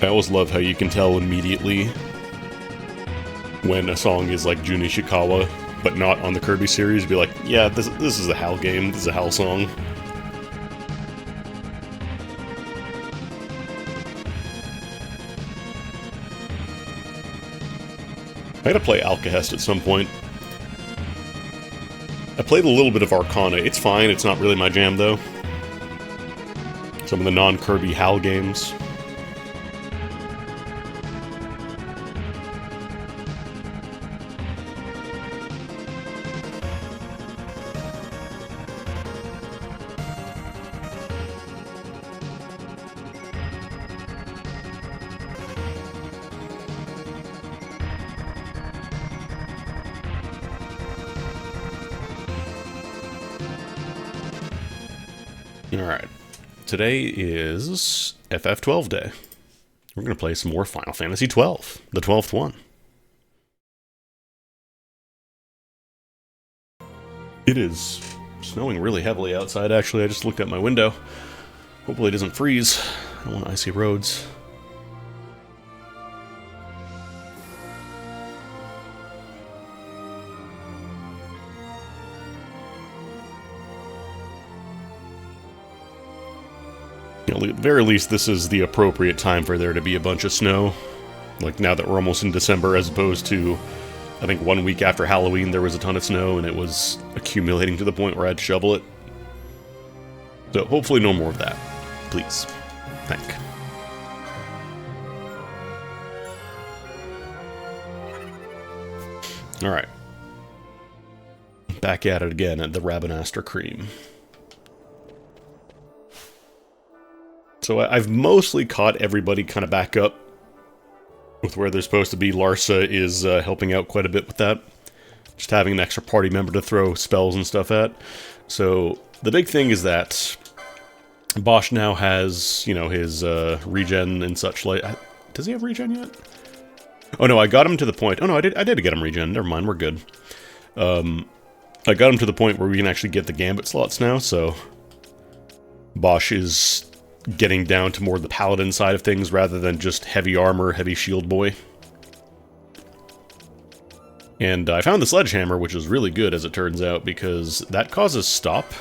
I always love how you can tell immediately when a song is like Jun Ishikawa, but not on the Kirby series. Be like, yeah, this is a HAL game, this is a HAL song. I gotta play Alcahest at some point. I played a little bit of Arcana. It's fine, it's not really my jam though. Some of the non-Kirby HAL games. Alright, today is FF12 day. We're going to play some more Final Fantasy XII, the 12th one. It is snowing really heavily outside, actually. I just looked out my window. Hopefully it doesn't freeze. I don't want icy roads. At the very least, this is the appropriate time for there to be a bunch of snow. Like, now that we're almost in December, as opposed to, I think 1 week after Halloween there was a ton of snow, and it was accumulating to the point where I had to shovel it. So, hopefully no more of that. Please. Thank. Alright. Back at it again at the Rabanastre Cream. So I've mostly caught everybody kind of back up with where they're supposed to be. Larsa is helping out quite a bit with that. Just having an extra party member to throw spells and stuff at. So the big thing is that Bosch now has, you know, his regen and such like. Does he have regen yet? Oh no, I got him to the point. Oh no, I did get him regen. Never mind, we're good. I got him to the point where we can actually get the gambit slots now, so Bosch is getting down to more the paladin side of things rather than just heavy armor, heavy shield boy. And I found the sledgehammer, which is really good as it turns out, because that causes stop.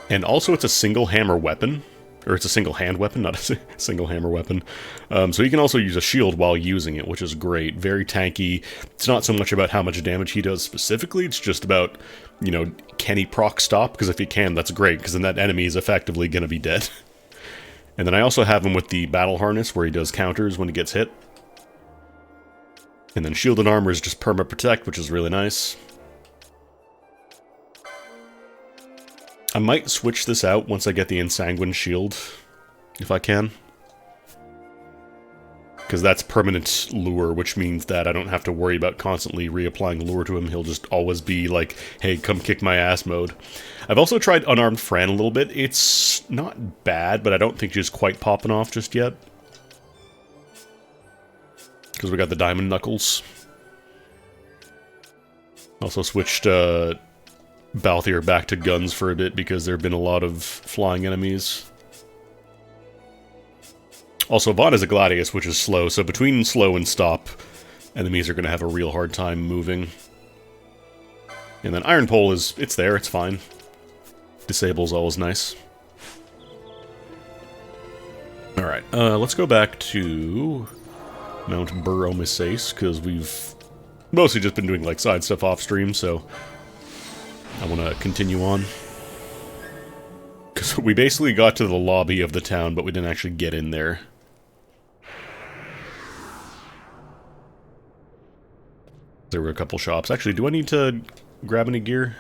And also it's a single hammer weapon. Or it's a single hand weapon, not a single hammer weapon. So you can also use a shield while using it, which is great. Very tanky. It's not so much about how much damage he does specifically, it's just about, you know, can he proc stop? Because if he can, that's great, because then that enemy is effectively going to be dead. And then I also have him with the battle harness, where he does counters when he gets hit. And then shielded armor is just perma protect, which is really nice. I might switch this out once I get the Ensanguine shield, if I can. Because that's permanent lure, which means that I don't have to worry about constantly reapplying lure to him. He'll just always be like, hey, come kick my ass mode. I've also tried Unarmed Fran a little bit. It's not bad, but I don't think she's quite popping off just yet. Because we got the Diamond Knuckles. Also switched Balthier back to guns for a bit because there have been a lot of flying enemies. Also, Vaughn is a Gladius, which is slow, so between slow and stop, enemies are going to have a real hard time moving. And then Iron Pole is, it's there, it's fine. Disable's always nice. Alright, let's go back to Mount Bur Omisace, because we've mostly just been doing like side stuff off stream, so I want to continue on. Because we basically got to the lobby of the town, but we didn't actually get in there. There were a couple shops. Actually, do I need to grab any gear?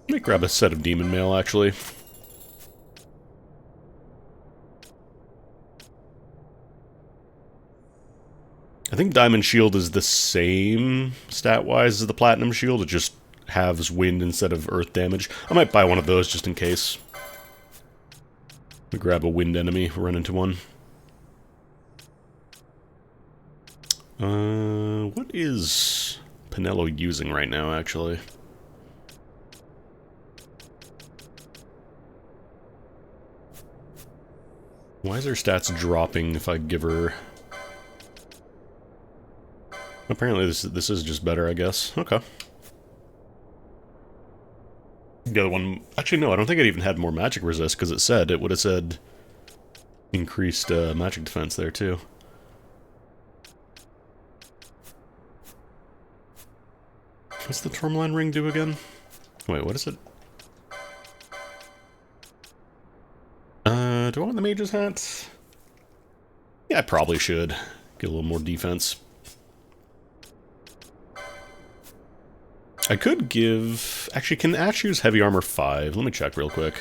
Let me grab a set of demon mail, actually. I think Diamond Shield is the same stat-wise as the Platinum Shield, it just halves wind instead of earth damage. I might buy one of those just in case. Let me grab a wind enemy, run into one. What is Pinello using right now, actually? Why is her stats dropping if I give her... Apparently this is just better, I guess. Okay. The other one... Actually, no, I don't think it even had more magic resist, because it would have said increased magic defense there, too. What's the Tourmaline ring do again? Wait, what is it? Do I want the mage's hat? Yeah, I probably should. Get a little more defense. I could give... Actually, can Ash use heavy armor 5? Let me check real quick.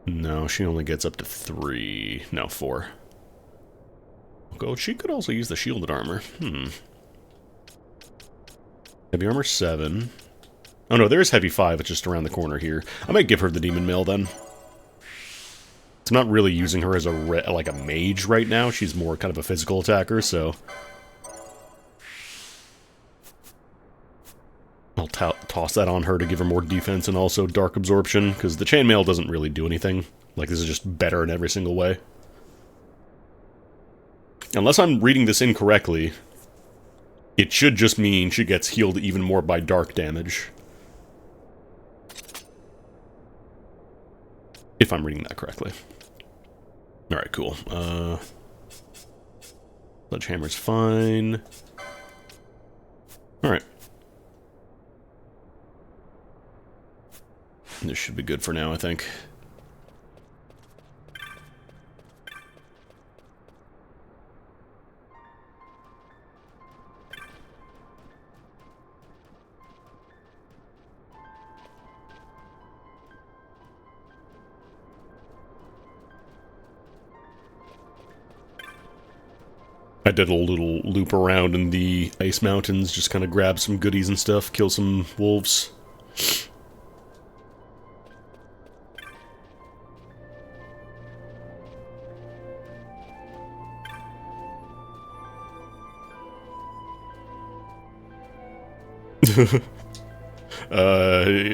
No, she only gets up to 3. No, 4. Oh, she could also use the shielded armor. Heavy armor 7. Oh no, there's heavy 5, it's just around the corner here. I might give her the demon mail then. I'm not really using her as a like a mage right now. She's more kind of a physical attacker, so I'll toss that on her to give her more defense and also dark absorption, because the chainmail doesn't really do anything. Like, this is just better in every single way. Unless I'm reading this incorrectly, it should just mean she gets healed even more by dark damage. If I'm reading that correctly. Alright, cool. Sledgehammer's fine. Alright. This should be good for now, I think. I did a little loop around in the Ice Mountains, just kind of grab some goodies and stuff, kill some wolves.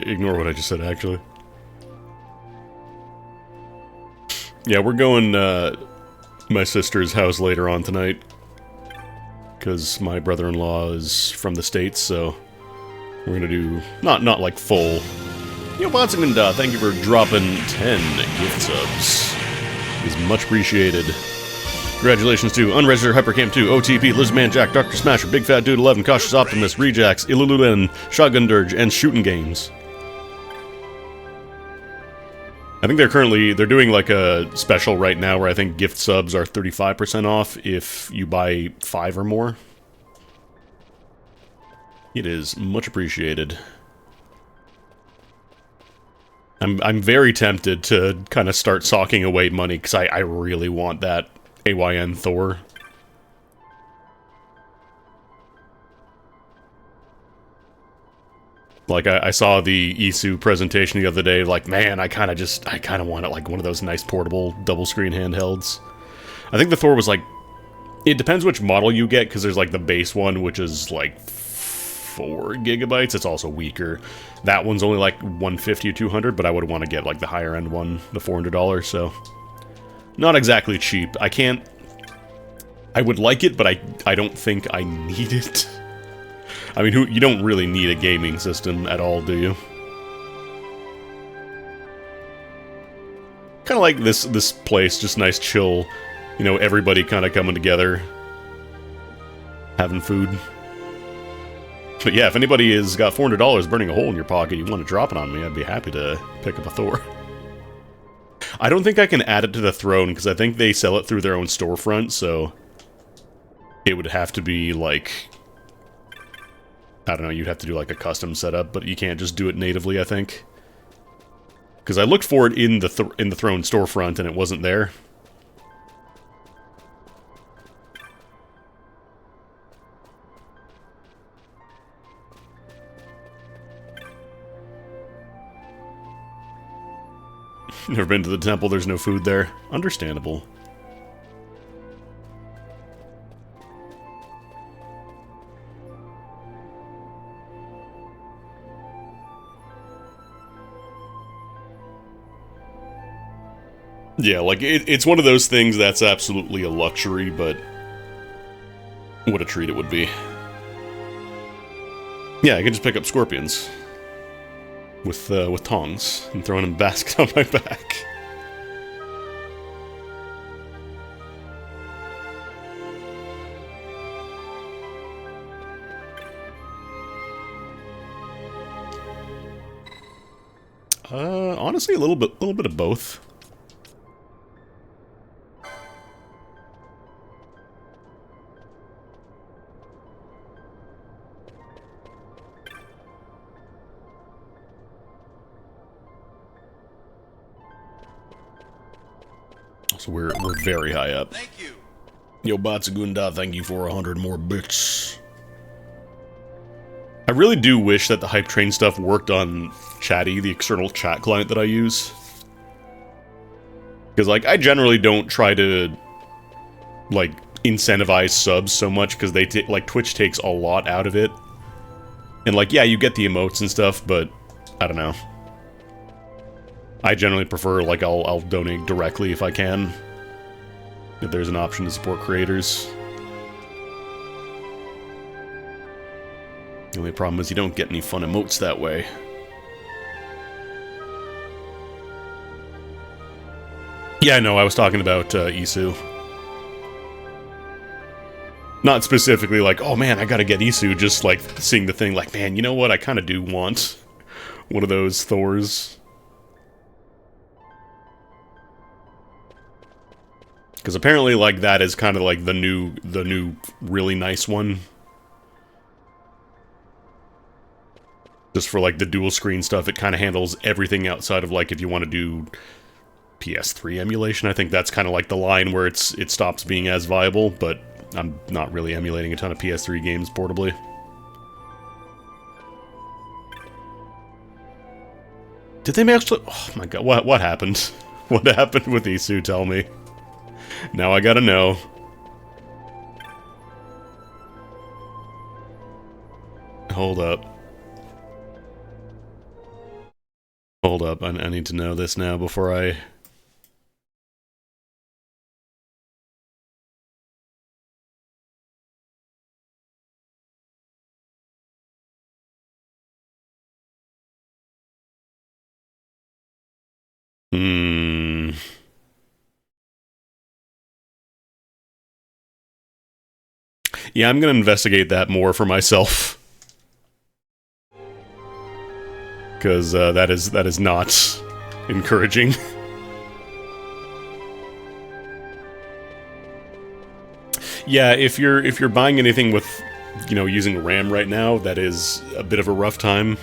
Ignore what I just said, actually. Yeah, we're going, my sister's house later on tonight. Because my brother-in-law is from the States, so we're gonna do, not like full. Yo, Bonsinga, thank you for dropping 10 gift subs. It is much appreciated. Congratulations to Unregistered Hypercamp 2, OTP, Lizardman Jack, Dr. Smasher, Big Fat Dude 11, Cautious Optimist, Rejax, Ilululen, Shotgun Dirge, and Shooting Games. I think they're doing like a special right now where I think gift subs are 35% off if you buy 5 or more. It is much appreciated. I'm very tempted to kind of start socking away money because I really want that AYN Thor. Like, I saw the Isu presentation the other day, like, man, I kind of want it, like, one of those nice portable double-screen handhelds. I think the Thor was, like, it depends which model you get, because there's, like, the base one, which is, like, 4 gigabytes. It's also weaker. That one's only, like, 150 or 200, but I would want to get, like, the higher-end one, the $400, so... Not exactly cheap. I would like it, but I don't think I need it. I mean, you don't really need a gaming system at all, do you? Kind of like this place, just nice, chill, you know, everybody kind of coming together, having food. But yeah, if anybody has got $400 burning a hole in your pocket, you want to drop it on me, I'd be happy to pick up a Thor. I don't think I can add it to the throne, because I think they sell it through their own storefront, so... It would have to be, like... I don't know, you'd have to do like a custom setup, but you can't just do it natively, I think. Because I looked for it in the Throne storefront and it wasn't there. Never been to the temple, there's no food there. Understandable. Yeah, like, it's one of those things that's absolutely a luxury, but what a treat it would be. Yeah, I can just pick up scorpions with tongs and throw them in a basket on my back. Honestly, a little bit of both. So we're very high up. Thank you. Yo, Batsagunda, thank you for 100 more bits. I really do wish that the Hype Train stuff worked on Chatty, the external chat client that I use. Because, like, I generally don't try to, like, incentivize subs so much, because they like, Twitch takes a lot out of it. And, like, yeah, you get the emotes and stuff, but, I don't know. I generally prefer, like, I'll donate directly if I can. If there's an option to support creators. The only problem is you don't get any fun emotes that way. Yeah, no, I was talking about Isu. Not specifically like, oh man, I gotta get Isu, just like seeing the thing like, man, you know what, I kinda do want one of those Thors. Because apparently, like, that is kind of like the new really nice one. Just for, like, the dual screen stuff, it kind of handles everything outside of, like, if you want to do PS3 emulation. I think that's kind of like the line where it stops being as viable, but I'm not really emulating a ton of PS3 games portably. Did they actually... Oh my god, what happened? What happened with Isu, tell me. Now I gotta know. Hold up. Hold up, I need to know this now before I... Yeah, I'm gonna investigate that more for myself. Because that is not encouraging. Yeah, if you're buying anything with, you know, using RAM right now, that is a bit of a rough time.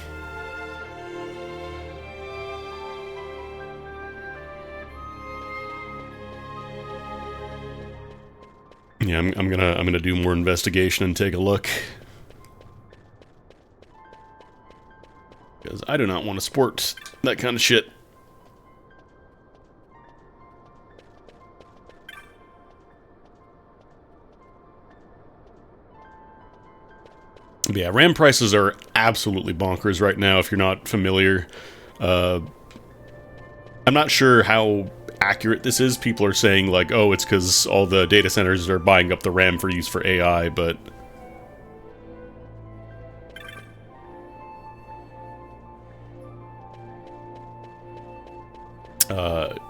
Yeah, I'm gonna do more investigation and take a look. Because I do not want to support that kind of shit. But yeah, RAM prices are absolutely bonkers right now if you're not familiar. I'm not sure how accurate this is. People are saying, like, oh, it's because all the data centers are buying up the RAM for use for AI, but...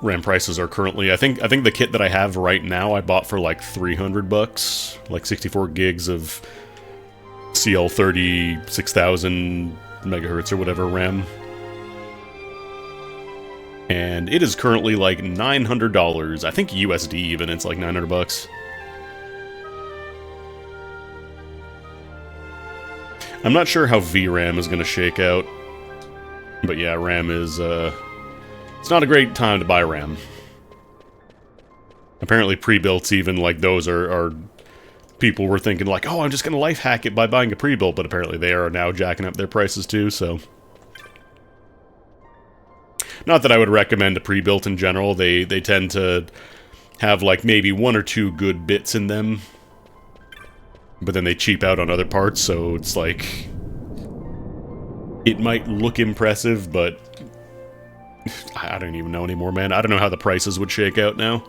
RAM prices are currently... I think the kit that I have right now I bought for like $300, like 64 gigs of CL30 6000 megahertz or whatever RAM. And it is currently like $900. I think USD even, it's like $900. I'm not sure how VRAM is going to shake out. But yeah, RAM is, it's not a great time to buy RAM. Apparently pre-builts even, like, those are people were thinking like, oh, I'm just gonna life hack it by buying a pre-built, but apparently they are now jacking up their prices too, so... Not that I would recommend a pre-built in general. They tend to have like maybe 1 or 2 good bits in them, but then they cheap out on other parts, so it's like it might look impressive, but I don't even know anymore, man. I don't know how the prices would shake out now.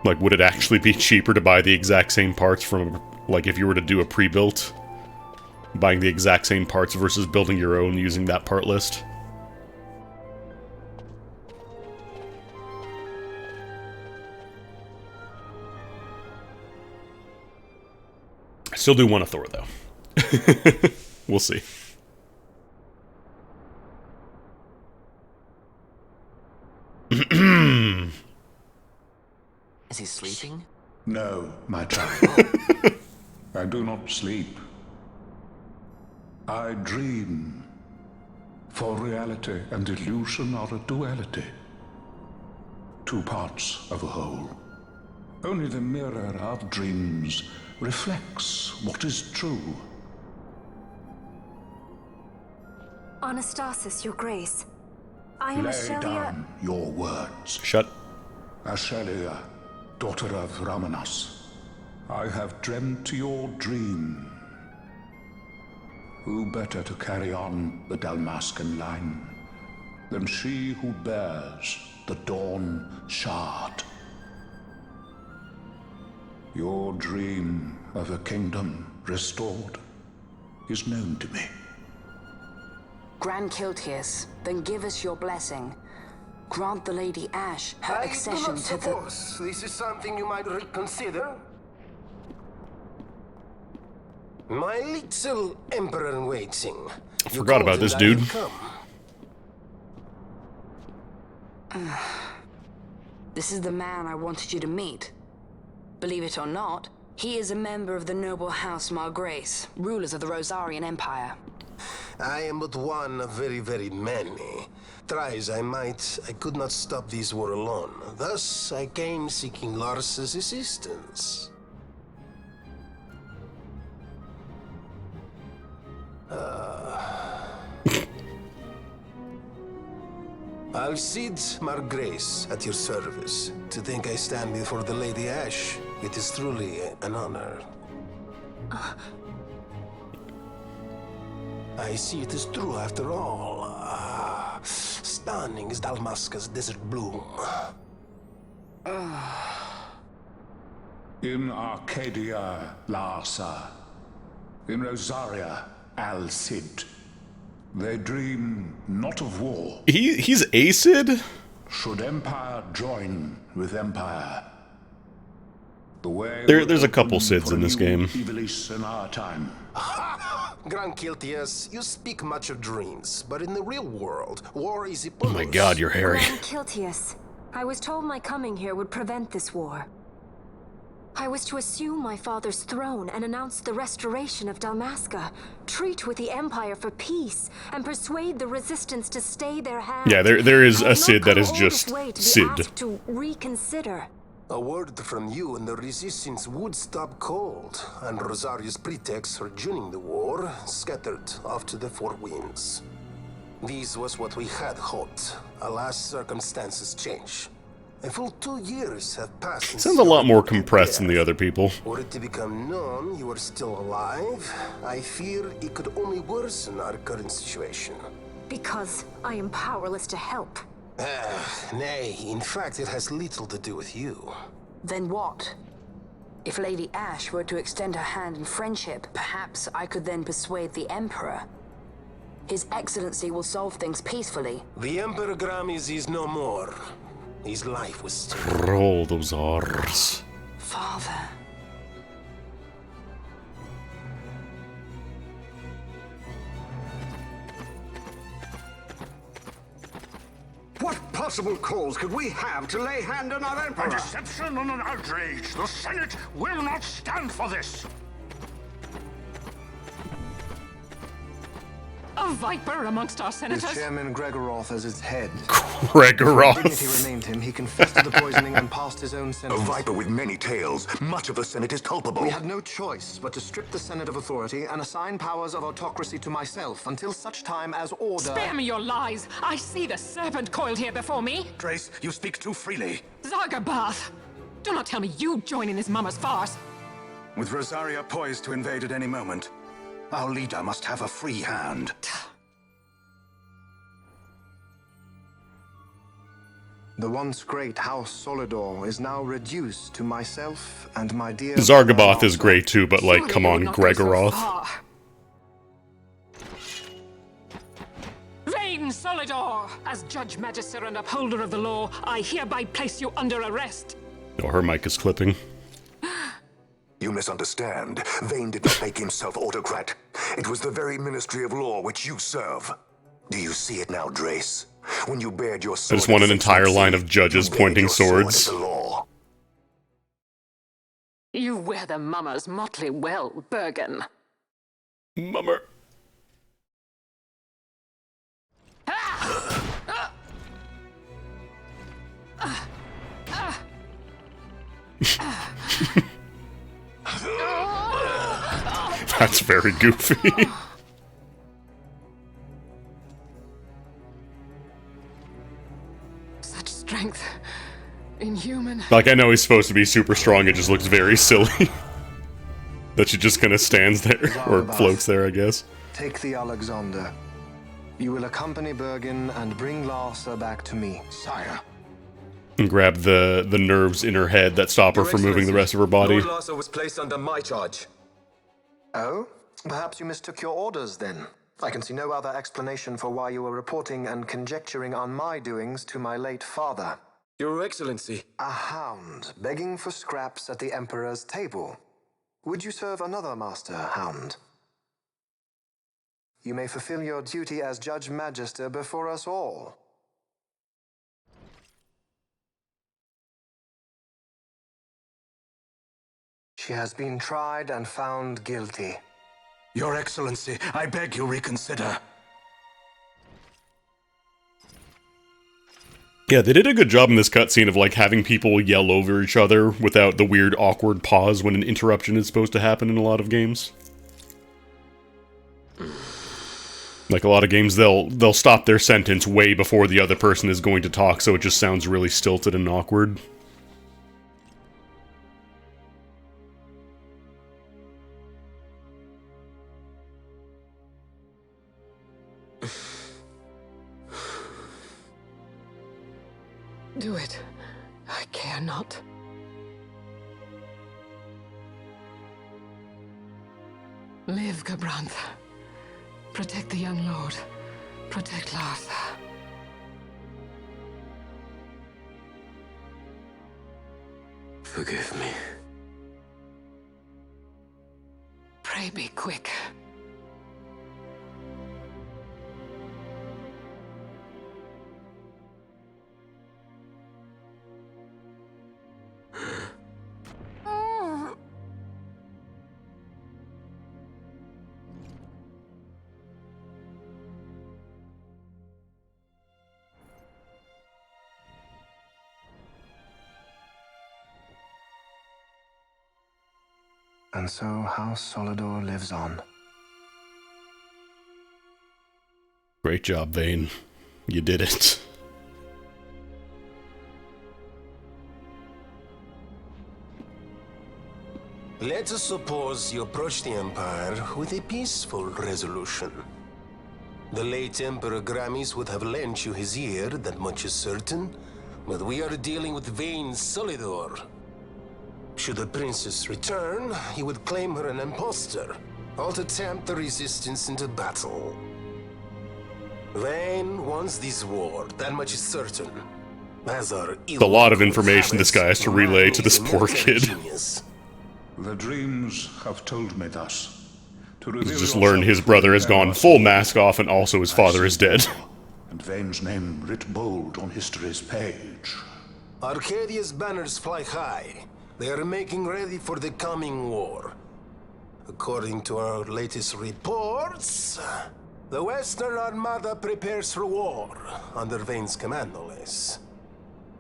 Like, would it actually be cheaper to buy the exact same parts from, like, if you were to do a pre-built? Buying the exact same parts versus building your own using that part list? I still do want a Thor, though. We'll see. Is he sleeping? No, my child. I do not sleep. I dream. For reality and illusion are a duality. 2 parts of a whole. Only the mirror of dreams reflects what is true. Anastasis, your grace. I am Lay Ashelia. down your words. Shut. Ashelia, daughter of Ramanas, I have dreamt your dream. Who better to carry on the Dalmascan line than she who bears the Dawn Shard? Your dream of a kingdom restored is known to me. Grand Kiltias, then give us your blessing. Grant the Lady Ashe her accession to the... This is something you might reconsider. My little emperor-in-waiting. I forgot about this dude. This is the man I wanted you to meet. Believe it or not, he is a member of the noble house Margrace, rulers of the Rosarian Empire. I am but one of very, very many. Try as I might, I could not stop this war alone. Thus, I came seeking Larsa's assistance. Alcide Margrace, at your service. To think I stand before the Lady Ashe, it is truly an honor. I see it is true after all. Stunning is Dalmasca's desert bloom. In Arcadia, Larsa. In Rosaria, Alcid. They dream not of war. He's Acid? Should empire join with empire? The way There's a couple Cids in this game. Ivalice in our time. Grand Kiltias, you speak much of dreams, but in the real world, war is Oh my god, you're hairy. Grand Kiltias, I was told my coming here would prevent this war. I was to assume my father's throne and announce the restoration of Dalmasca, treat with the Empire for peace, and persuade the Resistance to stay their hand. Yeah, there is I a have Cid not that come is all just this way to be Cid. asked to reconsider. A word from you and the Resistance would stop cold, and Rosaria's pretext for joining the war scattered off to the 4 winds. This was what we had hoped. Alas, circumstances change. A full 2 years have passed since Sounds a lot more you compressed than the prepared. other people. Were it to become known you are still alive, I fear it could only worsen our current situation. Because I am powerless to help. Nay, in fact, it has little to do with you. Then what? If Lady Ashe were to extend her hand in friendship, perhaps I could then persuade the Emperor. His Excellency will solve things peacefully. The Emperor Gramis is no more. His life was still. Roll those R's. Father. What possible cause could we have to lay hand on our Emperor? A deception and an outrage. The Senate will not stand for this. A viper amongst our With senators? Chairman Gregoroth as its head. Gregoroth. Dignity remained him. He confessed to the poisoning and passed his own A sentence. viper with many tails. Much of the Senate is culpable. We had no choice but to strip the Senate of authority and assign powers of autocracy to myself until such time as order... Spare me your lies! I see the serpent coiled here before me! Trace, you speak too freely. Zargabath! Do not tell me you join in this mama's farce! With Rosaria poised to invade at any moment, our leader must have a free hand. The once great House Solidor is now reduced to myself and my dear... Zargaboth is great too, but like, Surely come you on, would not go so Gregoroth. far. Vayne Solidor! As Judge Magister and upholder of the law, I hereby place you under arrest. Oh, her mic is clipping. You misunderstand. Vayne did not make himself autocrat. It was the very Ministry of Law which you serve. Do you see it now, Drace? When you bared your I sword just want an at entire 6 line of judges you bared pointing your sword swords. at the law. You wear the mama's motley well, Bergen. Mummer. That's very goofy. Such strength. Inhuman. Like, I know he's supposed to be super strong, it just looks very silly. That she just kind of stands there, or floats there, I guess. Take the Alexander. You will accompany Bergen and bring Larsa back to me. Sire. And grab the nerves in her head that stop her from moving the rest of her body. Lord Larsa was placed under my charge. Oh? Perhaps you mistook your orders then. I can see no other explanation for why you were reporting and conjecturing on my doings to my late father. Your Excellency. A hound begging for scraps at the Emperor's table. Would you serve another master, hound? You may fulfill your duty as Judge Magister before us all. She has been tried and found guilty. Your Excellency, I beg you reconsider. Yeah, they did a good job in this cutscene of, like, having people yell over each other without the weird, awkward pause when an interruption is supposed to happen in a lot of games. Like, a lot of games, they'll stop their sentence way before the other person is going to talk, so it just sounds really stilted and awkward. Do it. I care not. Live, Gabranth. Protect the young lord. Protect Larsa. Forgive me. Pray be quick. And so House Solidor lives on. Great job, Vayne. You did it. Let us suppose you approach the Empire with a peaceful resolution. The late Emperor Gramis would have lent you his ear, that much is certain, but we are dealing with Vayne Solidor. Should the princess return, he would claim her an impostor, or to tempt the resistance into battle. Vayne wants this war, that much is certain. As are It's a lot of information this guy has to relay to this poor kid. The dreams have told me thus. To He's just learned his brother has gone full mask off and also his father is dead. And Vayne's name writ bold on history's page. Arcadia's banners fly high. They are making ready for the coming war. According to our latest reports, The Western Armada prepares for war, under Vane's command, no less.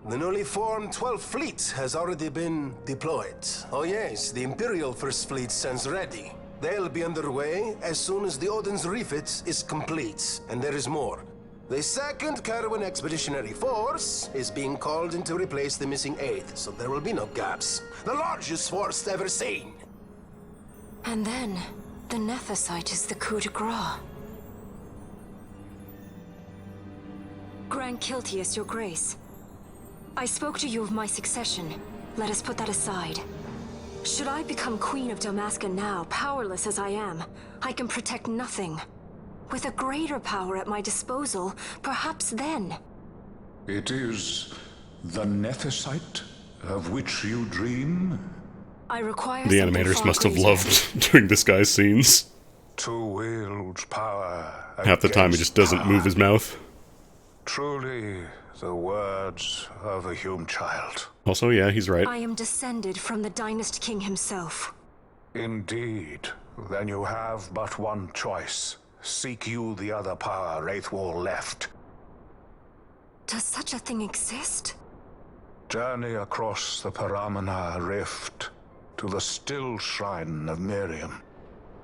The newly formed 12th Fleet has already been deployed. Oh yes, the Imperial First Fleet stands ready. They'll be underway as soon as the Odin's refit is complete. And there is more. The 2nd Carowin Expeditionary Force is being called in to replace the missing 8th, so there will be no gaps. The largest force ever seen. And then, the Nethicite is the coup de grace. Grand Kiltius, your grace. I spoke to you of my succession. Let us put that aside. Should I become Queen of Dalmasca now, powerless as I am, I can protect nothing. With a greater power at my disposal, perhaps then. It is the Nethicite of which you dream? I require The something animators far must have greater. loved doing this guy's scenes. To wield power. Half the time he just doesn't against move his power. mouth. Truly, the words of a human child. Also, yeah, he's right. I am descended from the Dynast King himself. Indeed. Then you have but one choice. Seek you the other power Wraithwall left. Does such a thing exist? Journey across the Paramana Rift to the still shrine of Miriam.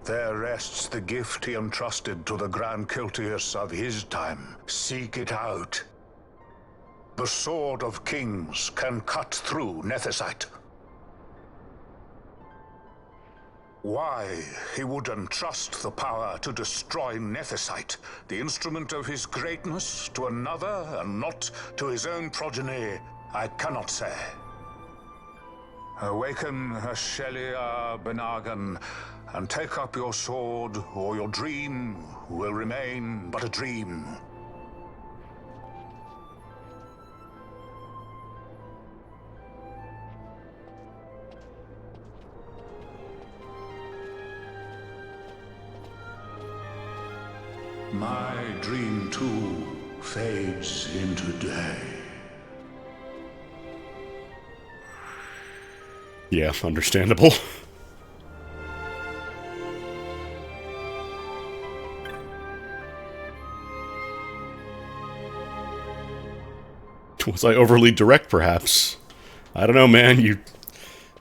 There rests the gift he entrusted to the Grand Kiltius of his time. Seek it out. The Sword of Kings can cut through Nethicite. Why he would entrust the power to destroy Nethicite, the instrument of his greatness, to another and not to his own progeny, I cannot say. Awaken Ashelia Benagan, and take up your sword, or your dream will remain but a dream. My dream too fades into day. Yeah, understandable. Was I overly direct, perhaps? I don't know, man. You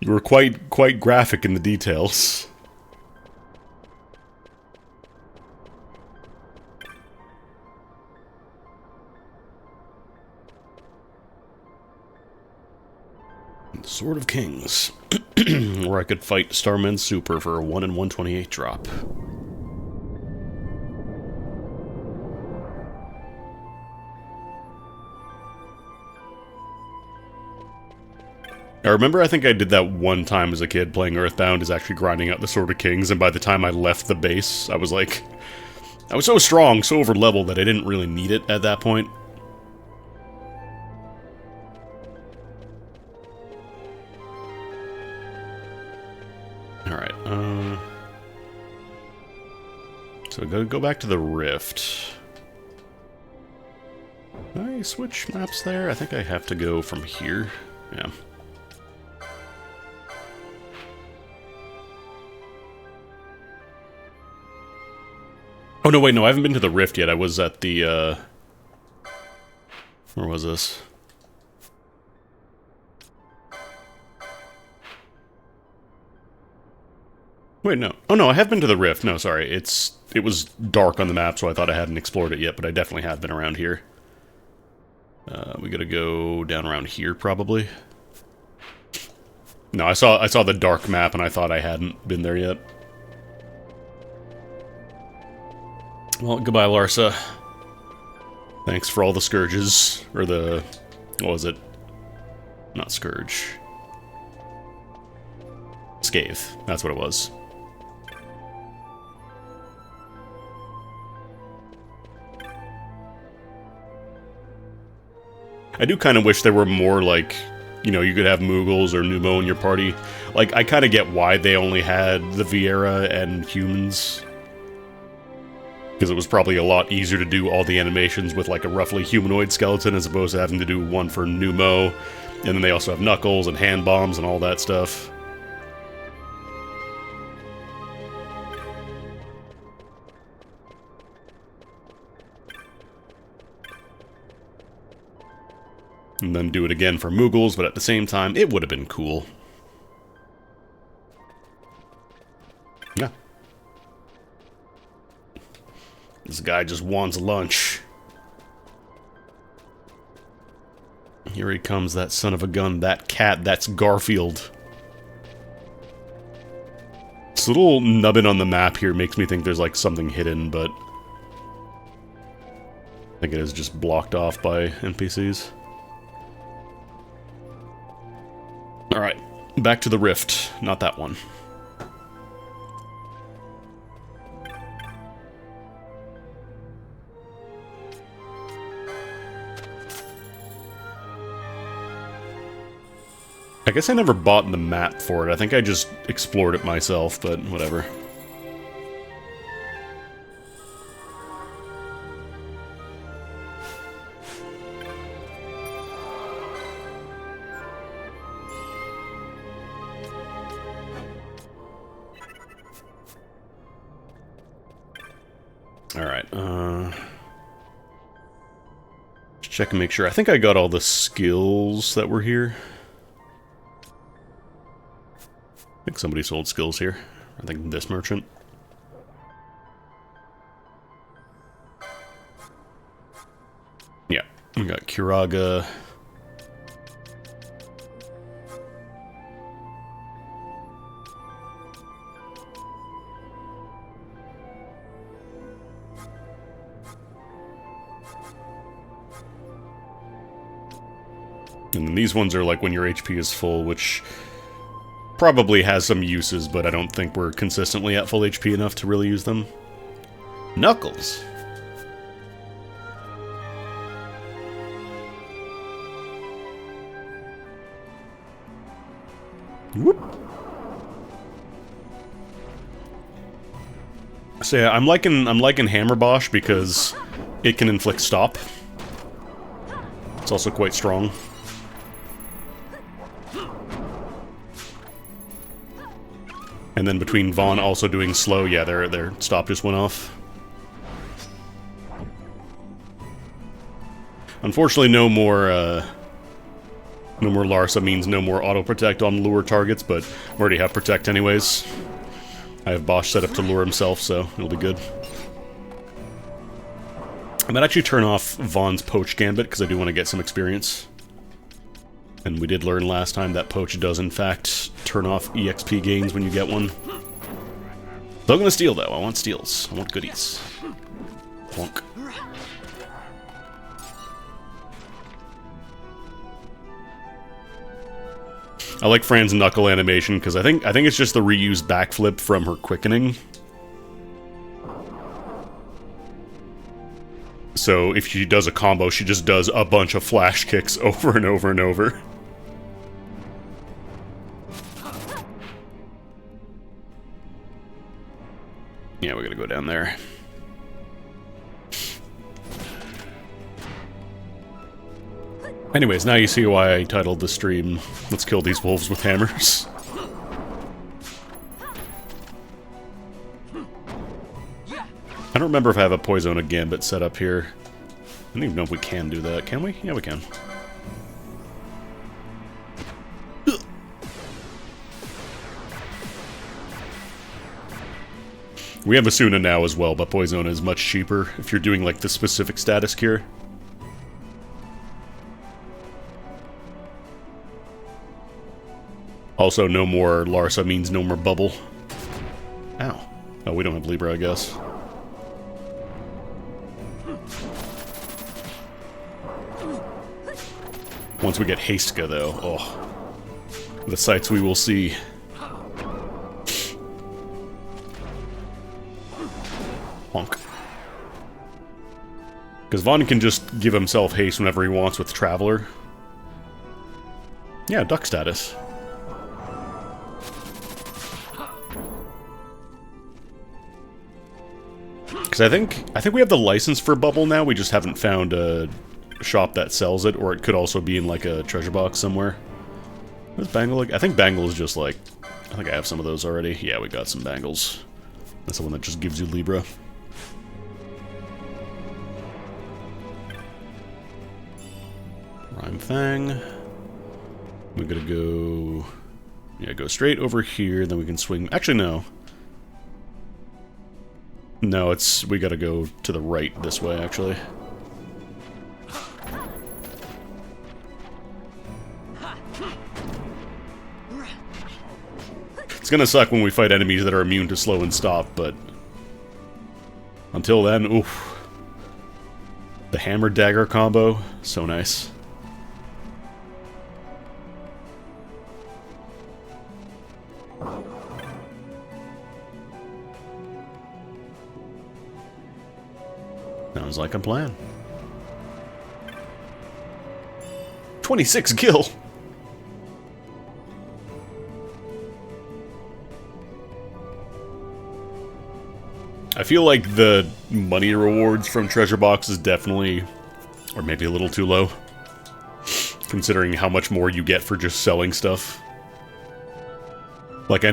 were quite graphic in the details. Sword of Kings, where I could fight Starman Super for a 1 in 128 drop. I think I did that one time as a kid playing Earthbound, is actually grinding out the Sword of Kings, and by the time I left the base, I was like... I was so strong, so over level that I didn't really need it at that point. Alright, so I gotta go back to the Rift. Can I switch maps there? I think I have to go from here. Yeah. Oh, no, wait, no, I haven't been to the Rift yet. I was at the, where was this? Wait, no. Oh, no, I have been to the Rift. No, sorry. It was dark on the map, so I thought I hadn't explored it yet, but I definitely have been around here. We gotta go down around here, probably. No, I saw the dark map, and I thought I hadn't been there yet. Well, goodbye, Larsa. Thanks for all the scourges. Or the... what was it? Not scourge. Scathe. That's what it was. I do kind of wish there were more, like, you know, you could have Moogles or Numo in your party. Like, I kind of get why they only had the Viera and humans. Because it was probably a lot easier to do all the animations with, like, a roughly humanoid skeleton as opposed to having to do one for Numo. And then they also have Knuckles and hand bombs and all that stuff. And then do it again for Moogles, but at the same time, it would have been cool. Yeah. This guy just wants lunch. Here he comes, that son of a gun, that cat, that's Garfield. This little nubbin on the map here makes me think there's like something hidden, but I think it is just blocked off by NPCs. Alright, back to the rift, not that one. I guess I never bought the map for it. I think I just explored it myself, but whatever. Alright, just check and make sure. I think I got all the skills that were here. I think somebody sold skills here. I think this merchant. Yeah, we got Curaga. And then these ones are like when your HP is full, which probably has some uses, but I don't think we're consistently at full HP enough to really use them. Knuckles. Whoop. So yeah, I'm liking Hammerbosch because it can inflict stop. It's also quite strong. And then between Vaughn also doing slow, yeah, their stop just went off. Unfortunately, no more Larsa means no more auto protect on lure targets, but I already have protect anyways. I have Bosch set up to lure himself, so it'll be good. I might actually turn off Vaughn's Poach Gambit because I do want to get some experience. And we did learn last time that Poach does, in fact, turn off EXP gains when you get one. Still gonna steal, though. I want steals. I want goodies. Plonk. I like Fran's knuckle animation, because I think it's just the reused backflip from her quickening. So if she does a combo, she just does a bunch of flash kicks over and over and over. Yeah, we're gonna go down there. Anyways, now you see why I titled the stream, Let's Kill These Wolves with Hammers. I don't remember if I have a Poisona Gambit set up here. I don't even know if we can do that. Can we? Yeah, we can. We have Asuna now as well, but Poisona is much cheaper if you're doing like the specific status cure. Also, no more Larsa means no more bubble. Ow. Oh, we don't have Libra, I guess. Once we get Hastka, though, oh. The sights we will see. Honk. Because Vaughn can just give himself haste whenever he wants with Traveler. Yeah, duck status. Because I think we have the license for Bubble now, we just haven't found a shop that sells it, or it could also be in like a treasure box somewhere. What's Bangle like? I think Bangle is just like... I think I have some of those already. Yeah, we got some Bangles. That's the one that just gives you Libra. Prime Fang. We gotta go... Yeah, go straight over here, then we can swing... Actually, no. No, it's... We gotta go to the right this way, actually. It's gonna suck when we fight enemies that are immune to slow and stop, but... Until then, oof. The hammer dagger combo, so nice. Sounds like a plan. 26 gil! I feel like the money rewards from Treasure Box is definitely, or maybe a little too low, considering how much more you get for just selling stuff. Like, I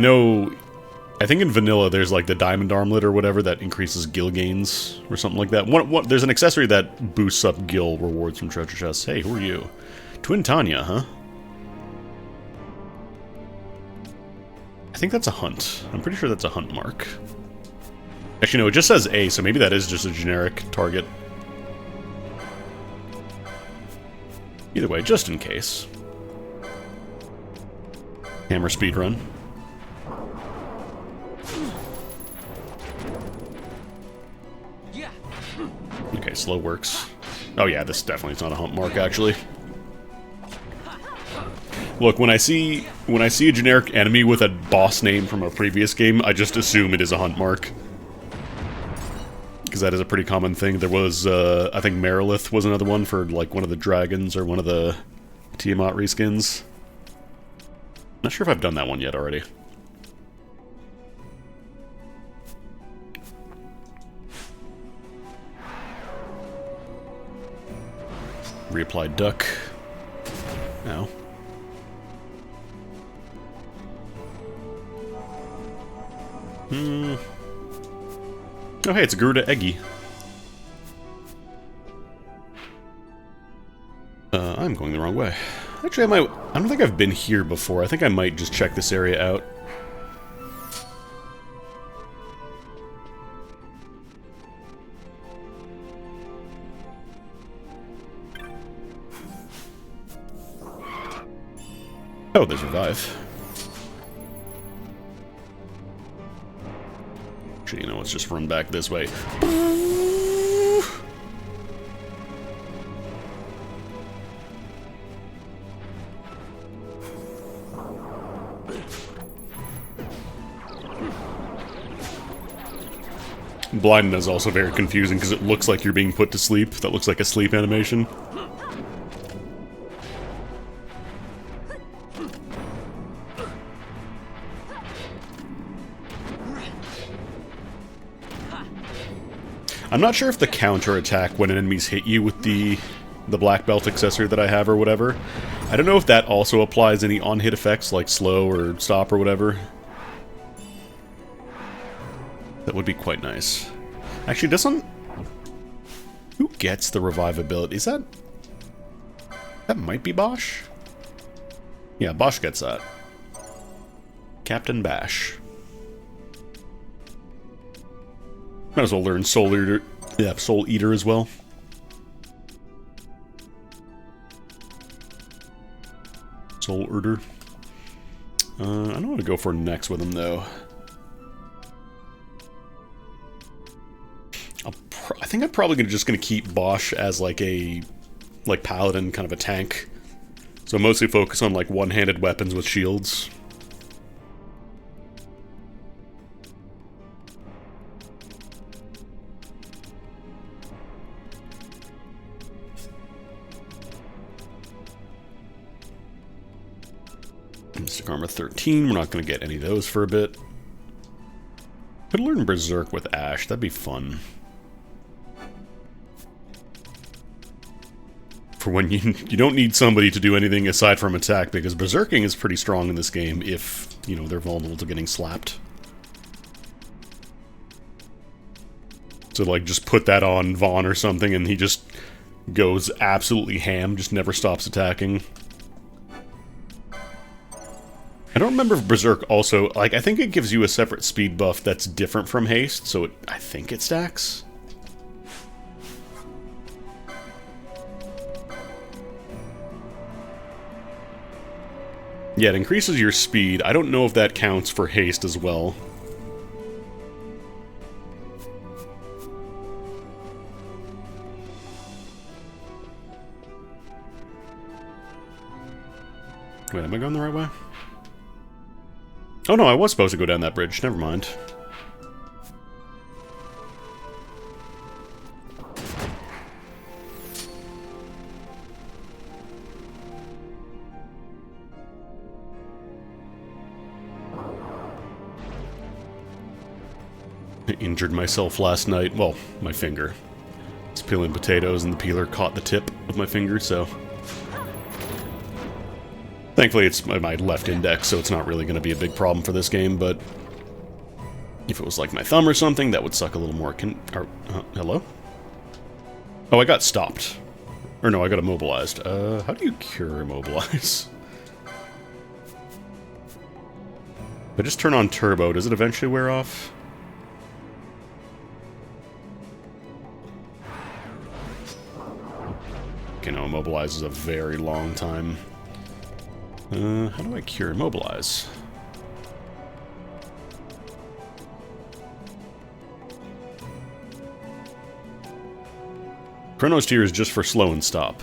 think in Vanilla there's like the Diamond Armlet or whatever that increases gil gains, or something like that. There's an accessory that boosts up gil rewards from treasure chests. Hey, who are you? Twin Tanya, huh? I think that's a hunt. I'm pretty sure that's a hunt mark. Actually, no, it just says A, so maybe that is just a generic target. Either way, just in case. Hammer speedrun. Okay, slow works. Oh yeah, this definitely is not a hunt mark, actually. Look, when I see a generic enemy with a boss name from a previous game, I just assume it is a hunt mark. Because that is a pretty common thing. There was, I think Marilith was another one for, like, one of the dragons or one of the Tiamat reskins. Not sure if I've done that one yet already. Reapplied duck. Now. Oh hey, it's a Garuda Eggy. I'm going the wrong way. Actually, I don't think I've been here before. I think I might just check this area out. Oh, there's Revive. Actually, you know, let's just run back this way. Blindness is also very confusing because it looks like you're being put to sleep. That looks like a sleep animation. I'm not sure if the counter attack when enemies hit you with the black belt accessory that I have or whatever. I don't know if that also applies any on-hit effects like slow or stop or whatever. That would be quite nice. Actually, doesn't... Who gets the revive ability? Is that... That might be Bosch? Yeah, Bosch gets that. Captain Bash. Might as well learn Soul Eater. Yeah, Soul Eater as well. Soul Eater. I don't want to go for next with him though. I think I'm probably just gonna keep Bosch as like a paladin, kind of a tank. So mostly focus on like one-handed weapons with shields. Mystic Armor 13, we're not going to get any of those for a bit. Could learn Berserk with Ash, that'd be fun. For when you don't need somebody to do anything aside from attack, because Berserking is pretty strong in this game if, you know, they're vulnerable to getting slapped. So, like, just put that on Vaughn or something, and he just goes absolutely ham, just never stops attacking. I don't remember if Berserk also, like, I think it gives you a separate speed buff that's different from haste, so I think it stacks. Yeah, it increases your speed. I don't know if that counts for haste as well. Wait, am I going the right way? Oh no, I was supposed to go down that bridge. Never mind. I injured myself last night. Well, my finger. I was peeling potatoes and the peeler caught the tip of my finger, so... Thankfully, it's my left index, so it's not really going to be a big problem for this game, but... If it was like my thumb or something, that would suck a little more. Hello? Oh, I got stopped. Or no, I got immobilized. How do you cure immobilize? If I just turn on turbo, does it eventually wear off? Okay, no, immobilize is a very long time. How do I cure immobilize? Chronos tier is just for slow and stop.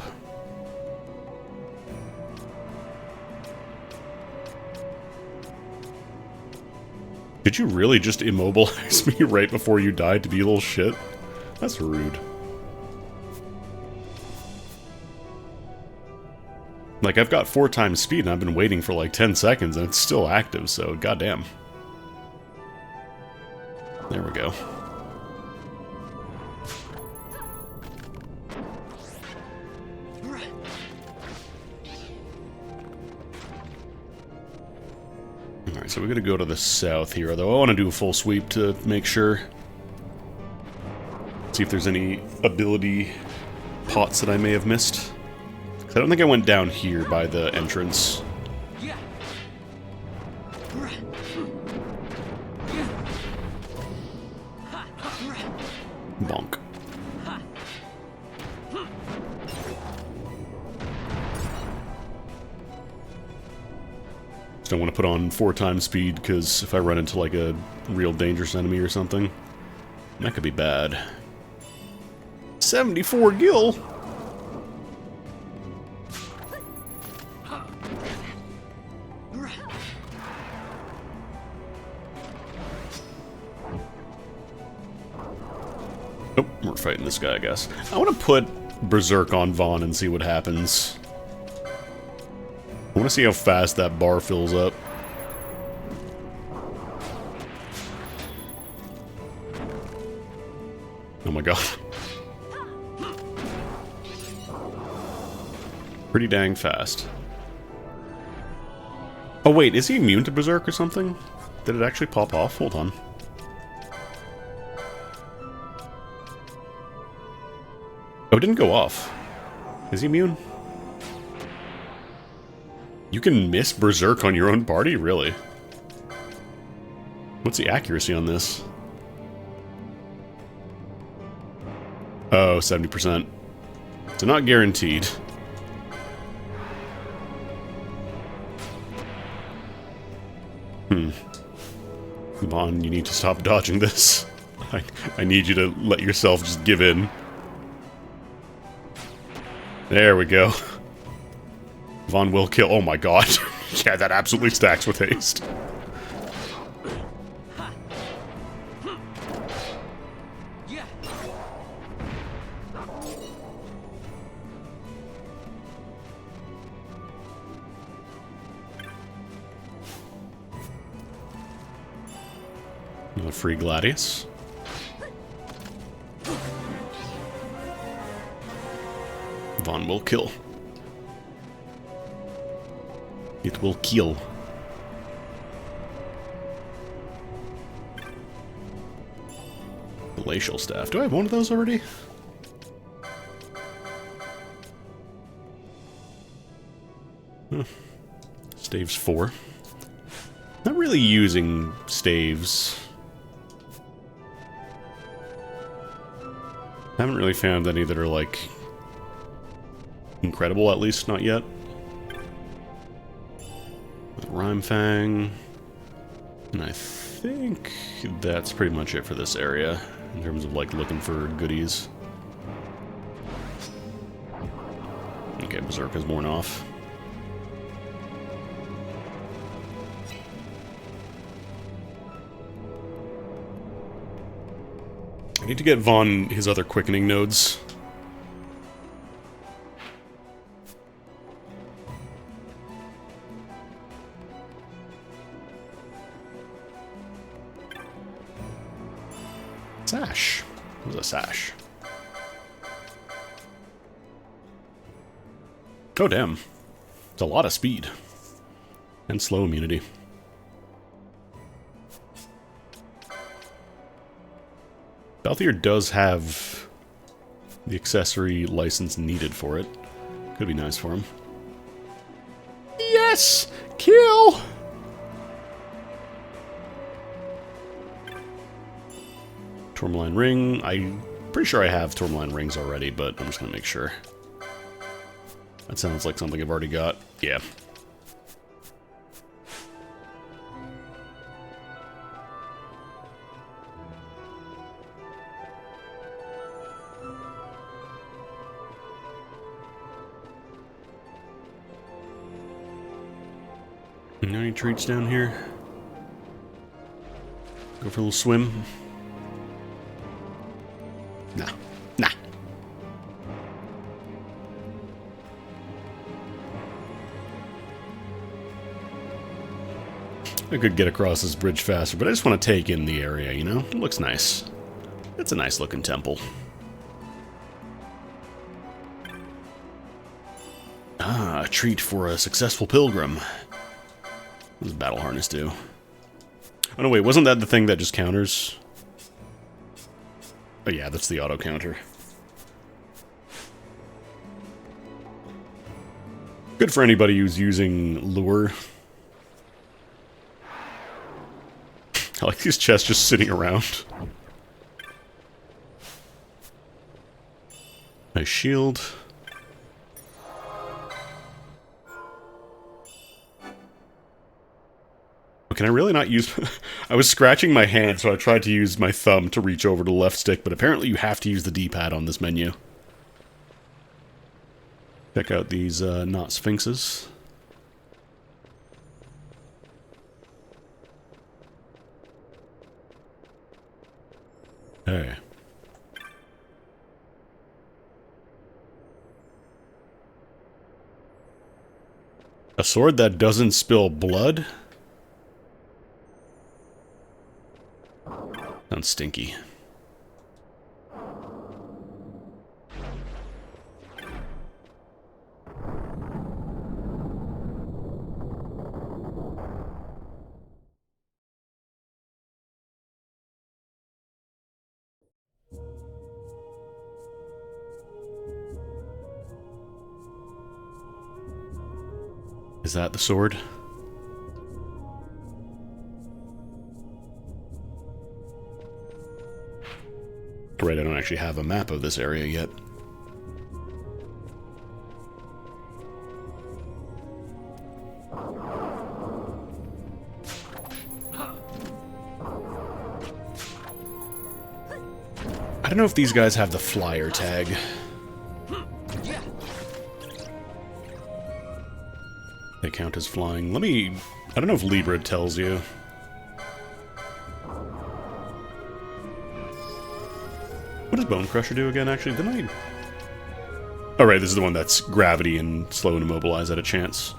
Did you really just immobilize me right before you died to be a little shit? That's rude. Like, I've got 4 times speed and I've been waiting for like 10 seconds and it's still active, so goddamn. There we go. Alright, so we're gonna go to the south here, though I want to do a full sweep to make sure. See if there's any ability pots that I may have missed. I don't think I went down here by the entrance. Bonk. Just don't want to put on 4 times speed, because if I run into like a real dangerous enemy or something, that could be bad. 74 gil! Oh, we're fighting this guy, I guess. I want to put Berserk on Vaughn and see what happens. I want to see how fast that bar fills up. Oh my god. Pretty dang fast. Oh wait, is he immune to Berserk or something? Did it actually pop off? Hold on. Oh, it didn't go off. Is he immune? You can miss Berserk on your own party? Really? What's the accuracy on this? Oh, 70%. So not guaranteed. Vaughn, you need to stop dodging this. I need you to let yourself just give in. There we go. Vaughn will kill. Oh my god. Yeah, that absolutely stacks with haste. Another free Gladius. Vaughn will kill. It will kill. Glacial Staff. Do I have one of those already? Staves 4. Not really using staves. Haven't really found any that are, like, incredible, at least not yet. Rhymefang. And I think that's pretty much it for this area, in terms of, like, looking for goodies. Okay, Berserker's worn off. I need to get Vaughn his other quickening nodes. Sash. What was a sash? Oh, damn. It's a lot of speed. And slow immunity. Balthier does have the accessory license needed for it. Could be nice for him. Yes! Kill! Tourmaline ring. I'm pretty sure I have Tourmaline rings already, but I'm just gonna make sure. That sounds like something I've already got. Yeah. Any treats down here? Go for a little swim? Nah. Nah. I could get across this bridge faster, but I just want to take in the area, you know? It looks nice. It's a nice looking temple. Ah, a treat for a successful pilgrim. What does Battle Harness do? Oh no, wait, wasn't that the thing that just counters? Oh yeah, that's the auto counter. Good for anybody who's using lure. I like these chests just sitting around. Nice shield. Can I really not use... I was scratching my hand, so I tried to use my thumb to reach over to the left stick, but apparently you have to use the D-pad on this menu. Check out these not sphinxes. Hey. A sword that doesn't spill blood? Sounds stinky. Is that the sword? Right, I don't actually have a map of this area yet. I don't know if these guys have the flyer tag. They count as flying. Let me... I don't know if Libra tells you. What does Bone Crusher do again, actually? Didn't I... Oh, right, this is the one that's gravity and slow and immobilize at a chance.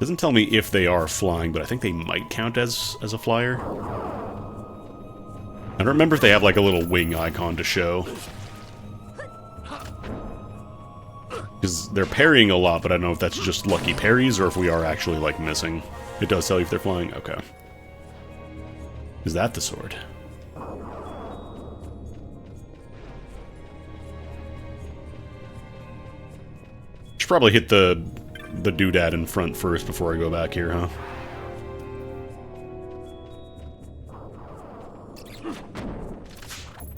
Doesn't tell me if they are flying, but I think they might count as a flyer. I don't remember if they have, like, a little wing icon to show. Because they're parrying a lot, but I don't know if that's just lucky parries or if we are actually, like, missing. It does tell you if they're flying? Okay. Is that the sword? probably hit the doodad in front first before I go back here, huh?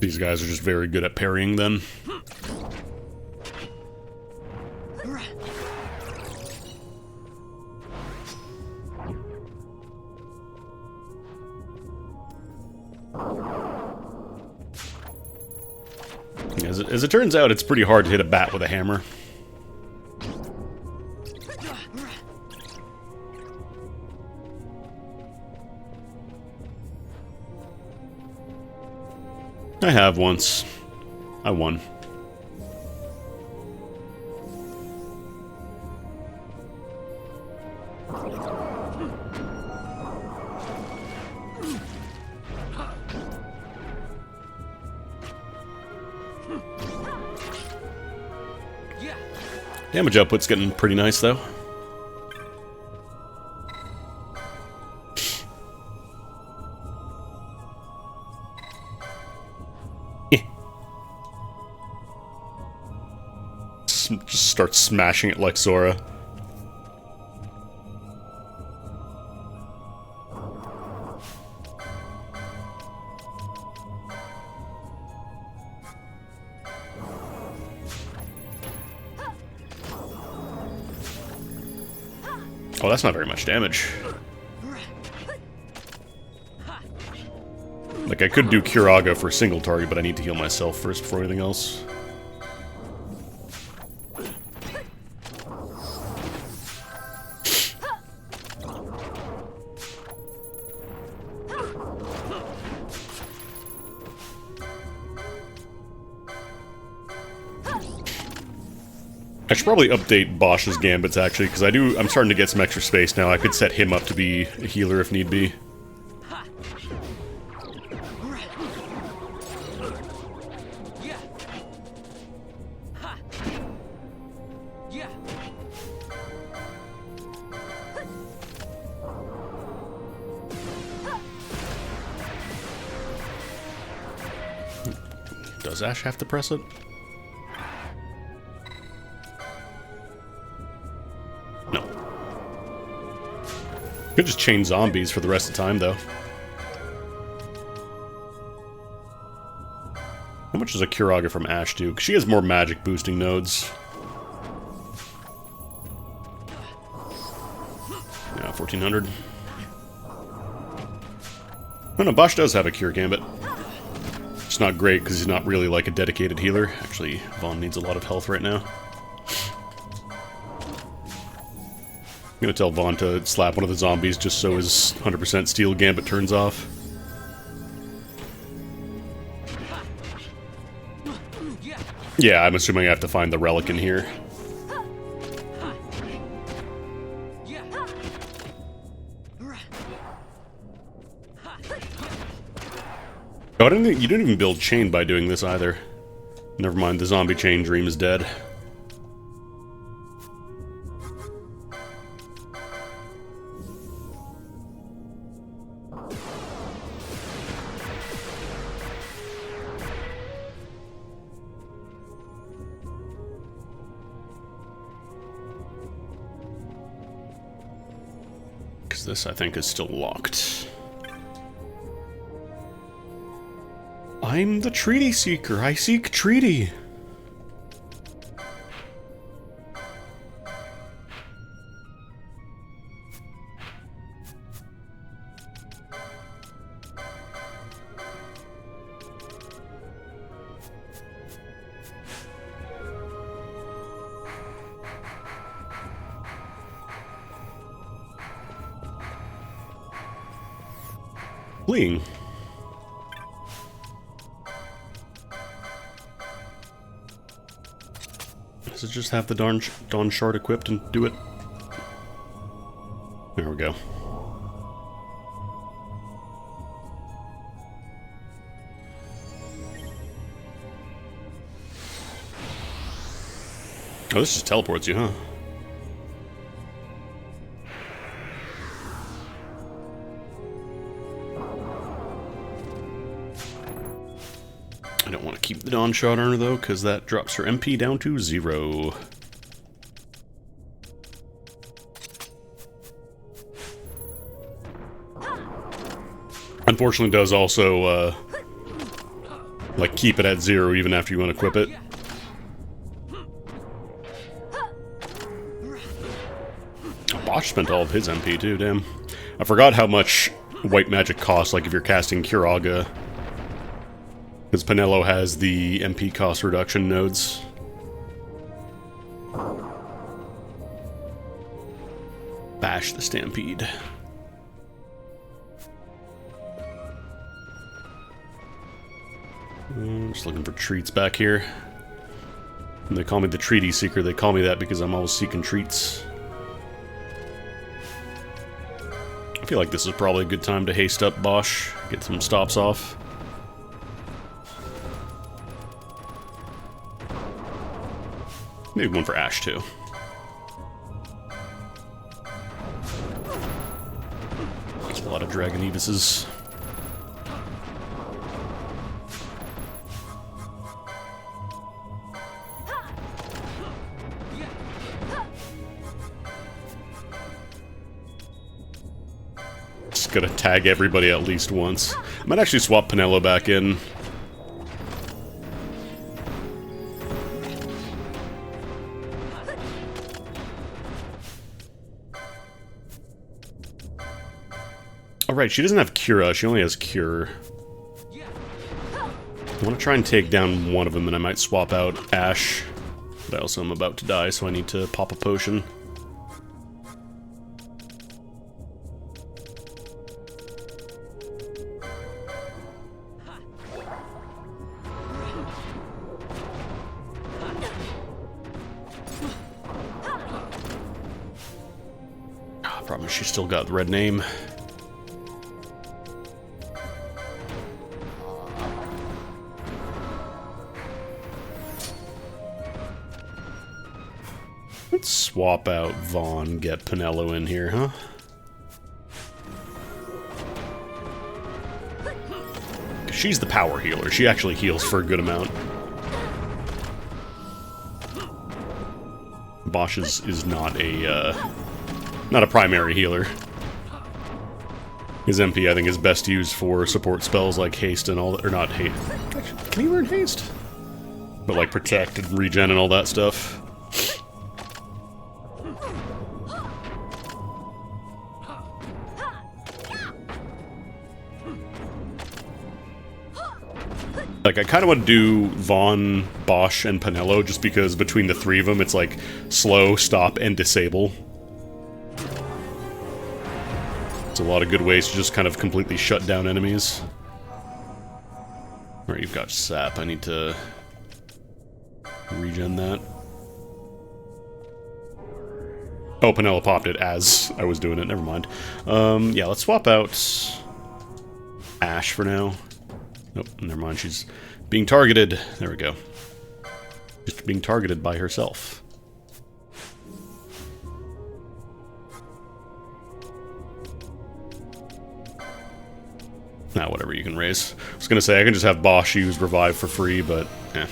These guys are just very good at parrying then. As it turns out, it's pretty hard to hit a bat with a hammer. I have once. I won. Damage output's getting pretty nice, though. Just start smashing it like Sora. Oh, that's not very much damage. Like, I could do Curaga for a single target, but I need to heal myself first before anything else. I should probably update Bosch's gambits, actually, because I'm starting to get some extra space now. I could set him up to be a healer if need be. Does Ash have to press it? Could just chain zombies for the rest of the time, though. How much does a Curaga from Ash do? 'Cause she has more magic boosting nodes. Yeah, 1400. Oh no, Bosch does have a Cure Gambit. It's not great because he's not really like a dedicated healer. Actually, Vaughn needs a lot of health right now. I'm gonna tell Vaughn to slap one of the zombies just so his 100% steel gambit turns off. Yeah, I'm assuming I have to find the relic in here. Oh, you didn't even build chain by doing this either. Never mind, the zombie chain dream is dead. This, I think, is still locked. I'm the Treaty Seeker. I seek treaty. Fleeing. Does it just have the Dawn Shard equipped and do it? There we go. Oh, this just teleports you, huh? I don't want to keep the Dawn Shard on her, though, because that drops her MP down to 0. unfortunately does also, like, keep it at 0 even after you unequip it. Bosch spent all of his MP too, damn. I forgot how much white magic costs, like if you're casting Curaga. Because Penelo has the MP cost reduction nodes. Bash the Stampede. Just looking for treats back here. When they call me the Treaty Seeker, they call me that because I'm always seeking treats. I feel like this is probably a good time to haste up Bosch, get some stops off. Maybe one for Ash, too. There's a lot of Dragon Evises. Just gotta tag everybody at least once. I might actually swap Penelo back in. Oh right, she doesn't have Cura, she only has Cure. I want to try and take down one of them, and I might swap out Ash. But I also am about to die, so I need to pop a potion. Problem is she's still got the red name. Let's swap out Vaughn, get Penelo in here, huh? She's the power healer. She actually heals for a good amount. Bosch is not a primary healer. His MP, I think, is best used for support spells like haste and all that, or not haste. Can he learn haste? But like protect and regen and all that stuff. Like, I kind of want to do Vaughn, Bosch, and Penelo just because between the three of them, it's like slow, stop, and disable. It's a lot of good ways to just kind of completely shut down enemies. Alright, you've got sap. I need to regen that. Oh, Penelo popped it as I was doing it. Never mind. Yeah, let's swap out Ash for now. Nope, never mind. She's being targeted. There we go. Just being targeted by herself. Nah, whatever, you can raise. I was gonna say, I can just have Bosch use Revive for free, but, eh.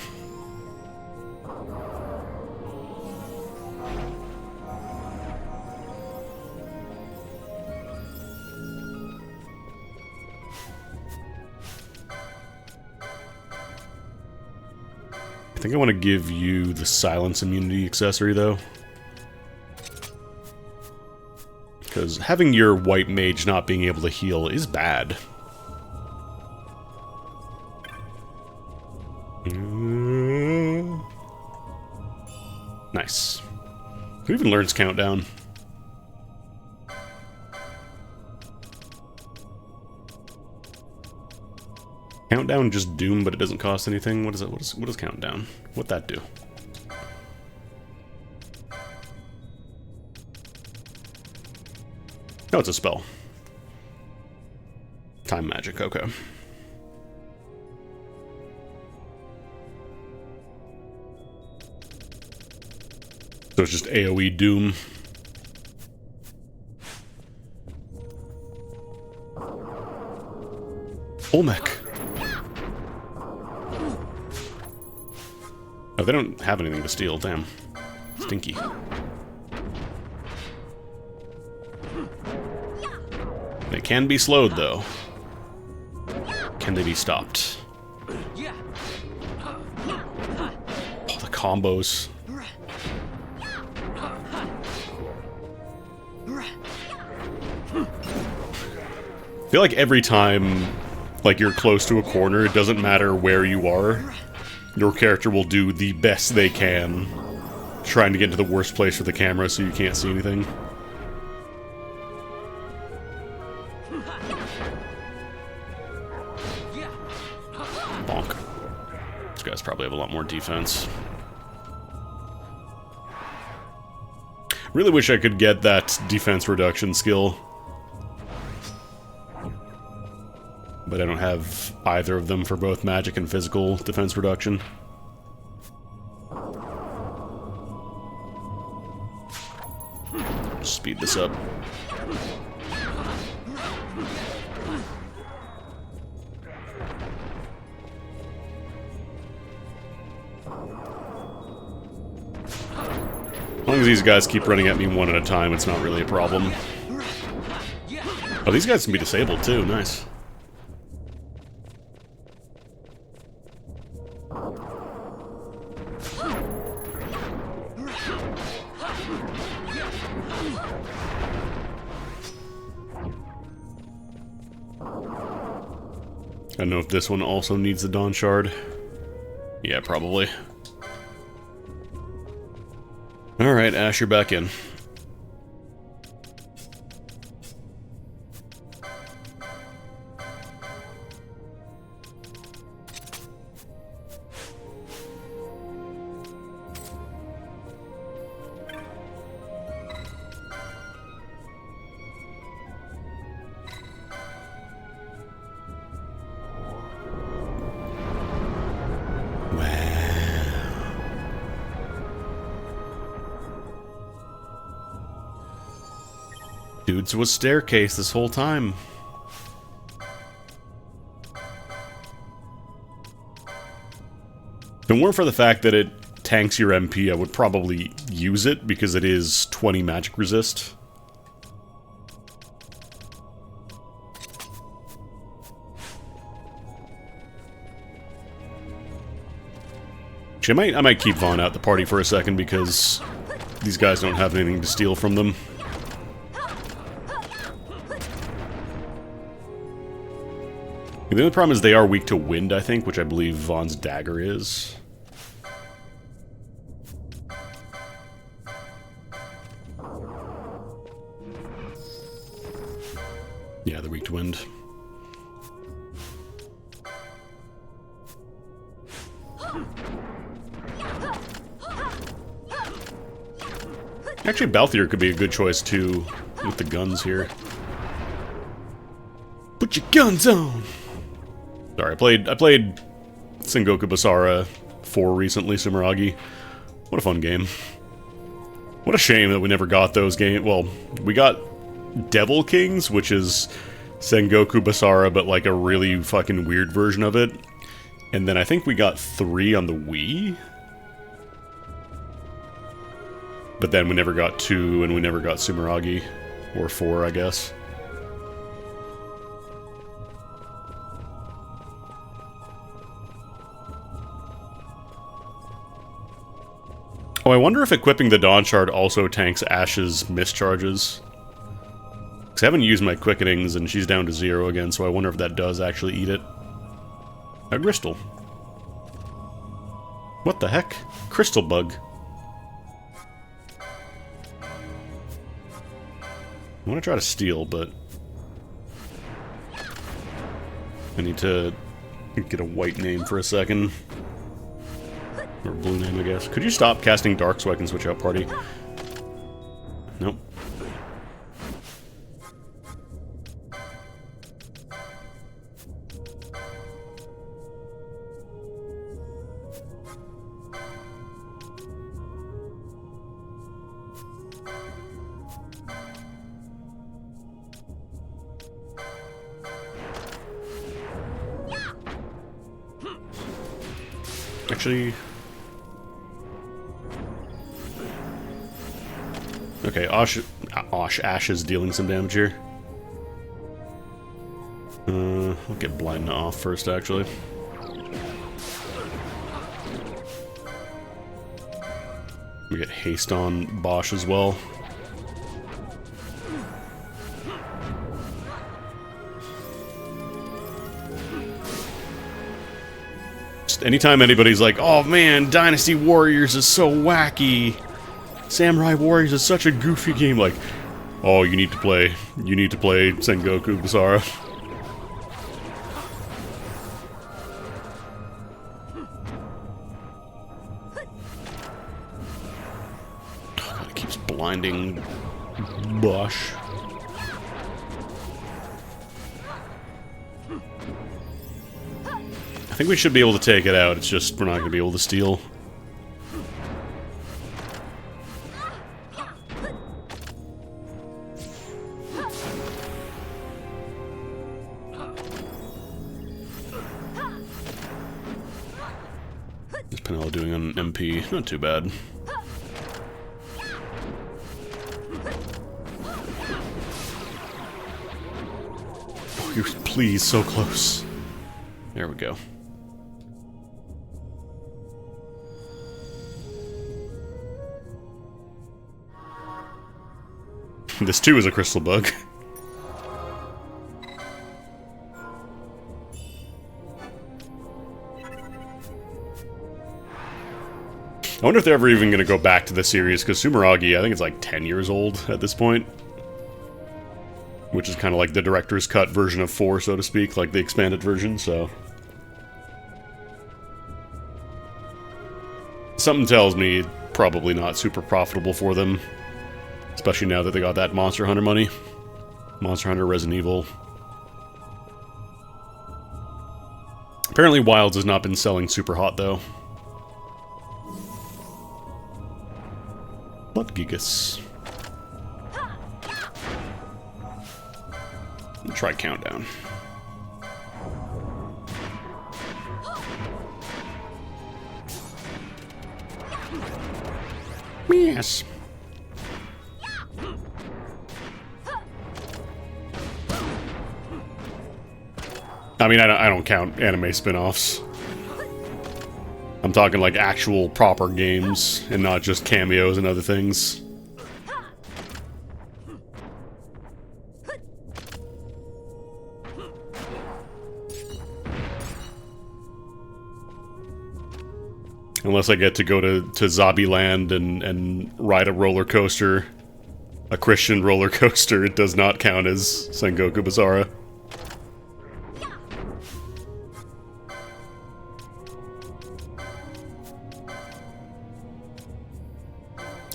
I think I want to give you the Silence Immunity accessory, though. Because having your white mage not being able to heal is bad. Nice. Who even learns Countdown? Countdown just Doom, but it doesn't cost anything. What is it? What is Countdown? What'd that do? Oh, it's a spell. Time magic, okay. So it's just AoE Doom. Olmec. Oh, they don't have anything to steal, damn. Stinky. They can be slowed, though. Can they be stopped? Oh, the combos. I feel like every time, like, you're close to a corner, it doesn't matter where you are, your character will do the best they can, trying to get into the worst place for the camera so you can't see anything. Bonk. These guys probably have a lot more defense. Really wish I could get that defense reduction skill. But I don't have either of them for both magic and physical defense reduction. Speed this up. As long as these guys keep running at me one at a time, it's not really a problem. Oh, these guys can be disabled too, nice. I don't know if this one also needs the Dawn Shard. Yeah, probably. Alright, Ash, you're back in. Dudes was staircase this whole time. If it weren't for the fact that it tanks your MP, I would probably use it because it is 20 magic resist. Actually, I might keep Vaughn out the party for a second because these guys don't have anything to steal from them. The only problem is they are weak to wind, I think, which I believe Vaughn's dagger is. Yeah, they're weak to wind. Actually, Balthier could be a good choice too, with the guns here. Put your guns on! Sorry, I played Sengoku Basara 4 recently, Sumeragi. What a fun game. What a shame that we never got those games. Well, we got Devil Kings, which is Sengoku Basara, but like a really fucking weird version of it. And then I think we got 3 on the Wii. But then we never got 2, and we never got Sumeragi. Or 4, I guess. Oh, I wonder if equipping the Dawn Shard also tanks Ash's mischarges. Because I haven't used my quickenings, and she's down to 0 again, so I wonder if that does actually eat it. A crystal. What the heck? Crystal bug. I want to try to steal, but I need to get a white name for a second. Or blue name, I guess. Could you stop casting dark so I can switch out party? Nope. Actually... Okay, Ash is dealing some damage here. I'll get Blind off first, actually. We get haste on Bosch as well. Just anytime anybody's like, oh man, Dynasty Warriors is so wacky. Samurai Warriors is such a goofy game, like, oh, you need to play Sengoku Basara. Oh, God, it keeps blinding Bosch. I think we should be able to take it out, it's just we're not going to be able to steal. Is Penelo doing an MP? Not too bad. Oh, you're please so close. There we go. This too is a crystal bug. I wonder if they're ever even going to go back to the series, because Sumeragi, I think it's like 10 years old at this point. Which is kind of like the director's cut version of 4, so to speak, like the expanded version, so... Something tells me probably not super profitable for them. Especially now that they got that Monster Hunter money. Monster Hunter, Resident Evil. Apparently Wilds has not been selling super hot, though. Blood Gigas. Try Countdown. Yes. I mean, I don't count anime spin-offs. I'm talking like actual proper games, and not just cameos and other things. Unless I get to go to Zombieland and ride a roller coaster. A Christian roller coaster, it does not count as Sengoku Basara.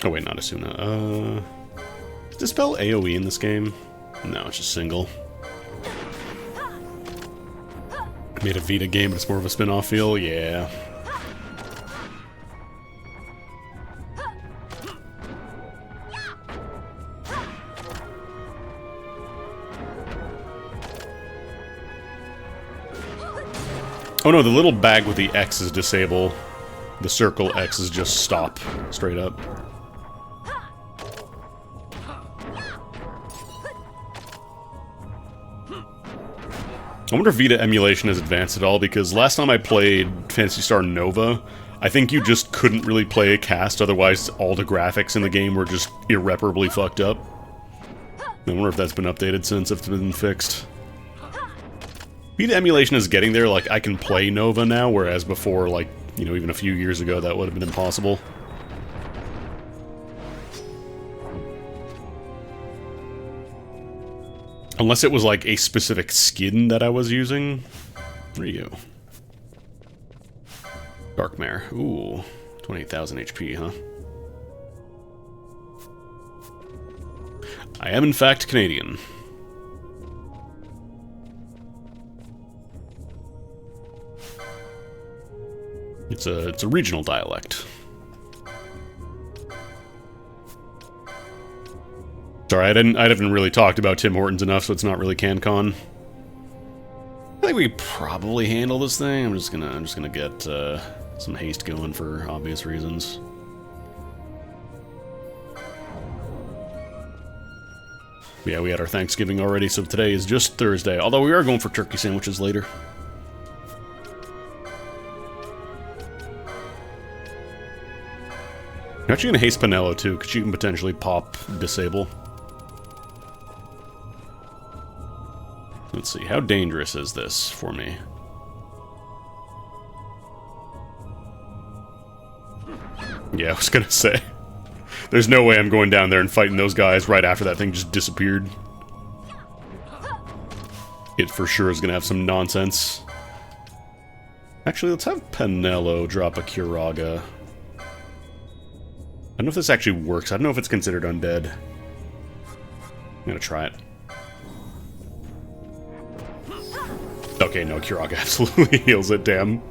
Oh wait, not Asuna. Does it spell AoE in this game? No, it's just single. Made a Vita game, but it's more of a spin-off feel? Yeah. Oh no, the little bag with the X is disable. The circle X is just stop, straight up. I wonder if Vita emulation has advanced at all, because last time I played Phantasy Star Nova, I think you just couldn't really play a cast, otherwise all the graphics in the game were just irreparably fucked up. I wonder if that's been updated since, if it's been fixed. Vita emulation is getting there, like, I can play Nova now, whereas before, like, you know, even a few years ago, that would have been impossible. Unless it was, like, a specific skin that I was using. There you go. Darkmare. Ooh. 28,000 HP, huh? I am, in fact, Canadian. It's a regional dialect. Sorry, I haven't really talked about Tim Hortons enough, so it's not really CanCon. I think we probably handle this thing. I'm just gonna get some haste going for obvious reasons. Yeah, we had our Thanksgiving already, so today is just Thursday. Although we are going for turkey sandwiches later. I'm actually going to haste Penelo too, because she can potentially pop disable. Let's see, how dangerous is this for me? Yeah, I was going to say. There's no way I'm going down there and fighting those guys right after that thing just disappeared. It for sure is going to have some nonsense. Actually, let's have Penelo drop a Curaga. I don't know if this actually works. I don't know if it's considered undead. I'm going to try it. Okay, no, Curaga absolutely heals it, damn.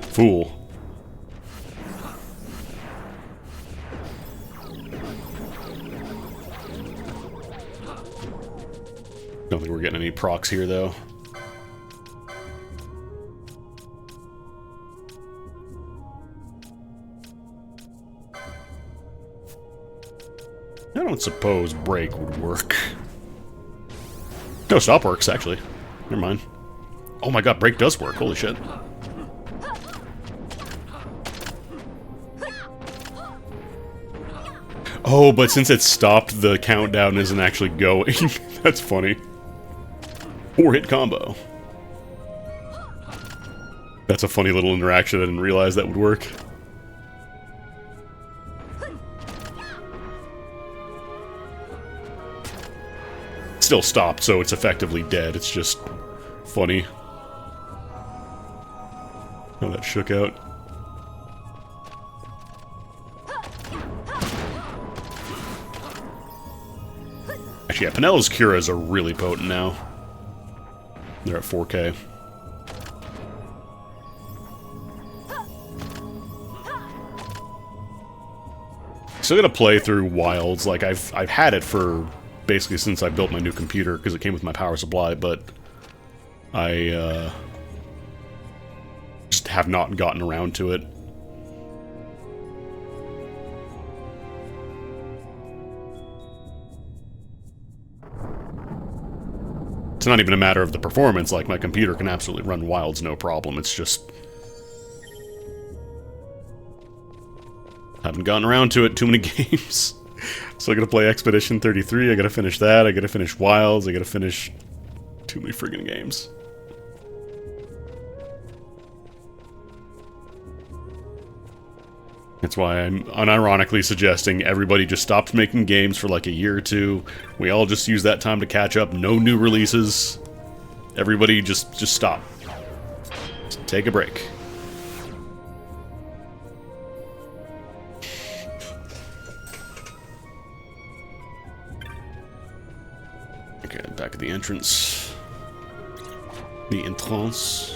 Fool. Don't think we're getting any procs here, though. I don't suppose break would work. No, stop works, actually. Never mind. Oh my god, break does work. Holy shit. Oh, but since it's stopped, the countdown isn't actually going. That's funny. 4-hit combo. That's a funny little interaction. I didn't realize that would work. Still stopped, so it's effectively dead. It's just funny how that shook out. Actually, yeah, Penelo's Curas are really potent now. They're at 4K. Still gonna play through Wilds. Like I've had it for basically since I built my new computer because it came with my power supply, but I just have not gotten around to it. It's not even a matter of the performance. Like my computer can absolutely run Wilds no problem. It's just haven't gotten around to it. Too many games. So I gotta play Expedition 33, I gotta finish that, I gotta finish Wilds, I gotta finish too many friggin' games. That's why I'm unironically suggesting everybody just stops making games for like a year or two. We all just use that time to catch up, no new releases. Everybody just stop. Just take a break. Okay, back at the entrance. The entrance.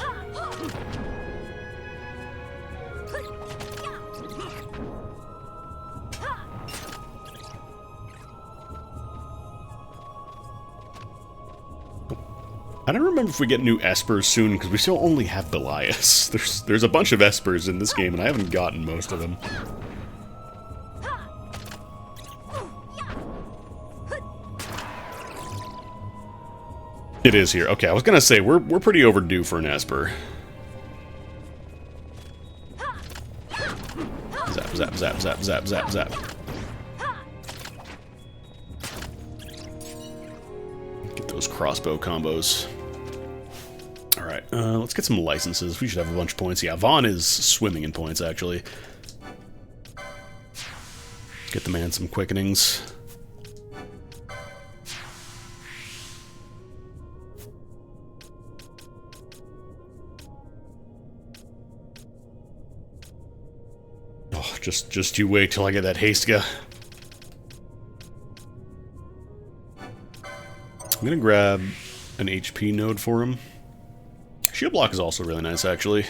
I don't remember if we get new Espers soon, because we still only have Belias. There's a bunch of Espers in this game, and I haven't gotten most of them. It is here. Okay, I was gonna say, we're pretty overdue for an Esper. Zap, zap, zap, zap, zap, zap, zap. Get those crossbow combos. Alright, let's get some licenses. We should have a bunch of points. Yeah, Vaughn is swimming in points, actually. Get the man some quickenings. Oh, just you wait till I get that Hastka. I'm gonna grab an HP node for him. Shield block is also really nice, actually.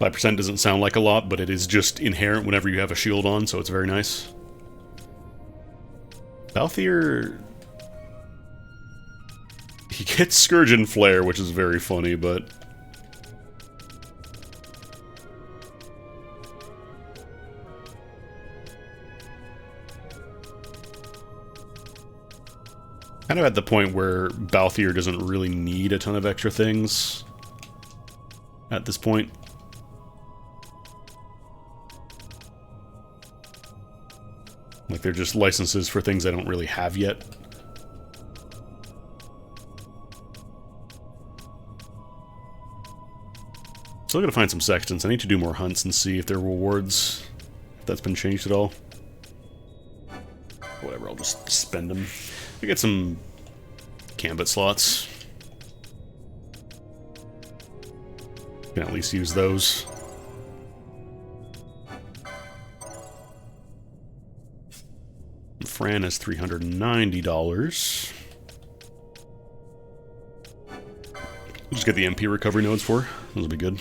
5% doesn't sound like a lot, but it is just inherent whenever you have a shield on, so it's very nice. Balthier... he gets Scourge and Flare, which is very funny, but... Kind of at the point where Balthier doesn't really need a ton of extra things at this point. Like, they're just licenses for things I don't really have yet. Still gotta find some sextants. I need to do more hunts and see if there are rewards, if that's been changed at all. Whatever, I'll just spend them. I get some Gambit slots. Can at least use those. Fran has $390. We'll just get the MP recovery nodes for. Those will be good.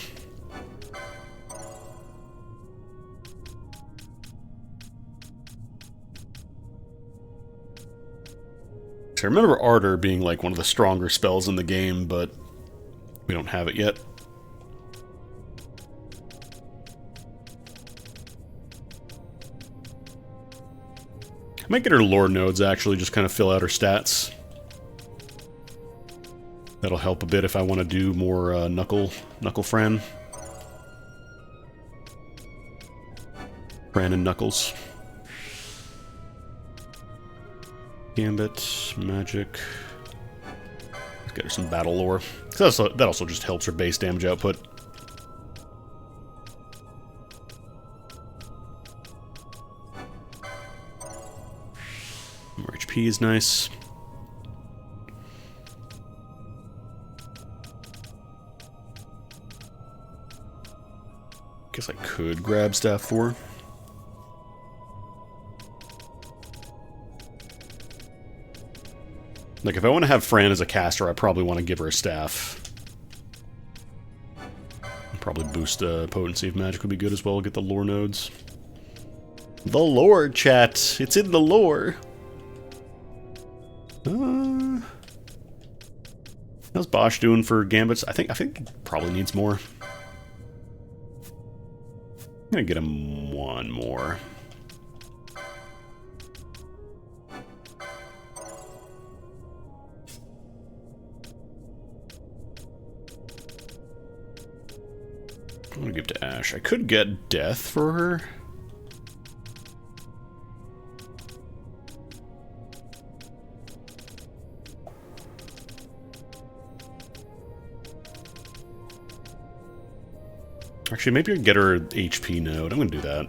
So I remember Ardor being like one of the stronger spells in the game, but we don't have it yet. I might get her lore nodes actually, just kind of fill out her stats. That'll help a bit if I want to do more Knuckle Fran. Fran and Knuckles. Gambit, magic. Let's get her some battle lore. That also just helps her base damage output. More HP is nice. Guess I could grab staff 4. Like, if I want to have Fran as a caster, I probably want to give her a staff. Probably boost potency of magic would be good as well. Get the lore nodes. The lore, chat! It's in the lore! How's Bosch doing for Gambits? I think he probably needs more. I'm gonna get him one more. I'm gonna give to Ash. I could get Death for her. Actually, maybe I can get her an HP node. I'm gonna do that.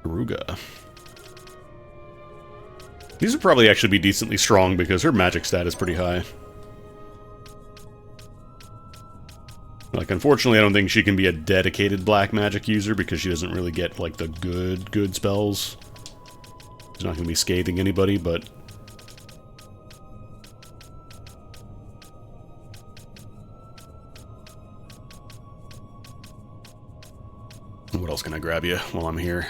Ruga. These would probably actually be decently strong because her magic stat is pretty high. Like, unfortunately, I don't think she can be a dedicated black magic user because she doesn't really get, like, the good spells. She's not going to be scathing anybody, but... What else can I grab you while I'm here?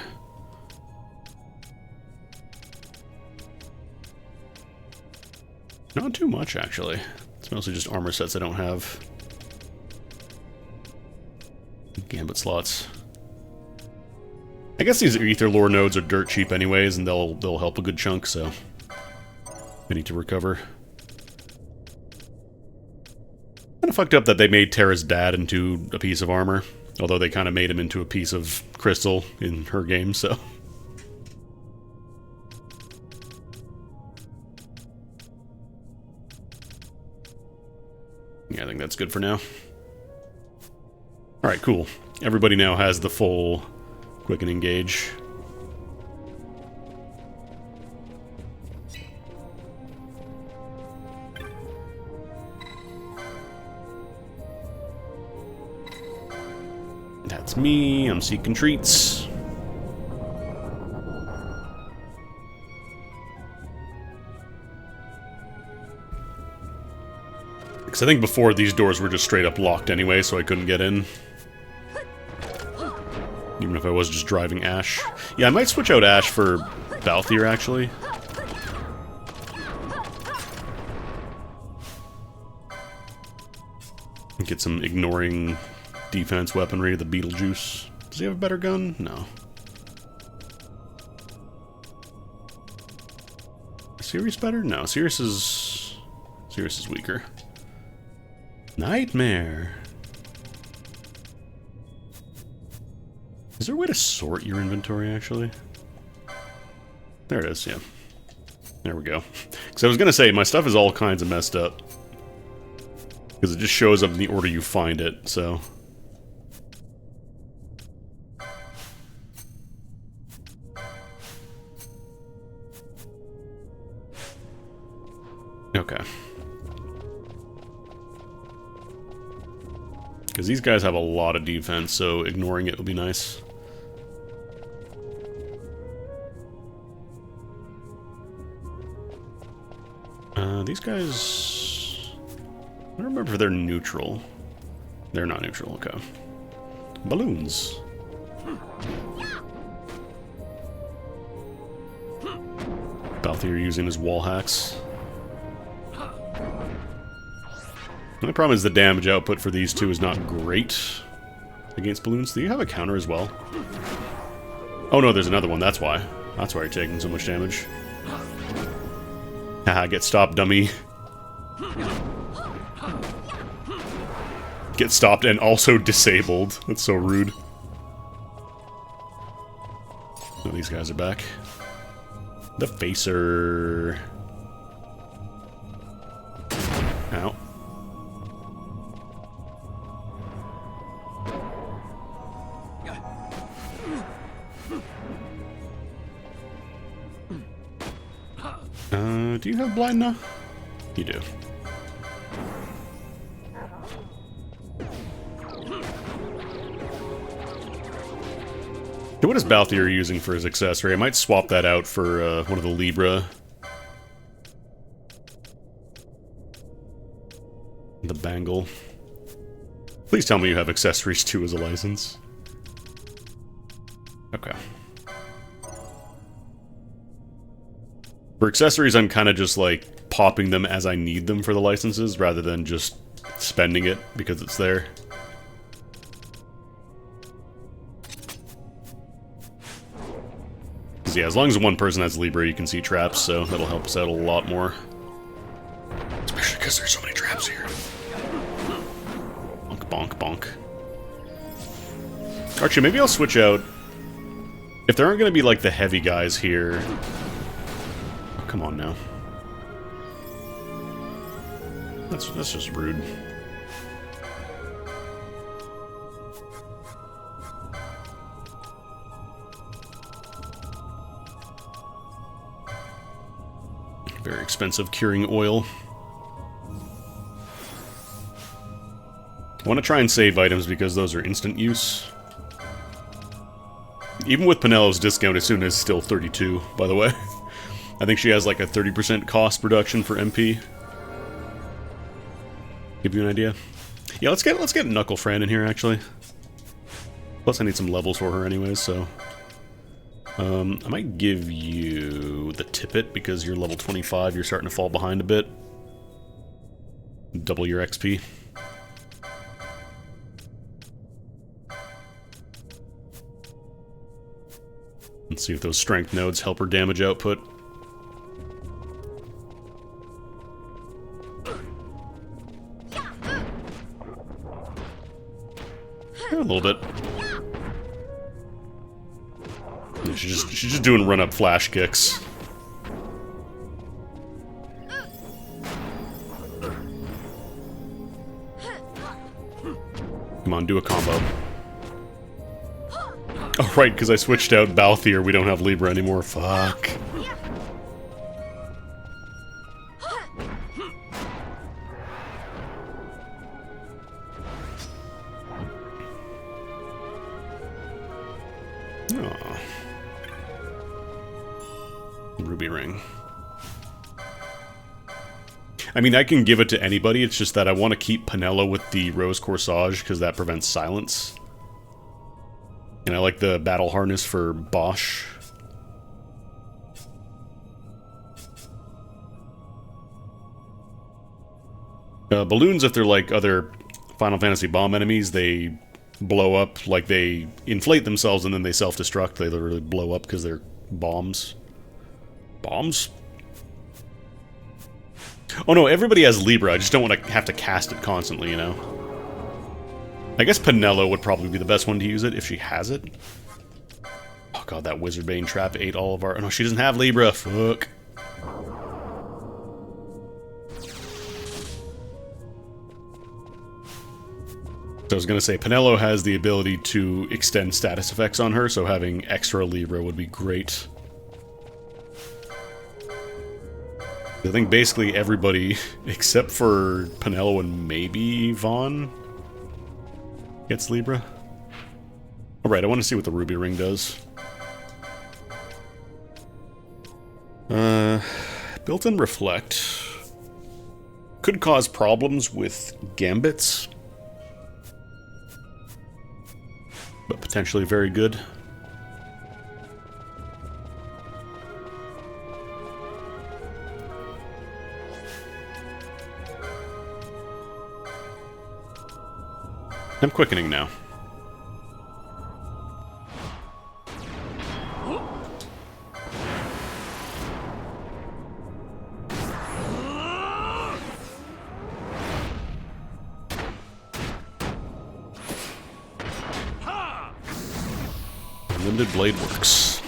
Not too much, actually. It's mostly just armor sets I don't have. Gambit slots. I guess these Aether lore nodes are dirt cheap anyways, and they'll help a good chunk, so... I need to recover. Kinda fucked up that they made Terra's dad into a piece of armor. Although they kind of made him into a piece of crystal in her game, so... Yeah, I think that's good for now. Alright, cool. Everybody now has the full quick and engage. That's me. I'm seeking treats. Because I think before these doors were just straight up locked anyway, so I couldn't get in. Even if I was just driving Ash. Yeah, I might switch out Ash for Balthier, actually. Get some ignoring defense weaponry, the Beetlejuice. Does he have a better gun? No. Is Sirius better? No, Sirius is weaker. Nightmare. Is there a way to sort your inventory, actually? There it is, yeah. There we go. Because I was going to say, my stuff is all kinds of messed up. Because it just shows up in the order you find it, so... Okay. Because these guys have a lot of defense, so ignoring it would be nice. These guys... I don't remember if they're neutral. They're not neutral, okay. Balloons. Balthier using his wall hacks. The only problem is the damage output for these two is not great against balloons. Do you have a counter as well? Oh no, there's another one, that's why. That's why you're taking so much damage. Haha, get stopped, dummy. Get stopped and also disabled. That's so rude. Oh, these guys are back. The Facer. Ow. Do you have blind now? You do. What is Balthier using for his accessory? I might swap that out for one of the Libra. The bangle. Please tell me you have accessories too as a license. Okay. For accessories, I'm kind of just like popping them as I need them for the licenses rather than just spending it because it's there. Yeah, as long as one person has Libra, you can see traps, so that'll help us out a lot more. Especially because there's so many traps here. Bonk, bonk, bonk. Actually, maybe I'll switch out. If there aren't going to be, like, the heavy guys here... Oh, come on now. That's just rude. Very expensive curing oil. I want to try and save items because those are instant use. Even with Penello's discount, as soon as still 32, by the way. I think she has like a 30% cost reduction for MP. Give you an idea? Yeah, let's get Knuckle Fran in here actually. Plus I need some levels for her anyways, so... I might give you the Tippet, because you're level 25, you're starting to fall behind a bit. Double your XP. Let's see if those strength nodes help her damage output. Yeah, a little bit. She's just doing run-up flash kicks. Come on, do a combo. Oh, right, because I switched out Balthier. We don't have Libra anymore. Fuck. Aww. Ruby ring. I mean, I can give it to anybody, it's just that I want to keep Penello with the Rose Corsage, because that prevents silence. And I like the battle harness for Bosch. Balloons, if they're like other Final Fantasy bomb enemies, they blow up, like they inflate themselves and then they self-destruct. They literally blow up because they're bombs. Bombs? Oh no, everybody has Libra. I just don't want to have to cast it constantly, you know? I guess Penelo would probably be the best one to use it if she has it. Oh god, that Wizardbane trap ate all of our... Oh no, she doesn't have Libra. Fuck. So I was going to say, Penelo has the ability to extend status effects on her, so having extra Libra would be great. I think basically everybody, except for Penelo and maybe Vaughn, gets Libra. Alright, I want to see what the Ruby Ring does. Built-in Reflect. Could cause problems with Gambits. But potentially very good. I'm quickening now. Limited Blade works.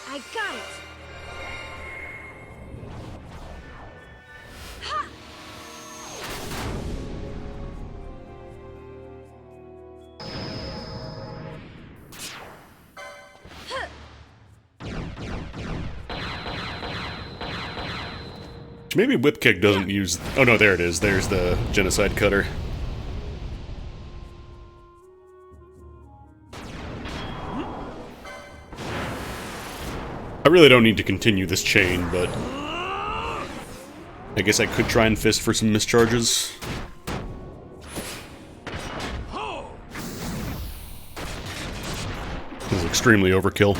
I got it. Maybe Whip Kick doesn't use... Oh no, there it is. There's the Genocide Cutter. I really don't need to continue this chain, but... I guess I could try and fist for some mischarges. This is extremely overkill.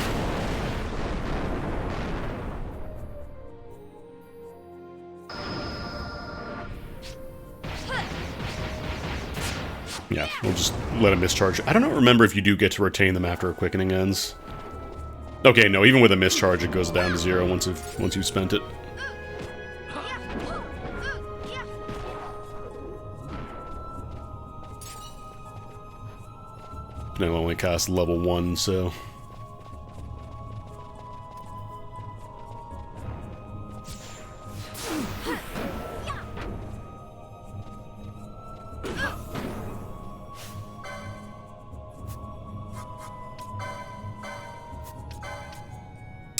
Yeah, we'll just let him mischarge. I don't remember if you do get to retain them after a quickening ends. Okay, no, even with a mischarge, it goes down to 0 once you've spent it. And I'll only cast level 1, so...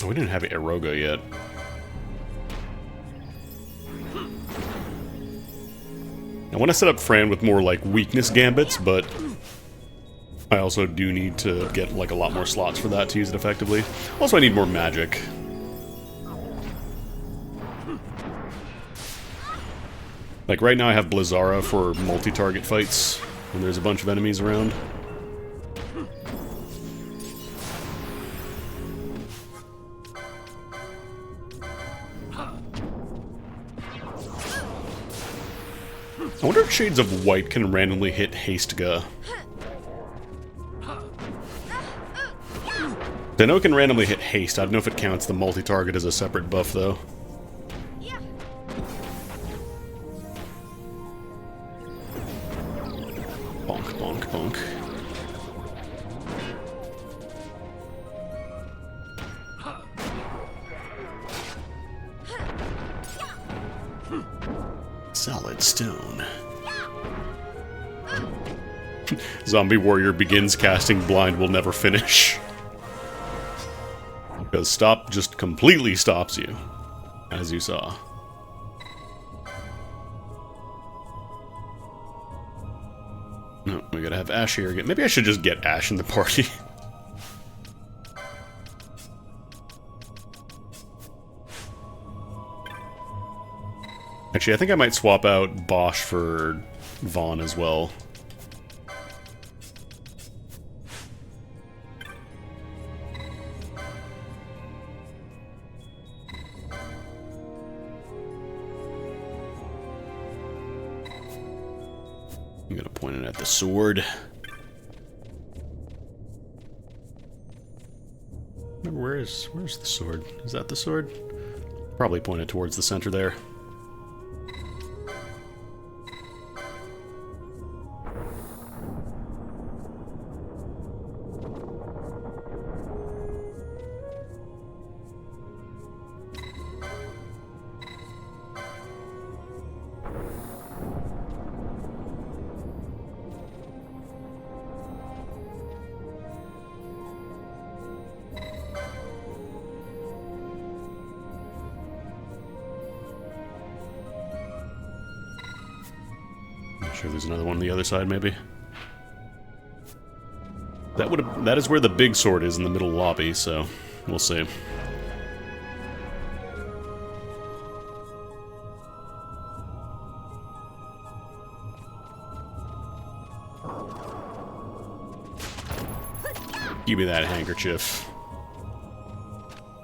Oh, we didn't have Eroga yet. I want to set up Fran with more, like, weakness gambits, but I also do need to get, like, a lot more slots for that to use it effectively. Also, I need more magic. Like, right now I have Blizzara for multi-target fights when there's a bunch of enemies around. I wonder if Shades of White can randomly hit Hastega. I know it can randomly hit haste. I don't know if it counts the multi-target as a separate buff, though. Bonk, bonk, bonk. Solid stone. Zombie Warrior begins casting Blind will never finish. Because stop just completely stops you, as you saw. No, we gotta have Ash here again. Maybe I should just get Ash in the party. Actually, I think I might swap out Bosch for Vaughn as well. I'm gonna point it at the sword. Where's the sword? Is that the sword? Probably pointed towards the center there. Sure, there's another one on the other side, maybe. That is where the big sword is in the middle lobby, so we'll see. Give me that handkerchief.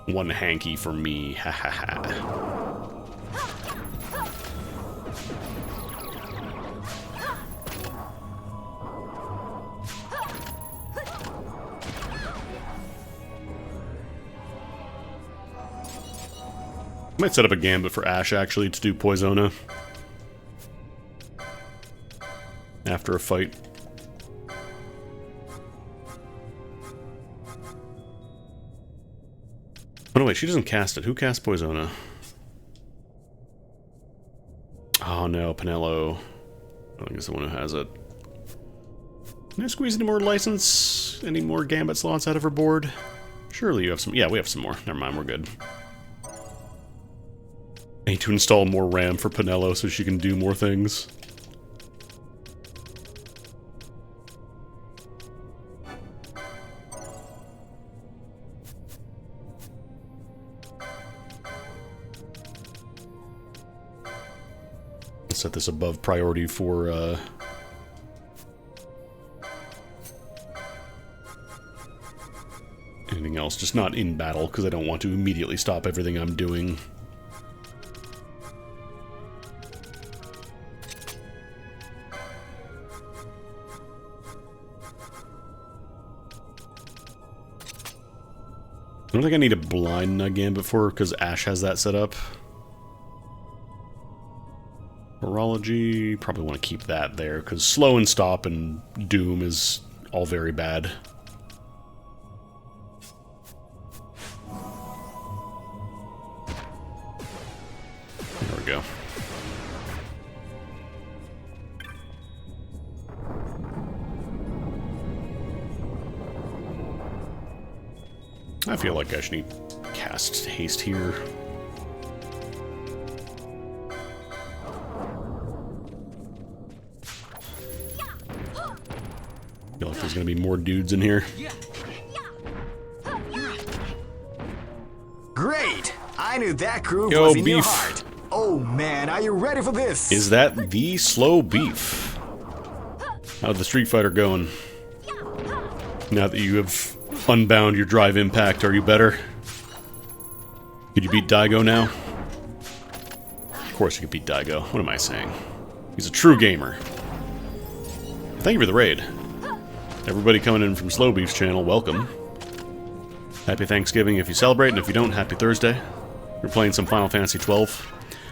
One hanky for me, ha ha ha. Might set up a gambit for Ash, actually, to do Poisona after a fight. Oh no, wait, she doesn't cast it. Who casts Poisona? Oh no, Penelo. I think it's the one who has it. Can I squeeze any more license? Any more gambit slots out of her board? Surely you have some. Yeah, we have some more. Never mind, we're good. I need to install more RAM for Penelo so she can do more things. I'll set this above priority for anything else, just not in battle, because I don't want to immediately stop everything I'm doing. I don't think I need a blind Gambit for her, because Ash has that set up. Horology, probably want to keep that there, because slow and stop and doom is all very bad. There we go. I feel like I should need cast haste here. Feel like there's gonna be more dudes in here. Great! I knew that groove Yo, was in your beef. heart. Oh man, are you ready for this? Is that the slow beef? How's the Street Fighter going? Now that you have unbound your drive impact, are you better? Could you beat Daigo now? Of course you could beat Daigo. What am I saying? He's a true gamer. Thank you for the raid. Everybody coming in from Slow Beef's channel, welcome. Happy Thanksgiving if you celebrate, and if you don't, happy Thursday. We're playing some Final Fantasy XII.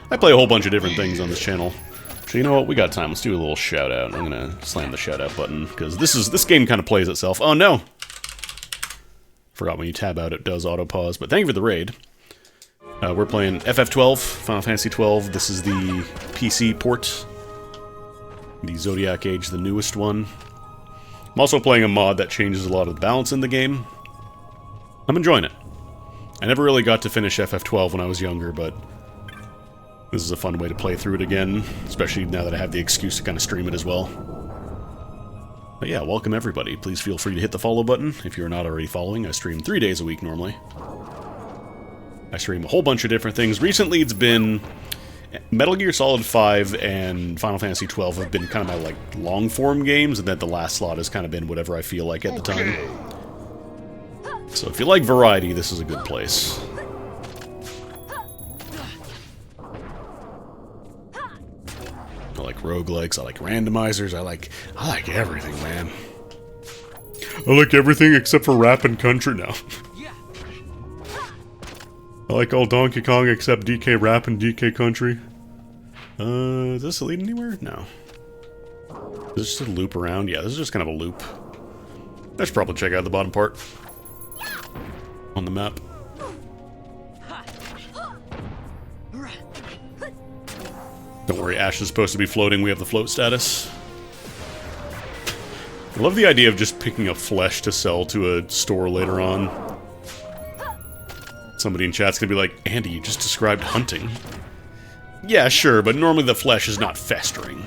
I play a whole bunch of different things on this channel. So you know what, we got time. Let's do a little shout out. I'm gonna slam the shout out button, because this game kind of plays itself. Oh no! Forgot when you tab out it does auto pause, but thank you for the raid. We're playing FF12, Final Fantasy XII. This is the PC port. The Zodiac Age, the newest one. I'm also playing a mod that changes a lot of the balance in the game. I'm enjoying it. I never really got to finish FF12 when I was younger, but this is a fun way to play through it again, especially now that I have the excuse to kind of stream it as well. But yeah, welcome everybody. Please feel free to hit the follow button if you're not already following. I stream 3 days a week normally. I stream a whole bunch of different things. Recently it's been Metal Gear Solid 5 and Final Fantasy 12 have been kind of my like long form games, and then the last slot has kind of been whatever I feel like at the time. So if you like variety, this is a good place. I like roguelikes, I like randomizers, I like everything, man. I like everything except for Rappin' Country now. I like all Donkey Kong except DK Rap and DK Country. Is this lead anywhere? No. Is this just a loop around? Yeah, this is just kind of a loop. I should probably check out the bottom part on the map. Don't worry, Ash is supposed to be floating. We have the float status. I love the idea of just picking up flesh to sell to a store later on. Somebody in chat's gonna be like, Andy, you just described hunting. Yeah, sure, but normally the flesh is not festering.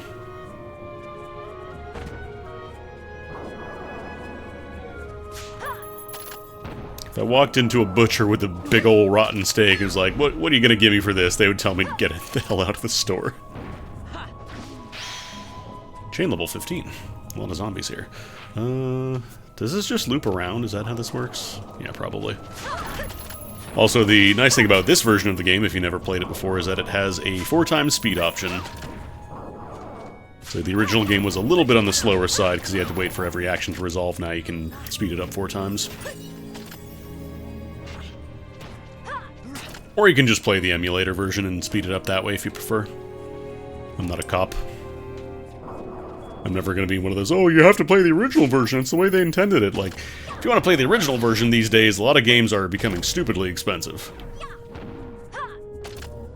If I walked into a butcher with a big old rotten steak and was like, what are you gonna give me for this? They would tell me to get the hell out of the store. Chain level 15. A lot of zombies here. Does this just loop around? Is that how this works? Yeah, probably. Also, the nice thing about this version of the game, if you never played it before, is that it has a 4x speed option. So the original game was a little bit on the slower side because you had to wait for every action to resolve. Now you can speed it up 4 times. Or you can just play the emulator version and speed it up that way if you prefer. I'm not a cop. I'm never going to be one of those, oh, you have to play the original version, it's the way they intended it. Like, if you want to play the original version these days, a lot of games are becoming stupidly expensive.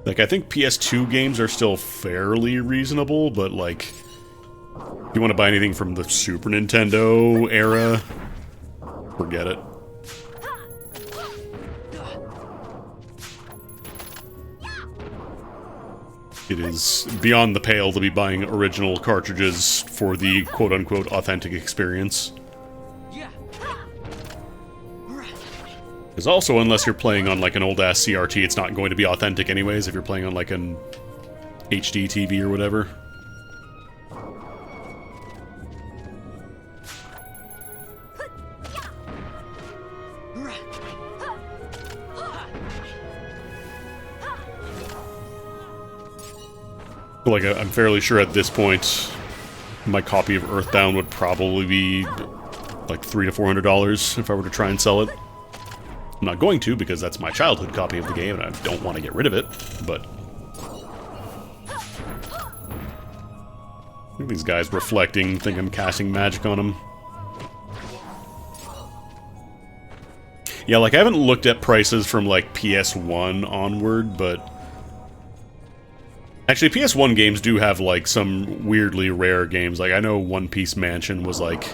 Like, I think PS2 games are still fairly reasonable, but, like, if you want to buy anything from the Super Nintendo era, forget it. It is beyond the pale to be buying original cartridges for the quote-unquote authentic experience. Because also, unless you're playing on like an old-ass CRT, it's not going to be authentic anyways if you're playing on like an HD TV or whatever. Like, I'm fairly sure at this point, my copy of Earthbound would probably be like $300 to $400 if I were to try and sell it. I'm not going to, because that's my childhood copy of the game, and I don't want to get rid of it, but... Look at these guys reflecting, think I'm casting magic on them. Yeah, like, I haven't looked at prices from, like, PS1 onward, but... Actually, PS1 games do have, like, some weirdly rare games. Like, I know One Piece Mansion was, like,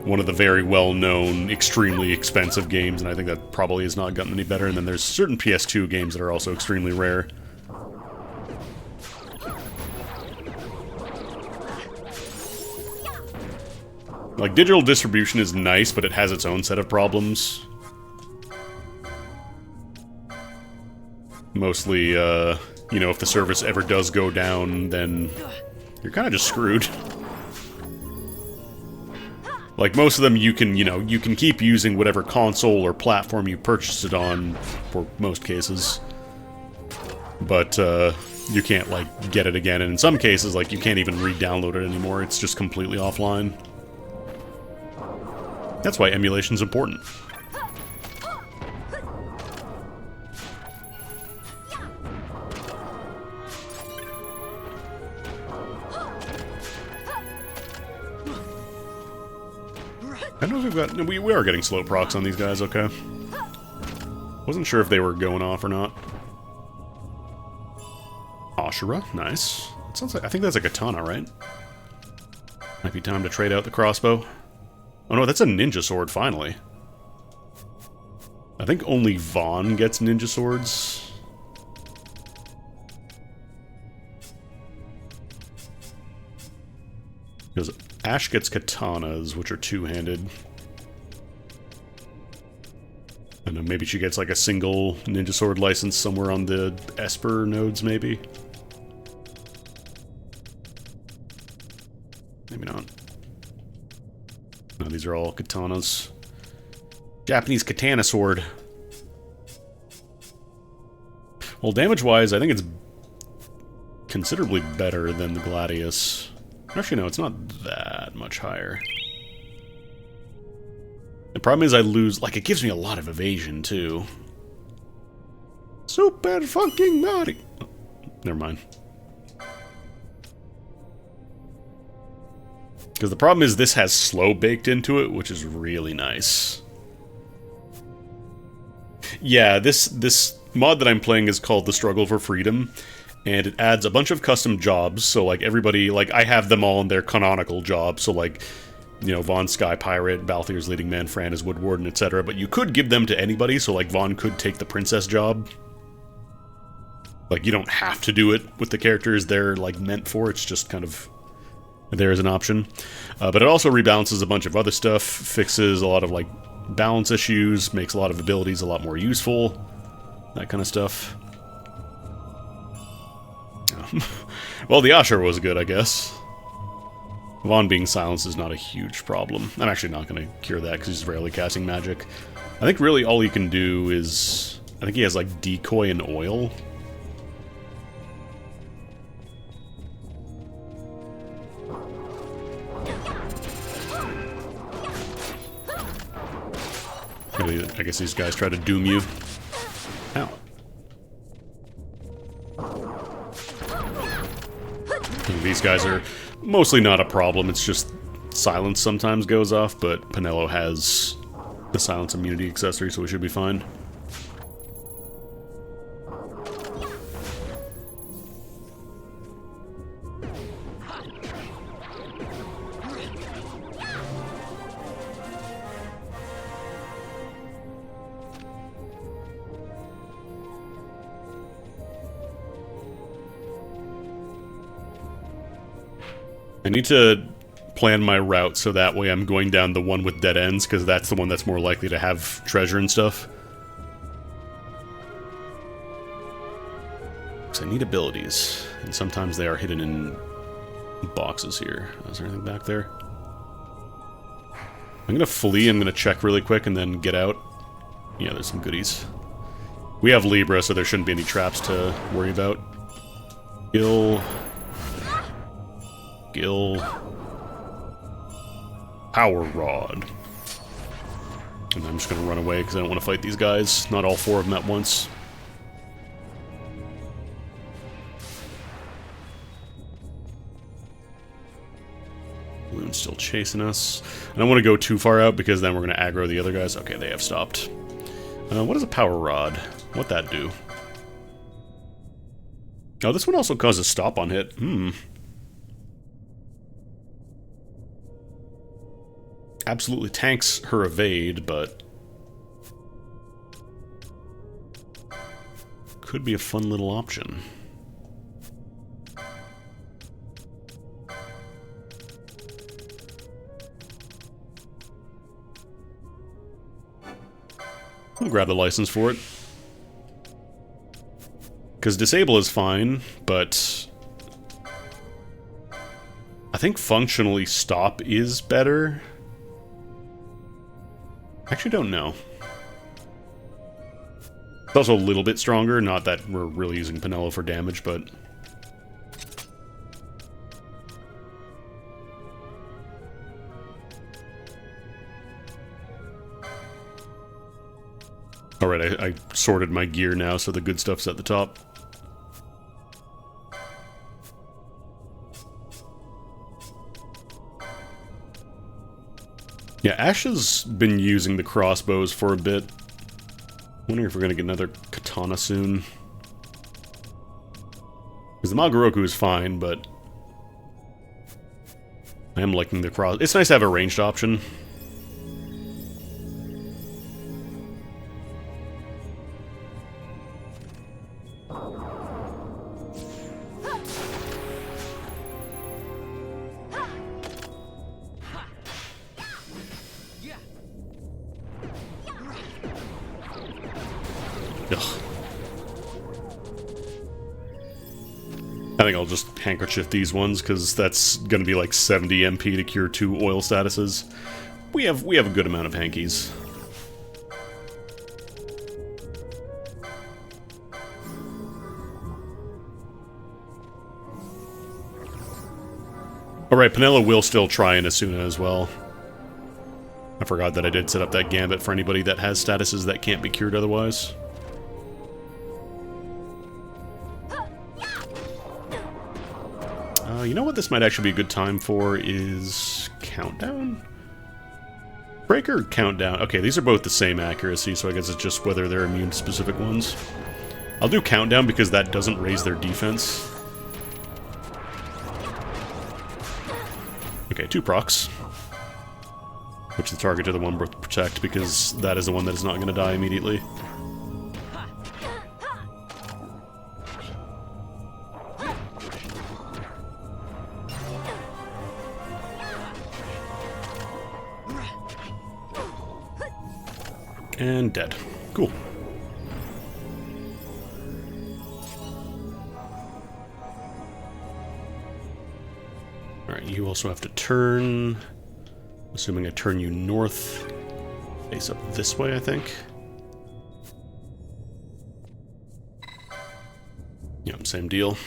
one of the very well-known, extremely expensive games, and I think that probably has not gotten any better. And then there's certain PS2 games that are also extremely rare. Like, digital distribution is nice, but it has its own set of problems. Mostly, you know, if the service ever does go down, then you're kind of just screwed. Like, most of them you can, you know, you can keep using whatever console or platform you purchased it on, for most cases. But, you can't, like, get it again, and in some cases, like, you can't even re-download it anymore, it's just completely offline. That's why emulation's important. I don't know if we've got... We are getting slow procs on these guys, okay. Wasn't sure if they were going off or not. Ashura, nice. It sounds like... I think that's a katana, right? Might be time to trade out the crossbow. Oh no, that's a ninja sword, finally. I think only Vaughn gets ninja swords. Because Ash gets katanas, which are two-handed. I know, maybe she gets like a single ninja sword license somewhere on the Esper nodes, maybe? Maybe not. No, these are all katanas. Japanese katana sword. Well, damage-wise, I think it's considerably better than the Gladius. Actually, no, it's not that much higher. The problem is I lose... Like, it gives me a lot of evasion, too. Super fucking Mario! Oh, never mind. Because the problem is this has slow baked into it, which is really nice. Yeah, this mod that I'm playing is called The Struggle for Freedom, and it adds a bunch of custom jobs, so like everybody, like I have them all in their canonical jobs, so like, you know, Vaughn Sky Pirate, Balthier's leading man, Fran is Wood Warden, etc., but you could give them to anybody, so like Vaughn could take the princess job. Like, you don't have to do it with the characters they're like meant for, it's just kind of there as an option. But it also rebalances a bunch of other stuff, fixes a lot of like balance issues, makes a lot of abilities a lot more useful, that kind of stuff. Well, the Ashur was good, I guess. Vaughn being silenced is not a huge problem. I'm actually not going to cure that because he's rarely casting magic. I think really all he can do is... I think he has like decoy and oil. I guess these guys try to doom you. Ow. These guys are mostly not a problem, it's just silence sometimes goes off, but Penelo has the silence immunity accessory, so we should be fine. I need to plan my route so that way I'm going down the one with dead ends, because that's the one that's more likely to have treasure and stuff. Because I need abilities, and sometimes they are hidden in boxes here. Is there anything back there? I'm gonna flee, I'm gonna check really quick and then get out. Yeah, there's some goodies. We have Libra, so there shouldn't be any traps to worry about. Gil. Power Rod. And I'm just gonna run away because I don't want to fight these guys. Not all four of them at once. Balloon's still chasing us. I don't want to go too far out because then we're gonna aggro the other guys. Okay, they have stopped. What is a Power Rod? What'd that do? Oh, this one also causes stop on hit. Absolutely tanks her evade, but could be a fun little option. I'll grab the license for it. Because disable is fine, but I think functionally stop is better. I actually don't know. It's also a little bit stronger, not that we're really using Penelo for damage, but... Alright, I sorted my gear now, so the good stuff's at the top. Yeah, Ash has been using the crossbows for a bit. Wondering if we're gonna get another katana soon. Because the Magoroku is fine, but I am liking the cross. It's nice to have a ranged option. I think I'll just handkerchief these ones, because that's going to be like 70 MP to cure 2 oil statuses. We have a good amount of hankies. Alright, Penelo will still try in Asuna as well. I forgot that I did set up that gambit for anybody that has statuses that can't be cured otherwise. You know what this might actually be a good time for is Countdown? Breaker or Countdown? Okay, these are both the same accuracy, so I guess it's just whether they're immune to specific ones. I'll do Countdown because that doesn't raise their defense. Okay, 2 procs. Switch the target to the one with Protect because that is the one that is not going to die immediately. And dead. Cool. Alright, you also have to turn. Assuming I turn you north. Face up this way, I think. Yep, same deal.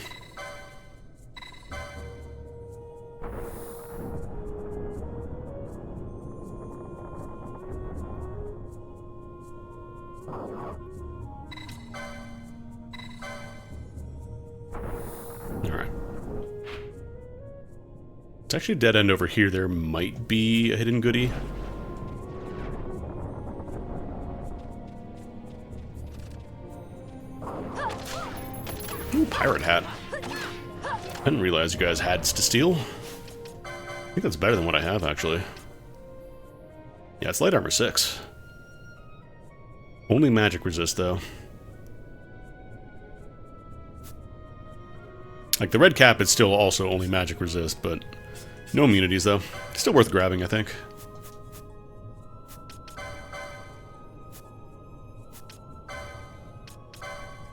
It's actually a dead end over here. There might be a hidden goodie. Ooh, pirate hat. I didn't realize you guys had to steal. I think that's better than what I have, actually. Yeah, it's light armor 6. Only magic resist, though. Like, the red cap is still also only magic resist, but no immunities, though. Still worth grabbing, I think.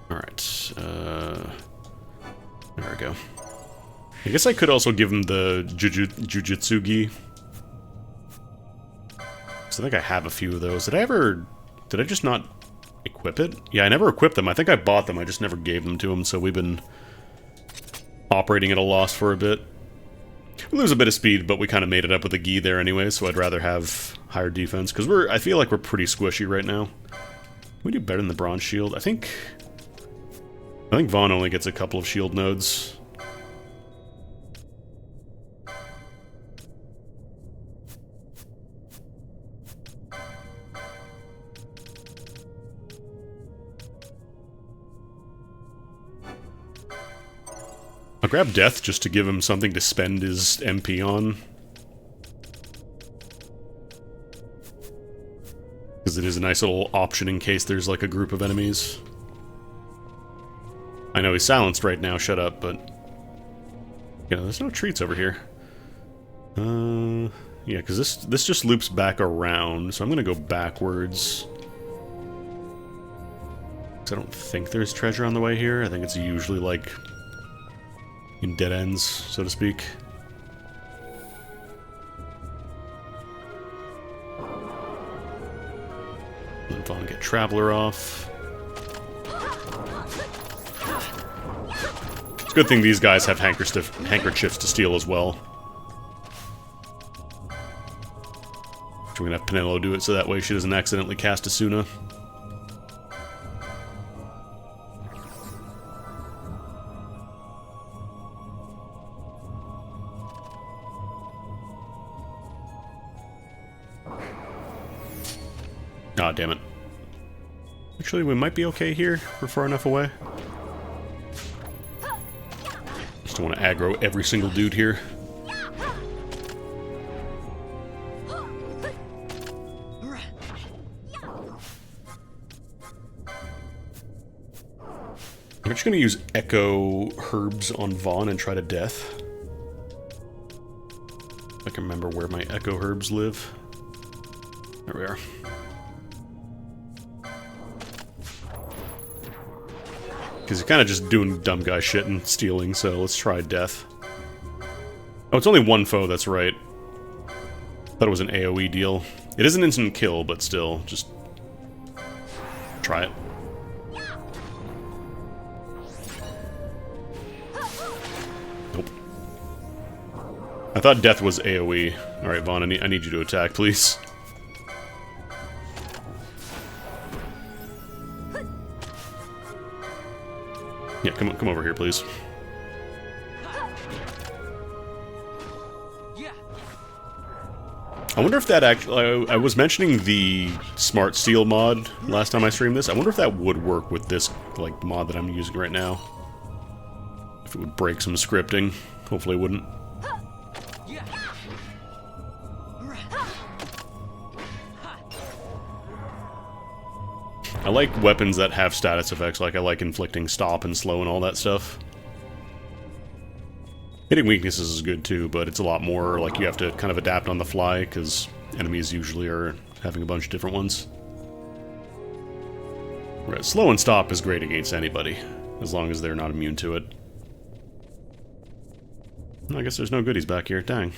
Alright, there we go. I guess I could also give him the Jujutsugi. Because I think I have a few of those. Did I just not equip it? Yeah, I never equipped them. I think I bought them, I just never gave them to him, so we've been operating at a loss for a bit. We lose a bit of speed, but we kind of made it up with the Gi there anyway, so I'd rather have higher defense, because I feel like we're pretty squishy right now. We do better than the bronze shield. I think Vaughn only gets a couple of shield nodes. I'll grab Death just to give him something to spend his MP on. Because it is a nice little option in case there's like a group of enemies. I know he's silenced right now, shut up, but... Yeah, there's no treats over here. Yeah, because this just loops back around, so I'm gonna go backwards. Because I don't think there's treasure on the way here. I think it's usually like... in dead ends, so to speak. Let Vaughn get Traveler off. It's a good thing these guys have handkerchiefs to steal as well. We're gonna have Penelo do it so that way she doesn't accidentally cast Asuna. Ah, damn it. Actually, we might be okay here. We're far enough away. Just don't want to aggro every single dude here. I'm just going to use Echo Herbs on Vaughn and try to death. If I can remember where my Echo Herbs live. There we are. Because he's kind of just doing dumb guy shit and stealing, so let's try death. Oh, it's only one foe, that's right. Thought it was an AoE deal. It is an instant kill, but still, just... try it. Nope. I thought death was AoE. Alright, Vaughn, I need you to attack, please. Yeah, come over here, please. I wonder if that actually... I was mentioning the Smart Steel mod last time I streamed this. I wonder if that would work with this, like, mod that I'm using right now. If it would break some scripting. Hopefully it wouldn't. I like weapons that have status effects, like I like inflicting stop and slow and all that stuff. Hitting weaknesses is good too, but it's a lot more like you have to kind of adapt on the fly, because enemies usually are having a bunch of different ones. Right, slow and stop is great against anybody, as long as they're not immune to it. I guess there's no goodies back here, dang.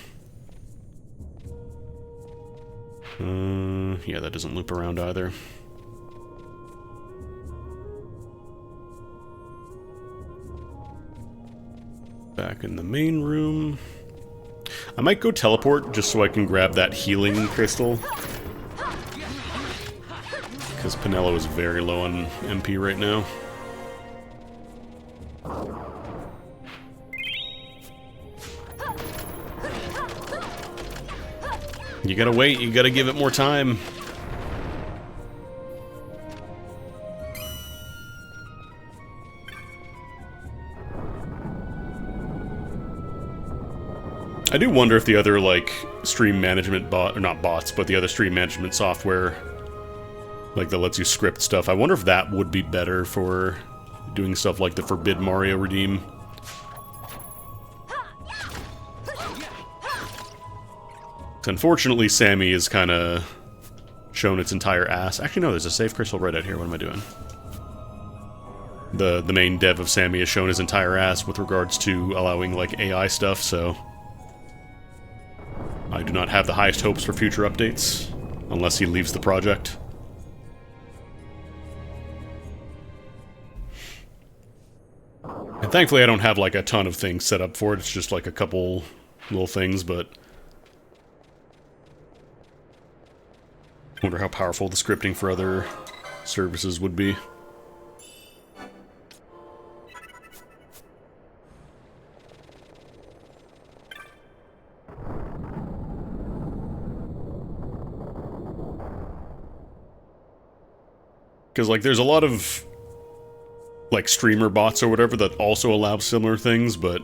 Yeah, that doesn't loop around either. Back in the main room. I might go teleport just so I can grab that healing crystal. Because Penelo is very low on MP right now. You gotta wait, you gotta give it more time. I do wonder if the other, like, stream management bot, or not bots, but the other stream management software, like, that lets you script stuff, I wonder if that would be better for doing stuff like the Forbid Mario Redeem. Unfortunately, Sammy is kind of shown its entire ass. Actually, no, there's a safe crystal right out here. What am I doing? The main dev of Sammy has shown his entire ass with regards to allowing, like, AI stuff, so... I do not have the highest hopes for future updates, unless he leaves the project. And thankfully I don't have like a ton of things set up for it, it's just like a couple little things, but... I wonder how powerful the scripting for other services would be. Because, like, there's a lot of, like, streamer bots or whatever that also allow similar things, but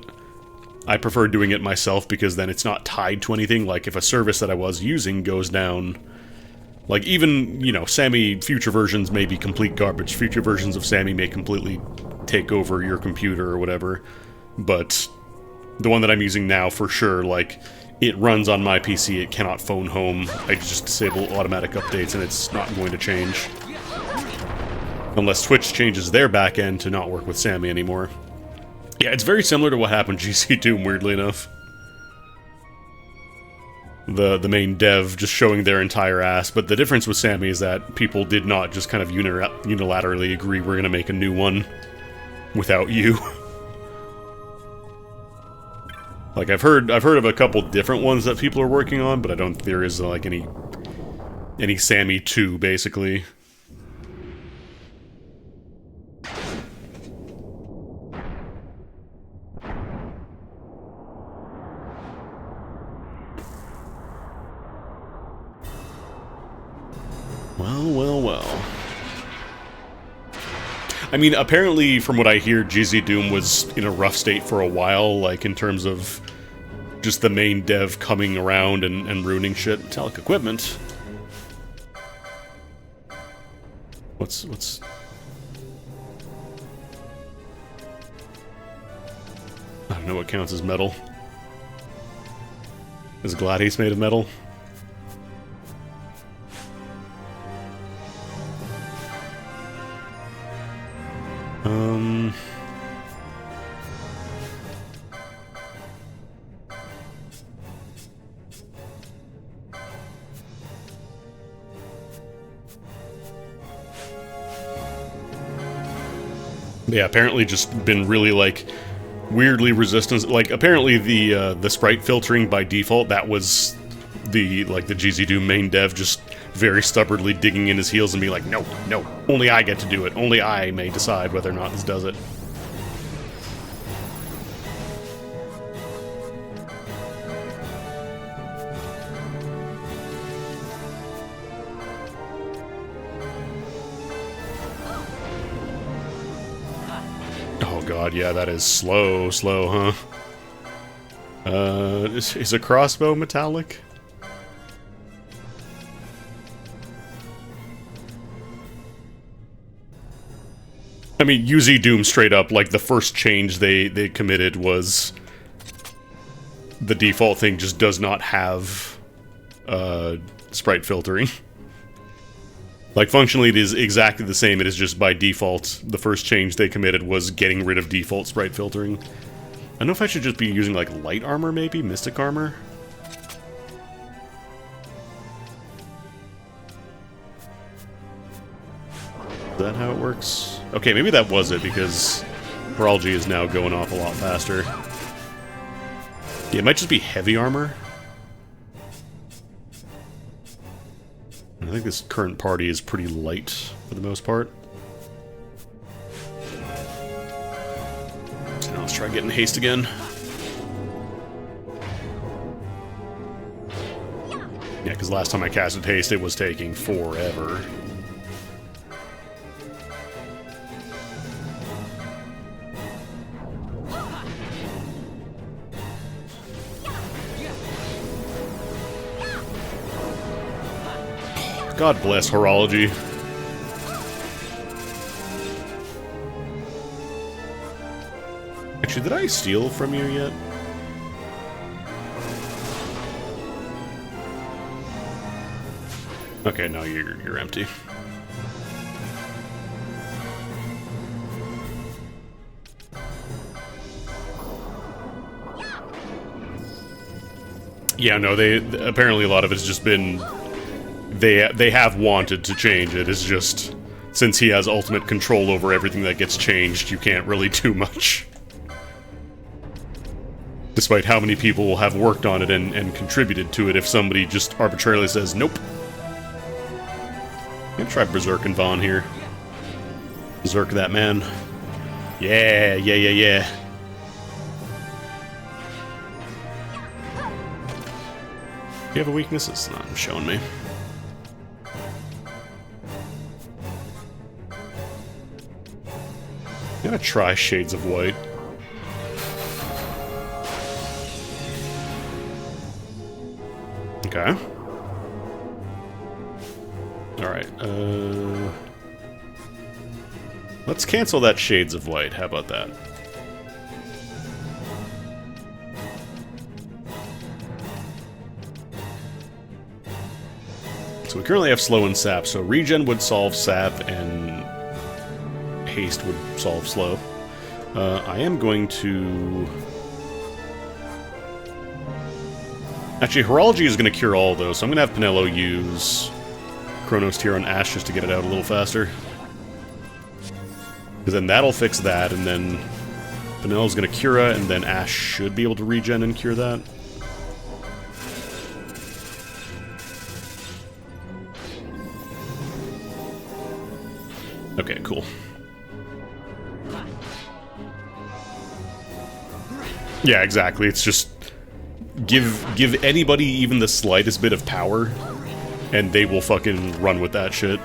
I prefer doing it myself because then it's not tied to anything. Like, if a service that I was using goes down, like, even, you know, Sammy future versions may be complete garbage. Future versions of Sammy may completely take over your computer or whatever, but the one that I'm using now, for sure, like, it runs on my PC, it cannot phone home. I just disable automatic updates and it's not going to change. Unless Twitch changes their backend to not work with Sammy anymore. Yeah, it's very similar to what happened to GC Doom, weirdly enough. The main dev just showing their entire ass, but the difference with Sammy is that people did not just kind of unilaterally agree we're gonna make a new one without you. Like, I've heard of a couple different ones that people are working on, but I don't think there is, like, any Sammy 2, basically. Well. I mean, apparently, from what I hear, GZ Doom was in a rough state for a while, like, in terms of just the main dev coming around and ruining shit. Metallic equipment. What's... I don't know what counts as metal. Is Gladius made of metal? Yeah, apparently just been really, like, weirdly resistant. Like, apparently the sprite filtering by default, that was the GZ Doom main dev just very stubbornly digging in his heels and being like, no, no, only I get to do it. Only I may decide whether or not this does it. Oh god, yeah, that is slow, huh? Is a crossbow metallic? I mean, UZ Doom straight up, like, the first change they committed was the default thing just does not have sprite filtering. Like, functionally, it is exactly the same. It is just by default. The first change they committed was getting rid of default sprite filtering. I don't know if I should just be using, like, light armor, maybe? Mystic armor? Is that how it works? Okay, maybe that was it, because Horology is now going off a lot faster. Yeah, it might just be heavy armor. I think this current party is pretty light, for the most part. So now let's try getting haste again. Yeah, because last time I casted haste, it was taking forever. God bless Horology. Actually, did I steal from you yet? Okay, no, you're empty. Yeah, no, they apparently a lot of it's just been they have wanted to change it. It's just since he has ultimate control over everything that gets changed, you can't really do much. Despite how many people have worked on it and contributed to it, if somebody just arbitrarily says, nope. I'm gonna try Berserk and Vaughn here. Berserk that man. Yeah. Do you have a weakness? It's not showing me. I'm gonna try Shades of White. Okay. Alright, let's cancel that Shades of White. How about that? So we currently have Slow and Sap, so Regen would solve Sap, and Haste would solve Slow. I am going to... Actually, Horology is going to cure all of those, so I'm going to have Penelo use Chronos Tier on Ash just to get it out a little faster. Because then that'll fix that, and then Penelo's going to Cura, and then Ash should be able to regen and cure that. Okay, cool. Yeah, exactly. It's just give anybody even the slightest bit of power, and they will fucking run with that shit.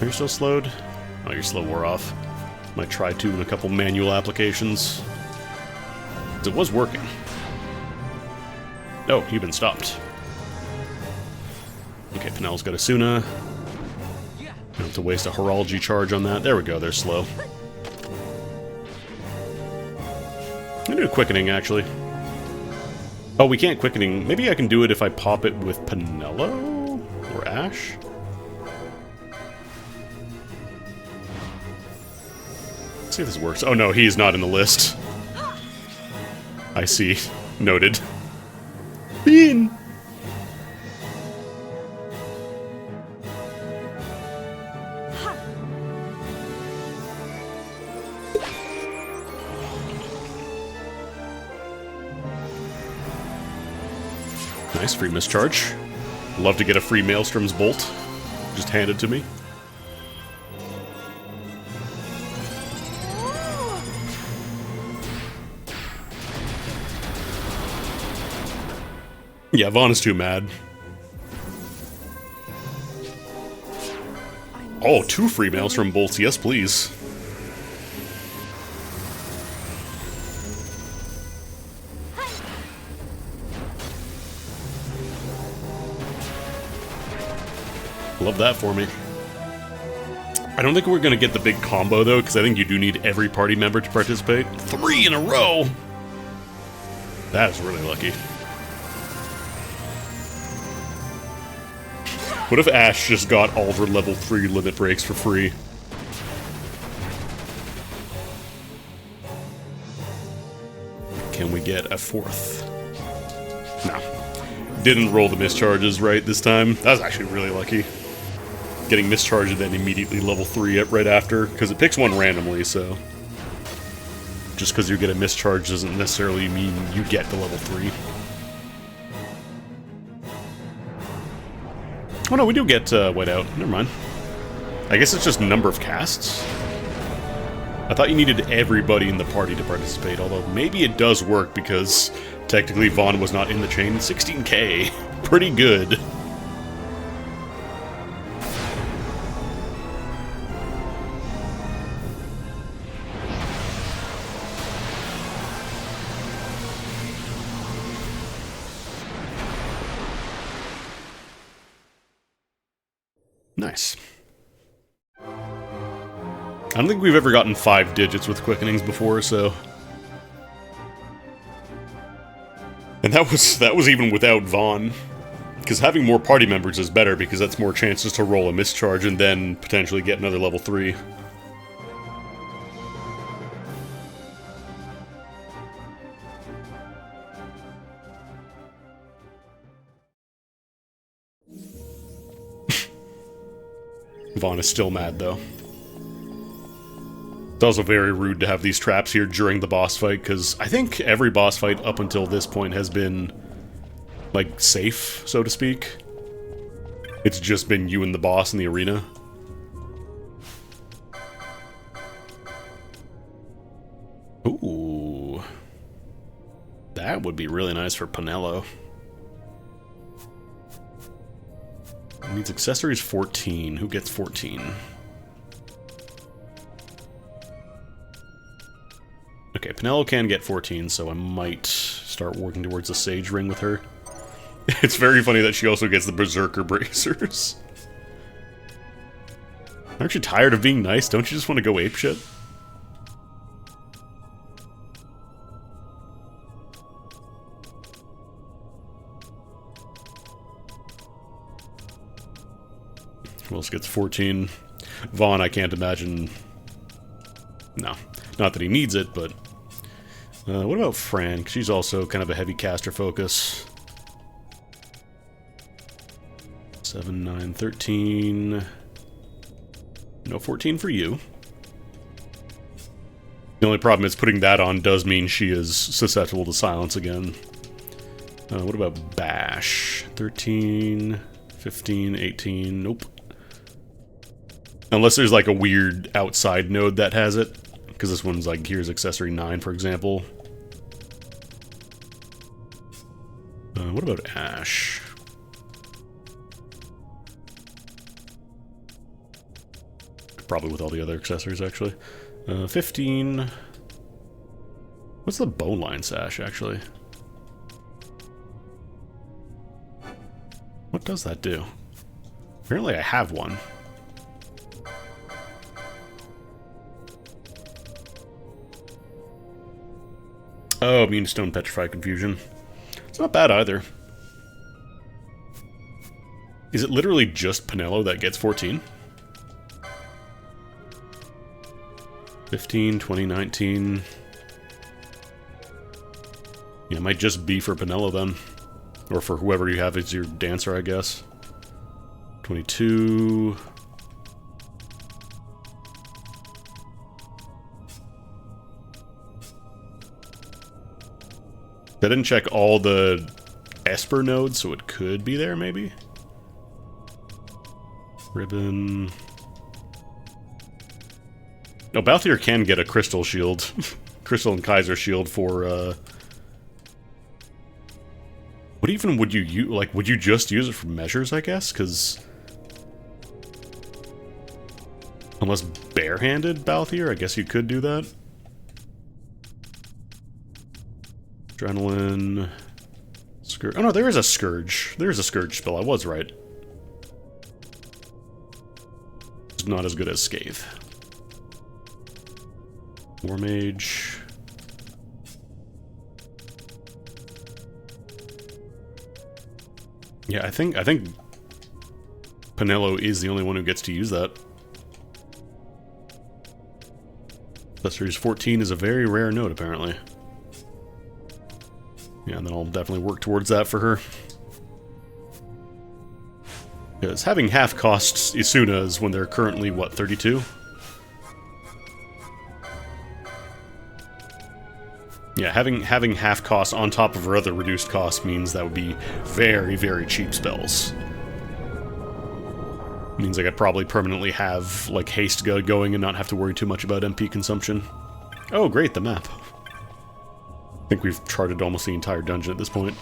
Are you still slowed? Oh, your slow wore off. Might try to in a couple manual applications. It was working. Oh, you've been stopped. Okay, Penelo's got Asuna. Don't have to waste a Horology charge on that. There we go, they're slow. I'm gonna do a quickening, actually. Oh, we can't quickening. Maybe I can do it if I pop it with Penelo? Or Ash? Let's see if this works. Oh no, he's not in the list. I see. Noted. Bean! Nice, free mischarge. Love to get a free Maelstrom's Bolt. Just handed to me. Yeah, Vaughn is too mad. Oh, 2 free Maelstrom Bolts, yes please. Love that for me. I don't think we're going to get the big combo, though, because I think you do need every party member to participate. 3 in a row! That is really lucky. What if Ash just got all of her level 3 limit breaks for free? Can we get a 4th? No. Didn't roll the mischarges right this time. That was actually really lucky. Getting mischarged and then immediately level 3 right after, because it picks one randomly, so... Just because you get a mischarge doesn't necessarily mean you get the level 3. Oh no, we do get Whiteout. Never mind. I guess it's just number of casts? I thought you needed everybody in the party to participate, although maybe it does work because technically Vaughn was not in the chain. 16k. Pretty good. Nice. I don't think we've ever gotten 5 digits with quickenings before, so... And that was even without Vaughn. Because having more party members is better, because that's more chances to roll a mischarge and then potentially get another level 3. Vaughn is still mad, though. It's also very rude to have these traps here during the boss fight, because I think every boss fight up until this point has been, like, safe, so to speak. It's just been you and the boss in the arena. Ooh. That would be really nice for Penelo. Needs accessories 14. Who gets 14? Okay, Penelo can get 14, so I might start working towards the Sage Ring with her. It's very funny that she also gets the Berserker Bracers. Aren't you tired of being nice? Don't you just want to go apeshit? Who else gets 14? Vaughn, I can't imagine... No. Not that he needs it, but... what about Fran? She's also kind of a heavy caster focus. 7, 9, 13... No 14 for you. The only problem is putting that on does mean she is susceptible to silence again. What about Bash? 13... 15, 18... Nope. Unless there's like a weird outside node that has it. Because this one's like, here's accessory 9, for example. What about Ash? Probably with all the other accessories, actually. 15. What's the Bowline Sash, actually? What does that do? Apparently I have one. Oh, immune stone petrified confusion. It's not bad either. Is it literally just Penelo that gets 14? 15, 20, 19... Yeah, it might just be for Penelo then. Or for whoever you have as your dancer, I guess. 22... I didn't check all the Esper node, so it could be there, maybe? Ribbon... No, Balthier can get a Crystal Shield. Crystal and Kaiser Shield for, What even would you use? Like, would you just use it for measures, I guess? Because... Unless barehanded Balthier, I guess you could do that. Adrenaline... Scourge... Oh no, there is a Scourge. There is a Scourge spell, I was right. It's not as good as Scathe. War Mage... Yeah, I think Penelo is the only one who gets to use that. Series 14 is a very rare node, apparently. Yeah, and then I'll definitely work towards that for her. Because having half costs Isunas when they're currently, what, 32? Yeah, having half costs on top of her other reduced costs means that would be very, very cheap spells. Means I could probably permanently have, like, Haste going and not have to worry too much about MP consumption. Oh, great, the map. I think we've charted almost the entire dungeon at this point.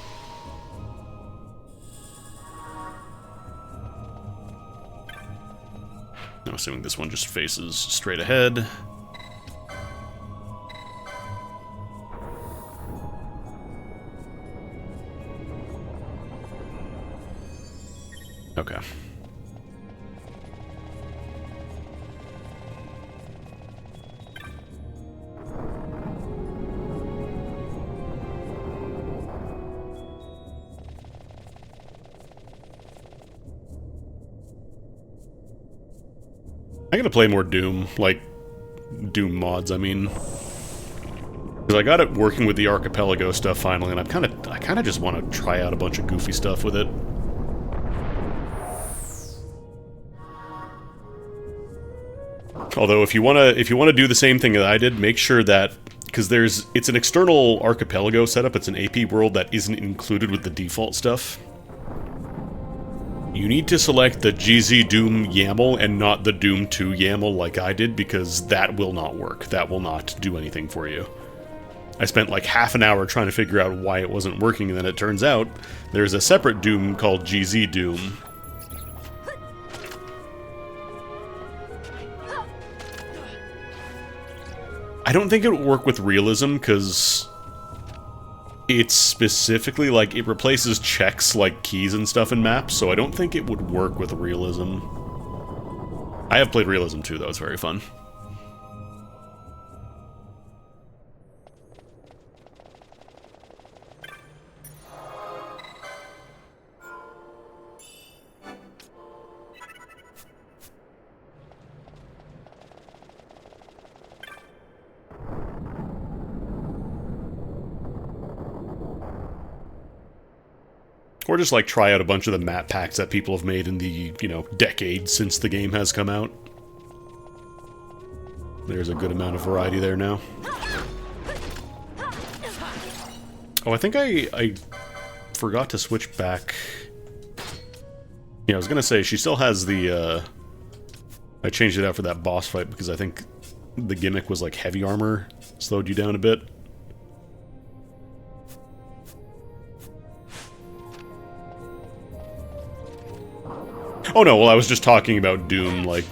I'm assuming this one just faces straight ahead. Okay. I'm gonna play more Doom, like, Doom mods, I mean. Because I got it working with the Archipelago stuff finally, and I kinda just want to try out a bunch of goofy stuff with it. Although, if you wanna do the same thing that I did, make sure that, because it's an external Archipelago setup, it's an AP world that isn't included with the default stuff. You need to select the GZ Doom YAML and not the Doom 2 YAML like I did, because that will not work. That will not do anything for you. I spent like half an hour trying to figure out why it wasn't working, and then it turns out there's a separate Doom called GZ Doom. I don't think it would work with realism, because it's specifically, like, it replaces checks like keys and stuff in maps, so I don't think it would work with realism. I have played realism too, though. It's very fun. Or just, like, try out a bunch of the map packs that people have made in the, you know, decades since the game has come out. There's a good amount of variety there now. Oh, I think I forgot to switch back. Yeah, I was gonna say, she still has the, I changed it out for that boss fight because I think the gimmick was, like, heavy armor slowed you down a bit. Oh no, well I was just talking about Doom, like...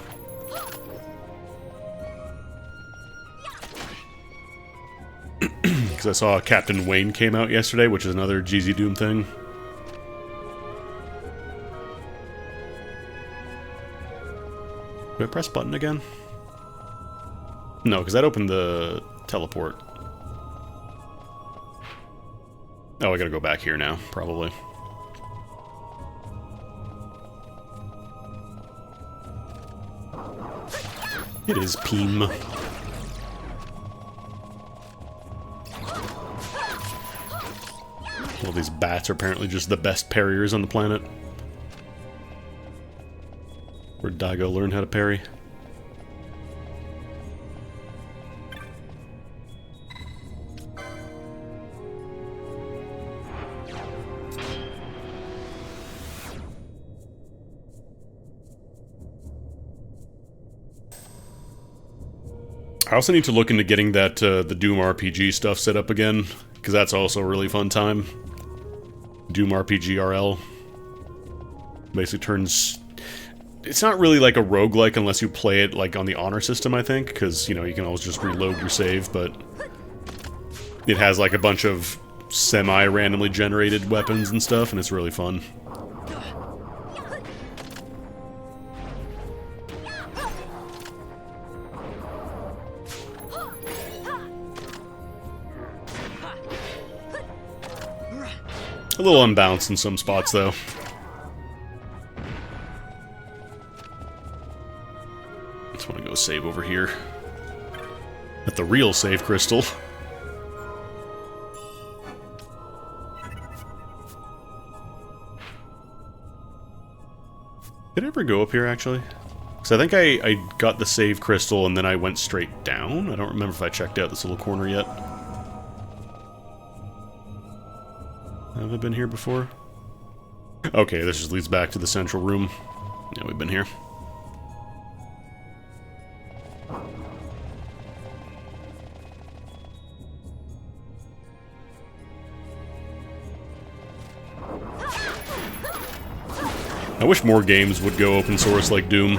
Because I saw Captain Wayne came out yesterday, which is another GZ Doom thing. Do I press button again? No, because that opened the teleport. Oh, I gotta go back here now, probably. It is Peem. Well, these bats are apparently just the best parriers on the planet. Where'd Daigo learn how to parry? I also need to look into getting that the Doom RPG stuff set up again, because that's also a really fun time. Doom RPG RL. Basically turns... It's not really like a roguelike unless you play it like on the honor system, I think, because, you know, you can always just reload your save, but it has like a bunch of semi-randomly generated weapons and stuff, and it's really fun. A little unbalanced in some spots, though. Just want to go save over here. At the real save crystal. Did I ever go up here, actually? Because I think I got the save crystal and then I went straight down. I don't remember if I checked out this little corner yet. Have I been here before? Okay, this just leads back to the central room. Yeah, we've been here. I wish more games would go open source like Doom.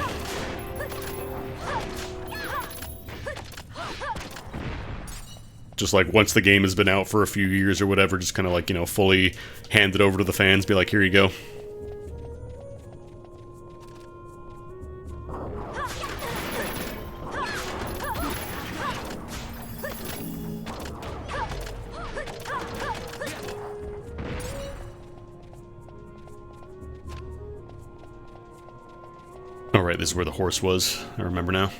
Just like once the game has been out for a few years or whatever, just kind of like, you know, fully hand it over to the fans, be like, here you go. Alright, this is where the horse was. I remember now.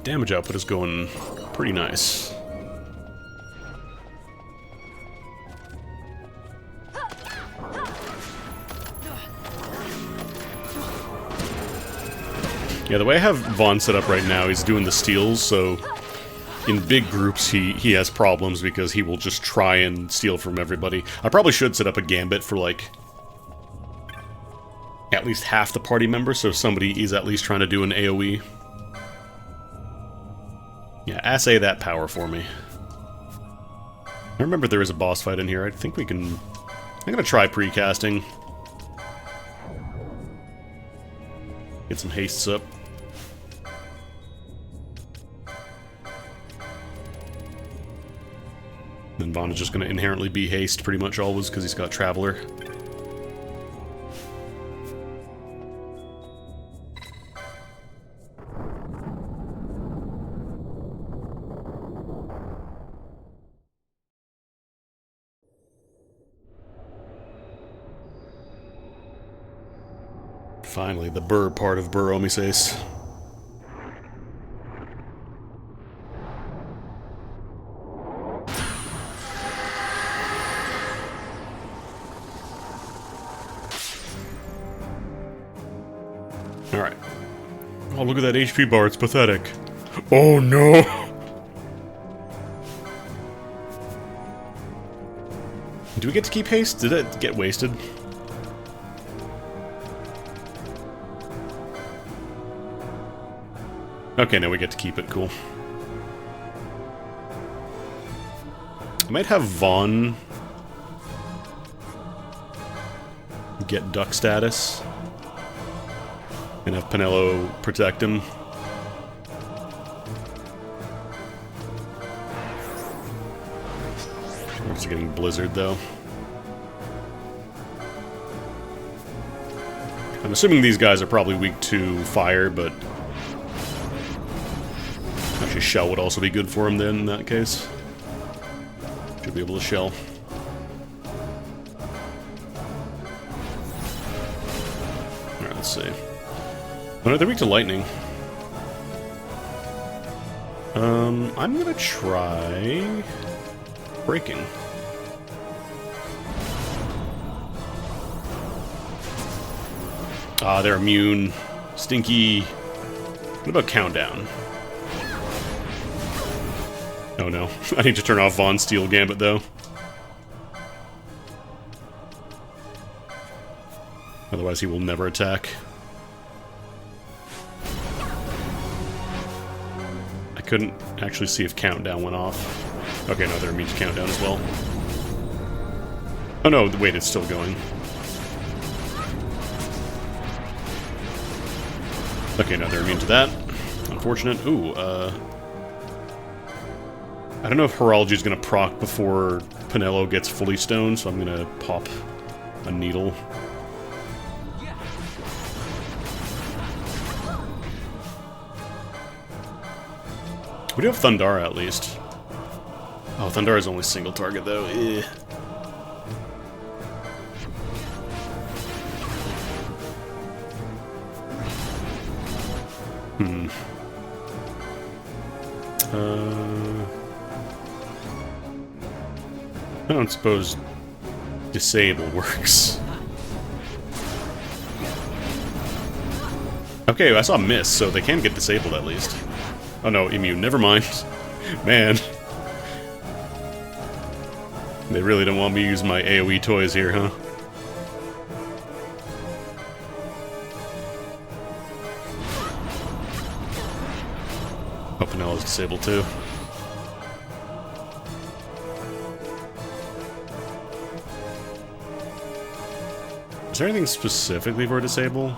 Damage output is going pretty nice. Yeah, the way I have Vaughn set up right now, he's doing the steals, so in big groups he has problems because he will just try and steal from everybody. I probably should set up a gambit for like at least half the party members, so if somebody is at least trying to do an AoE. Yeah, assay that power for me. I remember there is a boss fight in here. I think we can... I'm gonna try precasting. Get some hastes up. Then Vaughn is just gonna inherently be haste pretty much always because he's got Traveler. Finally, the Burr part of Burr Omises. Alright. Oh, look at that HP bar, it's pathetic. Oh no! Do we get to keep haste? Did it get wasted? Okay, now we get to keep it, cool. I might have Vaughn get duck status and have Penelo protect him. We're also getting Blizzard, though. I'm assuming these guys are probably weak to fire, but actually shell would also be good for him then, in that case. Should be able to shell. Alright, let's see. Oh no, they're weak to lightning. I'm gonna try breaking. Ah, they're immune. Stinky. What about countdown? Oh no, I need to turn off Vaughn's Steel Gambit though. Otherwise he will never attack. I couldn't actually see if countdown went off. Okay, no, there means countdown as well. Oh no, wait, it's still going. Okay, no, they're immune to that. Unfortunate. Ooh, I don't know if Horology is going to proc before Penelo gets fully stoned, so I'm going to pop a needle. We do have Thundara at least. Oh, Thundara is only single target though. Eh. I don't suppose disable works. Okay, I saw miss, so they can get disabled at least. Oh no, immune. Never mind. Man. They really don't want me to use my AoE toys here, huh? Oh, Penelo's disabled too. Is there anything specifically for disable?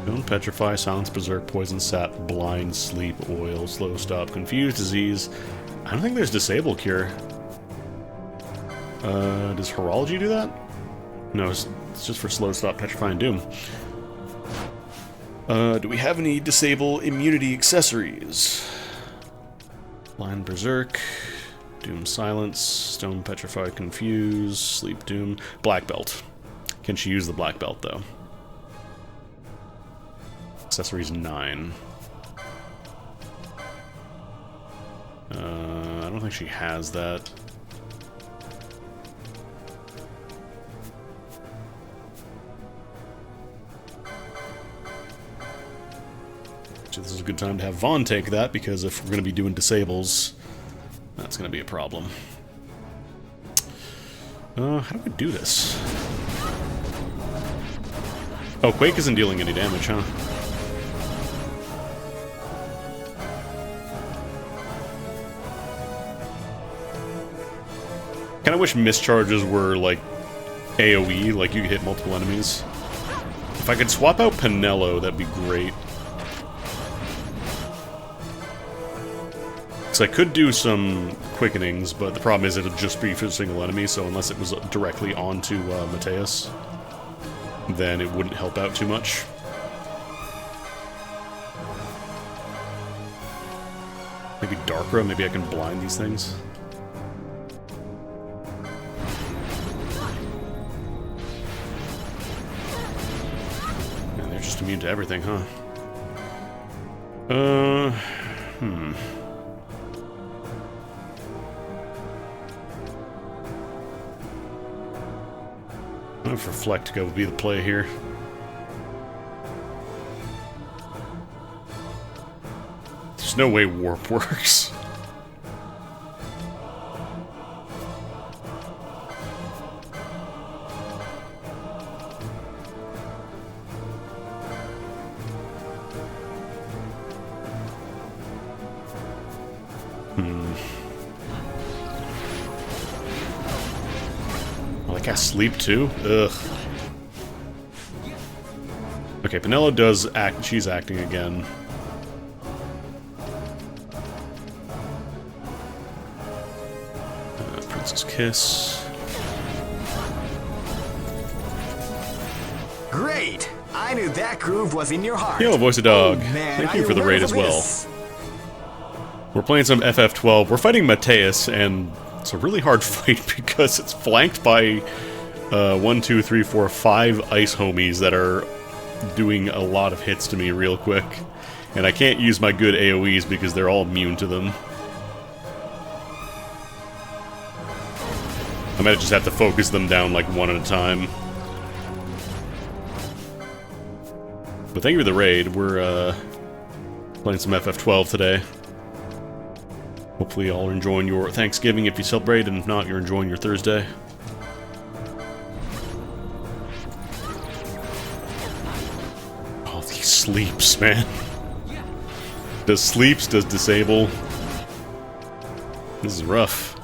Don't petrify, silence, berserk, poison, sap, blind, sleep, oil, slow stop, confuse, disease. I don't think there's disable cure. Does Horology do that? No, it's just for slow stop, petrify, and doom. Do we have any disable immunity accessories? Blind, berserk, doom, silence, stone, petrify, confuse, sleep, doom, black belt. Can she use the black belt though? Accessories 9. I don't think she has that. This is a good time to have Vaughn take that, because if we're going to be doing disables, that's going to be a problem. How do we do this? Oh, Quake isn't dealing any damage, huh? Kinda wish mischarges were like AoE, like you could hit multiple enemies. If I could swap out Penelo, that'd be great. Because I could do some quickenings, but the problem is it'll just be for a single enemy, so unless it was directly onto Mateus, then it wouldn't help out too much. Maybe Darkra, maybe I can blind these things. And they're just immune to everything, huh? For Flectico would be the play here. There's no way Warp works. Sleep too? Ugh. Okay, Penelo does act. She's acting again. Princess Kiss. Great! I knew that groove was in your heart. Yo, Voice of Dog. Oh, man, thank you for the raid as well. We're playing some FF12. We're fighting Mateus, and it's a really hard fight because it's flanked by 1, 2, 3, 4, 5 ice homies that are doing a lot of hits to me real quick. And I can't use my good AoEs because they're all immune to them. I might just have to focus them down like one at a time. But thank you for the raid. We're Playing some FF12 today. Hopefully y'all are enjoying your Thanksgiving if you celebrate, and if not, you're enjoying your Thursday. Oh, these sleeps, man. Does sleeps, does disable. This is rough.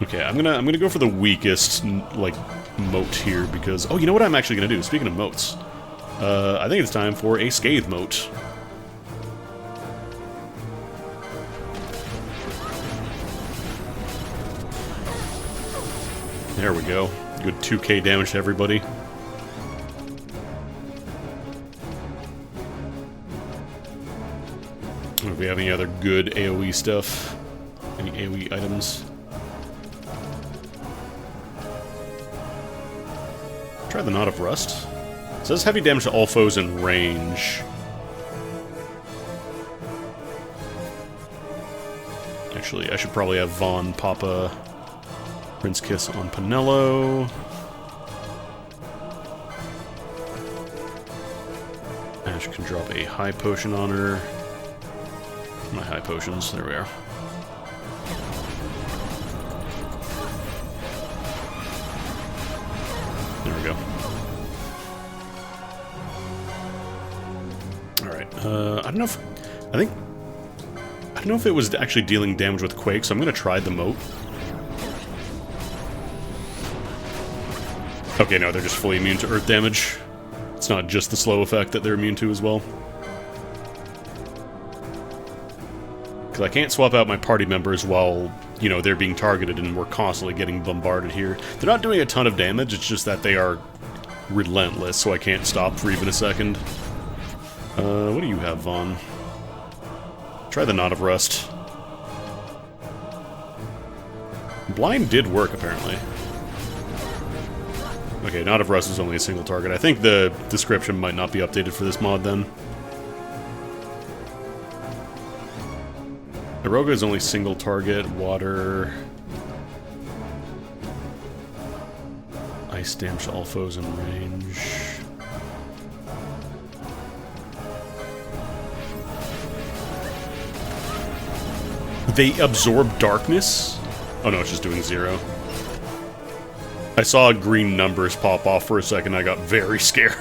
Okay, I'm gonna go for the weakest, like, moat here, because... Oh, you know what I'm actually gonna do? Speaking of moats. I think it's time for a Scathe moat. There we go. Good 2k damage to everybody. Do we have any other good AoE stuff? Any AoE items? Try the Knot of Rust. It says heavy damage to all foes in range. Actually, I should probably have Vaughn pop a Prince Kiss on Penelo. Ash can drop a high potion on her. My high potions, there we are. There we go. Alright, I don't know if... I don't know if it was actually dealing damage with Quake, so I'm gonna try the moat. Okay, no, they're just fully immune to earth damage. It's not just the slow effect that they're immune to as well. Because I can't swap out my party members while, you know, they're being targeted and we're constantly getting bombarded here. They're not doing a ton of damage, it's just that they are relentless, so I can't stop for even a second. What do you have, Vaughn? Try the Knot of Rust. Blind did work, apparently. Okay, Knot of Rust is only a single target. I think the description might not be updated for this mod, then. Iroga is only single target. Water... Ice damage to all foes in range. They absorb darkness? Oh no, it's just doing 0. I saw green numbers pop off for a second, I got very scared.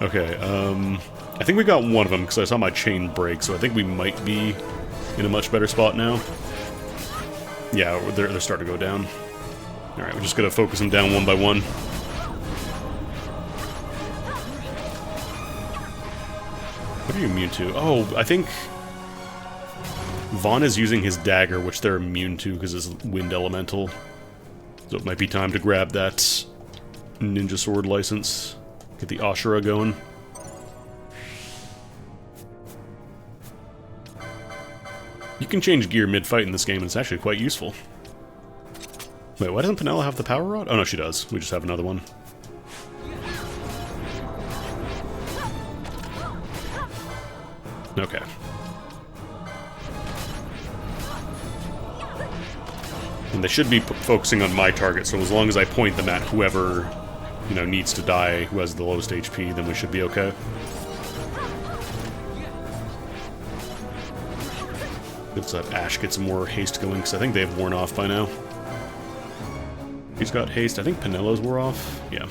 Okay, I think we got one of them, because I saw my chain break, so I think we might be in a much better spot now. Yeah, they're starting to go down. Alright, we're just gonna focus them down one by one. What are you immune to? Oh, I think... Vaughn is using his dagger, which they're immune to because it's wind elemental. So it might be time to grab that ninja sword license. Get the Ashura going. You can change gear mid-fight in this game, and it's actually quite useful. Wait, why doesn't Penelo have the power rod? Oh no, she does. We just have another one. Okay. And they should be focusing on my target, so as long as I point them at whoever, you know, needs to die, who has the lowest HP, then we should be okay. Let's let Ash get some more haste going, because I think they have worn off by now. He's got haste. I think Penelo's wore off. Yeah.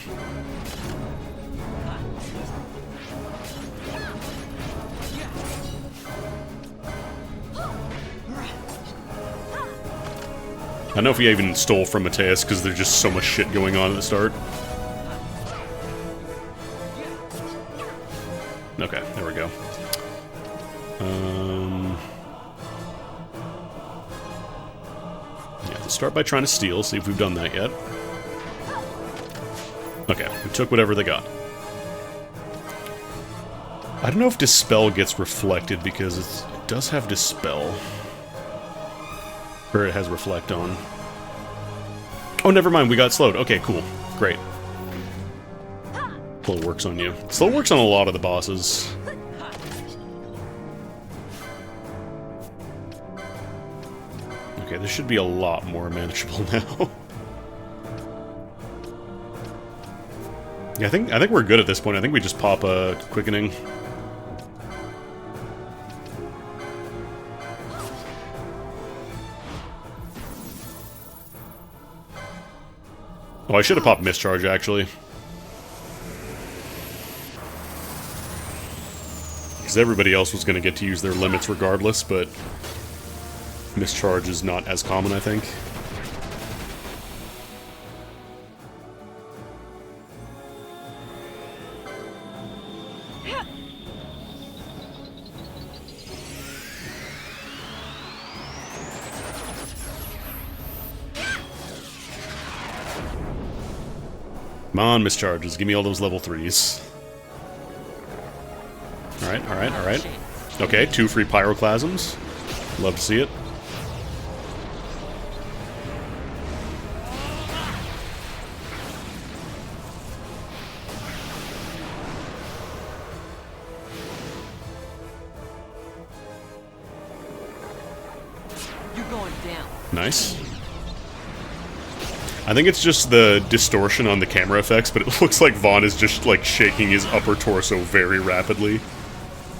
I don't know if he even stole from Mateus, because there's just so much shit going on at the start. Okay, there we go. Yeah, let's start by trying to steal, see if we've done that yet. Okay, we took whatever they got. I don't know if Dispel gets reflected, because it does have Dispel. Or it has Reflect on. Oh, never mind, we got slowed. Okay, cool. Great. Slow works on you. Slow works on a lot of the bosses. Okay, this should be a lot more manageable now. Yeah, I think we're good at this point. I think we just pop a quickening. Oh, I should have popped Mischarge, actually. Because everybody else was going to get to use their limits regardless, but Mischarge is not as common, I think. Come on, Mischarges. Give me all those level 3s. Alright, alright, alright. Okay, 2 free Pyroclasms. Love to see it. You're going down. Nice. I think it's just the distortion on the camera effects, but it looks like Vaughn is just, like, shaking his upper torso very rapidly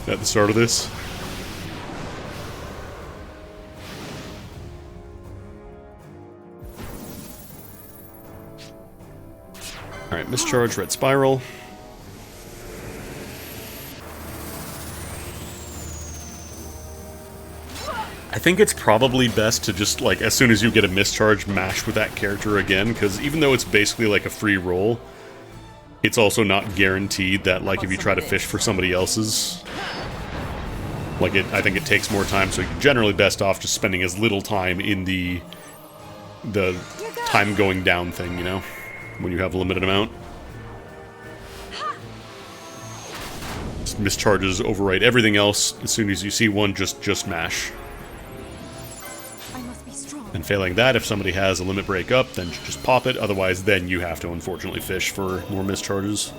at the start of this. Alright, Mischarge, Red Spiral. I think it's probably best to just, like, as soon as you get a Mischarge, mash with that character again, because even though it's basically like a free roll, it's also not guaranteed that, like, if you try to fish for somebody else's, like, I think it takes more time, so you're generally best off just spending as little time in the time going down thing, you know, when you have a limited amount. Just Mischarges overwrite everything else. As soon as you see one, just mash. And failing that, if somebody has a limit break up, then just pop it. Otherwise, then you have to unfortunately fish for more Mischarges.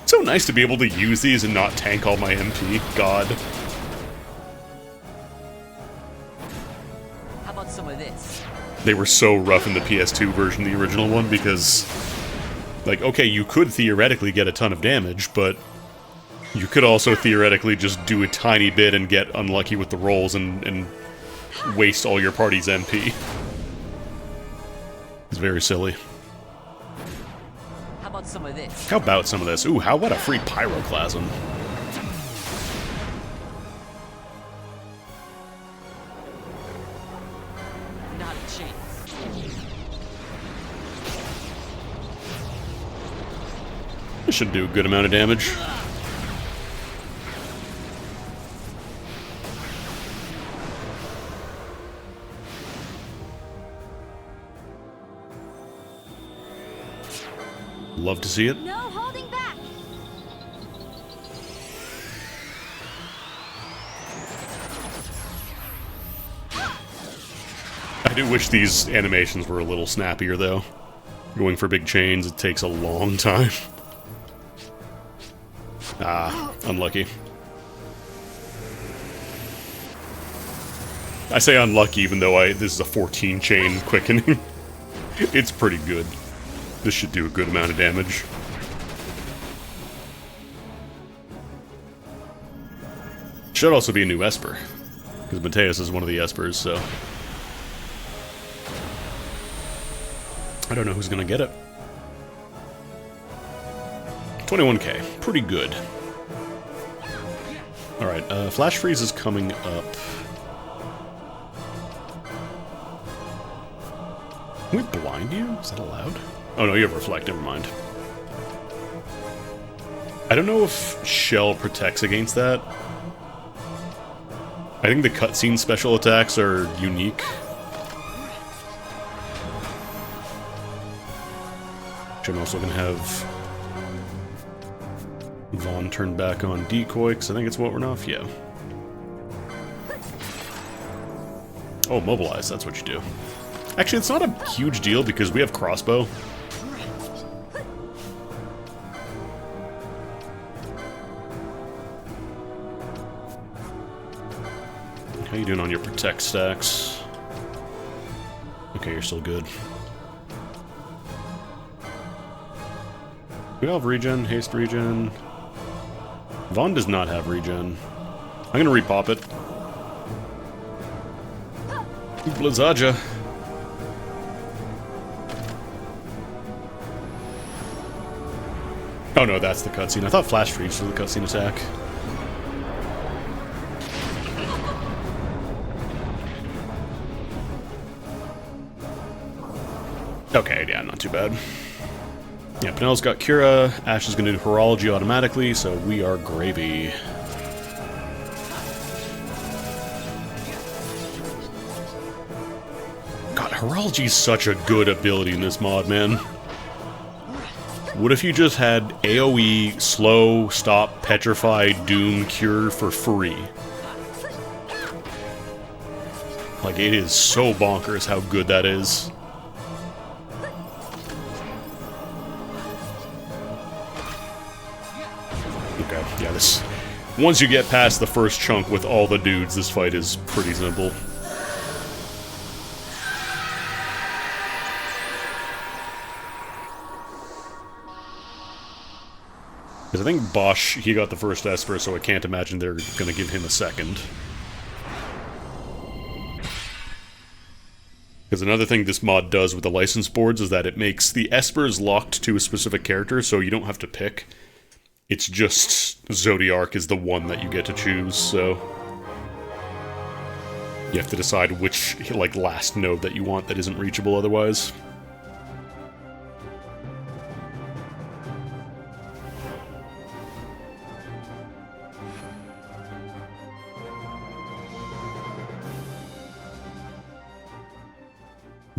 It's so nice to be able to use these and not tank all my MP. God. How about some of this? They were so rough in the PS2 version, the original one, because, like, okay, you could theoretically get a ton of damage, but you could also theoretically just do a tiny bit and get unlucky with the rolls and waste all your party's MP. It's very silly. How about some of this? How about some of this? Ooh, how about a free Pyroclasm? Not a chance. This should do a good amount of damage. Love to see it. No holding back. I do wish these animations were a little snappier, though. Going for big chains, it takes a long time. Ah, unlucky. I say unlucky even though this is a 14 chain quickening. It's pretty good. This should do a good amount of damage. Should also be a new Esper, because Mateus is one of the Espers, so I don't know who's gonna get it. 21k, pretty good. Alright, Flash Freeze is coming up. Can we blind you? Is that allowed? Oh no, you have Reflect, never mind. I don't know if Shell protects against that. I think the cutscene special attacks are unique. Which I'm also going to have Vaughn turn back on Decoy, because I think it's what we're off, yeah. Oh, Mobilize, that's what you do. Actually, it's not a huge deal because we have Crossbow. How you doing on your Protect stacks? Okay, you're still good. We all have regen, haste regen. Vaughn does not have regen. I'm gonna repop it. Blizzaja. Oh no, that's the cutscene. I thought Flash Freeze was the cutscene attack. Okay, yeah, not too bad. Yeah, Penel's got Cura, Ash is going to do Horology automatically, so we are gravy. God, Horology is such a good ability in this mod, man. What if you just had AoE, slow, stop, petrify, doom, cure for free? Like, it is so bonkers how good that is. Okay, yeah, this... Once you get past the first chunk with all the dudes, this fight is pretty simple. Because I think Bosch, he got the first Esper, so I can't imagine they're going to give him a second. Because another thing this mod does with the license boards is that it makes the Espers locked to a specific character, so you don't have to pick. It's just Zodiark is the one that you get to choose, so... You have to decide which, like, last node that you want that isn't reachable otherwise.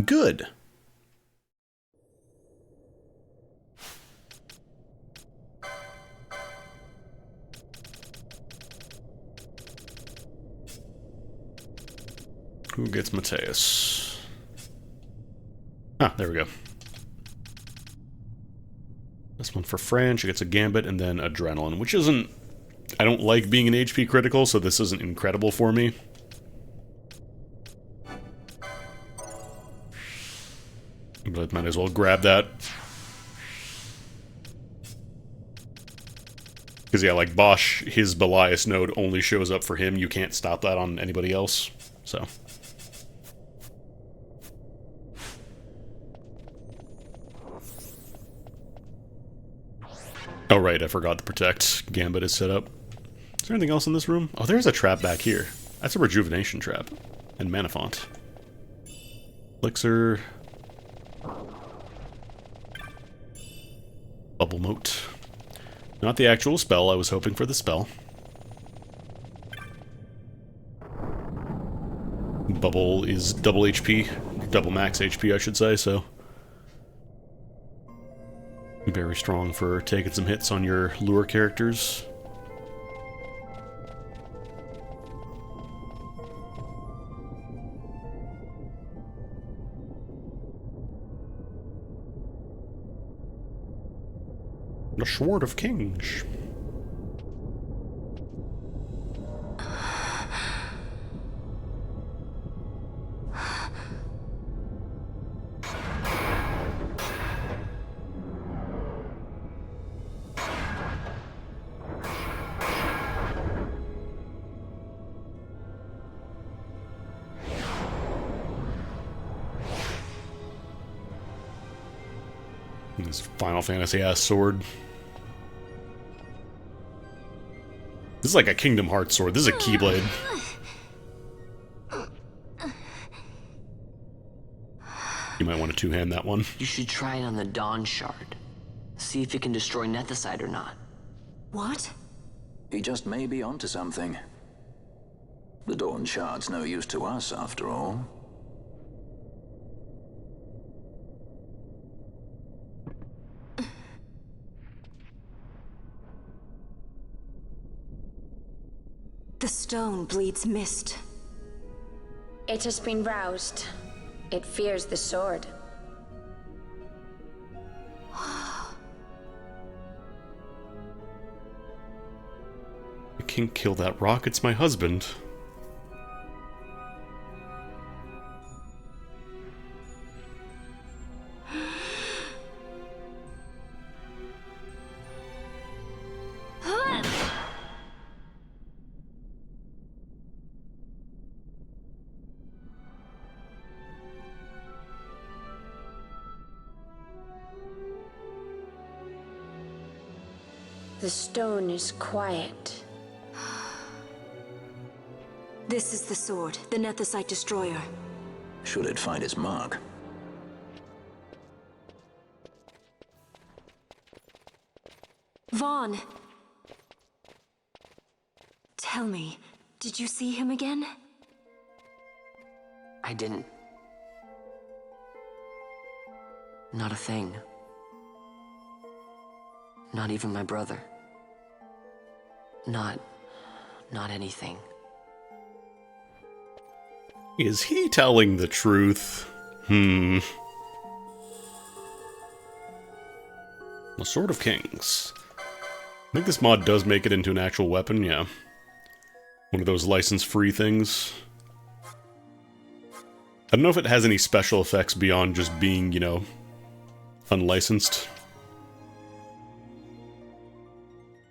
Good. Who gets Mateus? Ah, there we go. This one for Fran, she gets a Gambit and then Adrenaline, which isn't... I don't like being an HP critical, so this isn't incredible for me. But might as well grab that. Because yeah, like Bosch, his Belias node only shows up for him. You can't stop that on anybody else. So. Oh right, I forgot the Protect Gambit is set up. Is there anything else in this room? Oh, there's a trap back here. That's a Rejuvenation trap. And Mana Font. Elixir... Bubble Moat. Not the actual spell, I was hoping for the spell. Bubble is double HP. Double max HP, I should say, so... Very strong for taking some hits on your lure characters. The Sword of Kings. This Final Fantasy-ass sword. This is like a Kingdom Hearts sword. This is a Keyblade. You might want to two-hand that one. You should try it on the Dawn Shard. See if it can destroy Nethicite or not. What? He just may be onto something. The Dawn Shard's no use to us, after all. The stone bleeds mist. It has been roused. It fears the sword. I can't kill that rock, it's my husband. The stone is quiet. This is the sword, the Nethicite Destroyer. Should it find its mark? Vaughn! Tell me, did you see him again? I didn't. Not a thing. Not even my brother. Not anything. Is he telling the truth? The Sword of Kings. I think this mod does make it into an actual weapon, yeah. One of those license-free things. I don't know if it has any special effects beyond just being, you know, unlicensed.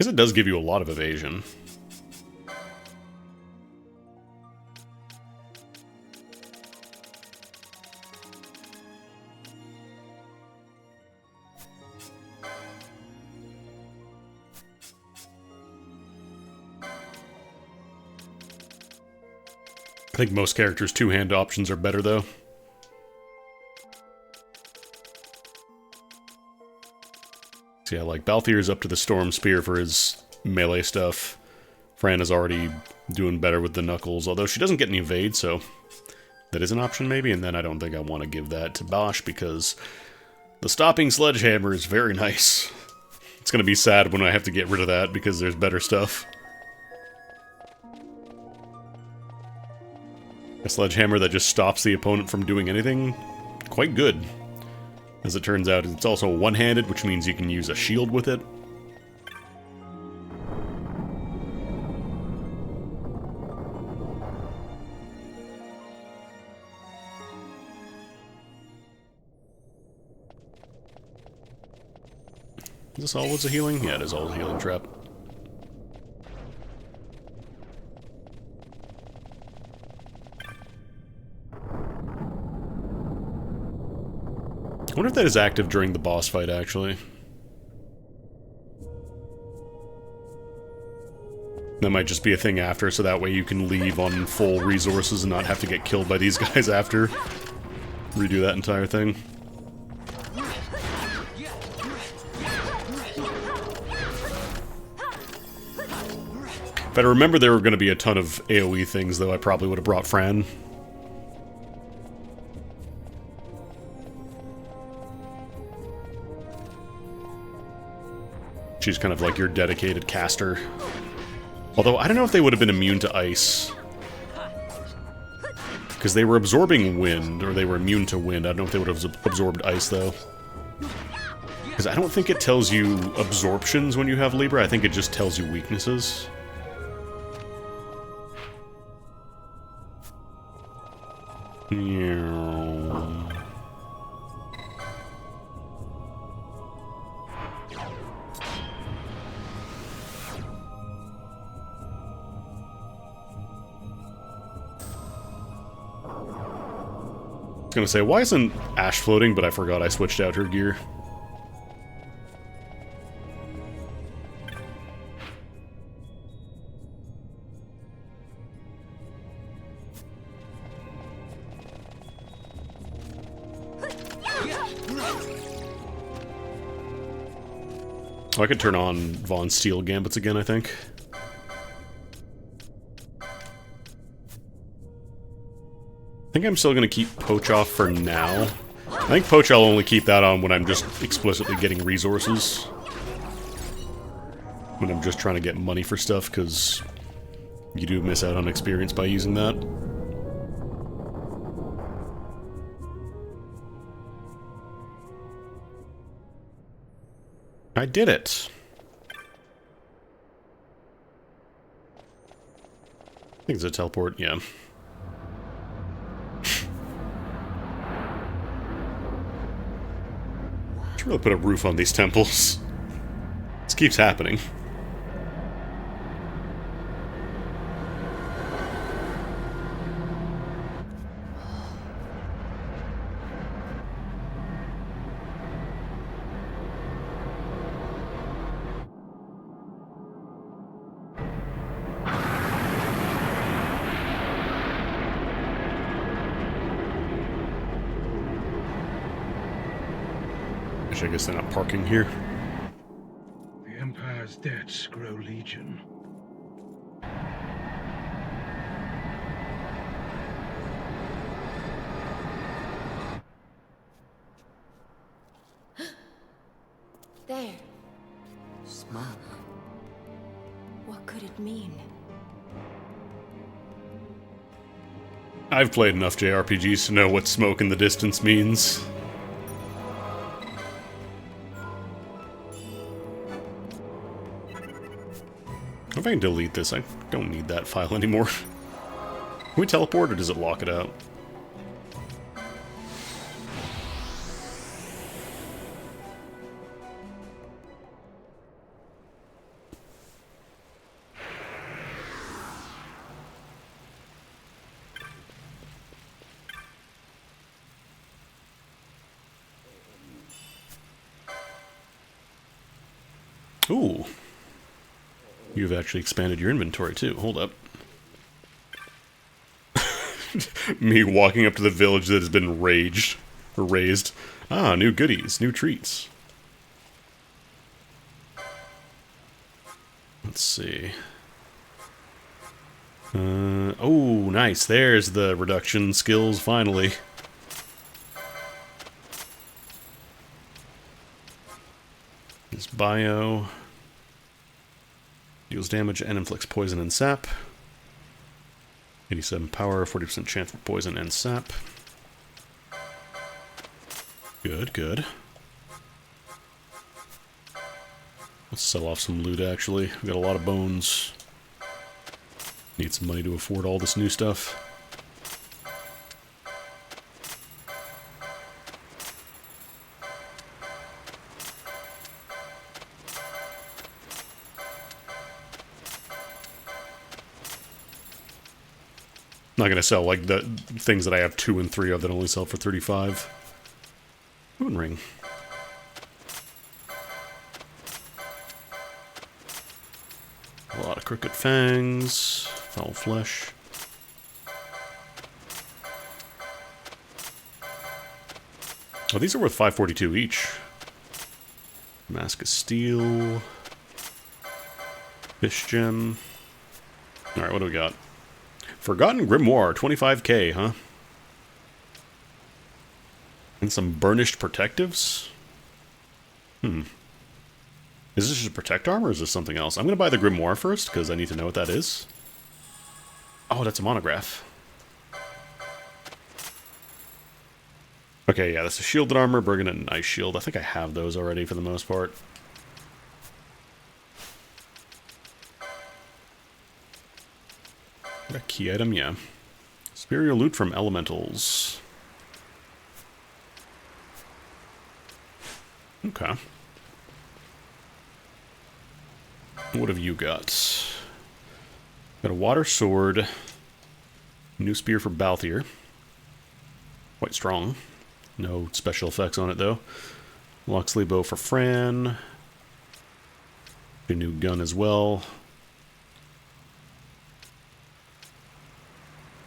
I guess it does give you a lot of evasion. I think most characters' two-hand options are better, though. So yeah, like, Balthier's up to the Storm Spear for his melee stuff. Fran is already doing better with the Knuckles, although she doesn't get any evade, so that is an option maybe, and then I don't think I want to give that to Bosch, because the Stopping Sledgehammer is very nice. It's gonna be sad when I have to get rid of that, because there's better stuff. A sledgehammer that just stops the opponent from doing anything? Quite good. As it turns out, it's also one-handed, which means you can use a shield with it. Is this always a healing? Yeah, it is all a healing trap. I wonder if that is active during the boss fight, actually. That might just be a thing after, so that way you can leave on full resources and not have to get killed by these guys after. Redo that entire thing. If I remember there were going to be a ton of AoE things, though, I probably would have brought Fran. She's kind of like your dedicated caster. Although, I don't know if they would have been immune to ice. Because they were absorbing wind, or they were immune to wind. I don't know if they would have absorbed ice, though. Because I don't think it tells you absorptions when you have Libra, I think it just tells you weaknesses. I was gonna say, why isn't Ash floating? But I forgot I switched out her gear. Oh, I could turn on Vaughn's Steel Gambits again, I think. I think I'm still going to keep Poach off for now. I think Poach I'll only keep that on when I'm just explicitly getting resources. When I'm just trying to get money for stuff, because you do miss out on experience by using that. I did it. I think it's a teleport, yeah. Should really put a roof on these temples. This keeps happening. Which I guess they're not parking here. The Empire's debts grow legion. There. Smoke. What could it mean? I've played enough JRPGs to know what smoke in the distance means. If I can delete this, I don't need that file anymore. Can we teleport or does it lock it out? Ooh. You've actually expanded your inventory too. Hold up. Me walking up to the village that has been raised. Ah, new goodies, new treats. Let's see. Oh, nice. There's the reduction skills, finally. This bio deals damage and inflicts poison and sap. 87 power, 40% chance for poison and sap. Good, good. Let's sell off some loot, actually. We got a lot of bones. Need some money to afford all this new stuff. Not gonna sell like the things that I have 2 and 3 of that only sell for 35. Moon ring. A lot of crooked fangs, foul flesh. Oh, these are worth 542 each. Mask of steel. Fish gem. Alright, what do we got? Forgotten Grimoire, 25k, huh? And some burnished protectives? Is this just a protect armor or is this something else? I'm going to buy the Grimoire first, because I need to know what that is. Oh, that's a monograph. Okay, yeah, that's a shielded armor, Bergen and Ice Shield. I think I have those already for the most part. A key item, yeah. Superior loot from elementals. Okay. What have you got? Got a water sword. New spear for Balthier. Quite strong. No special effects on it, though. Locksley bow for Fran. A new gun as well.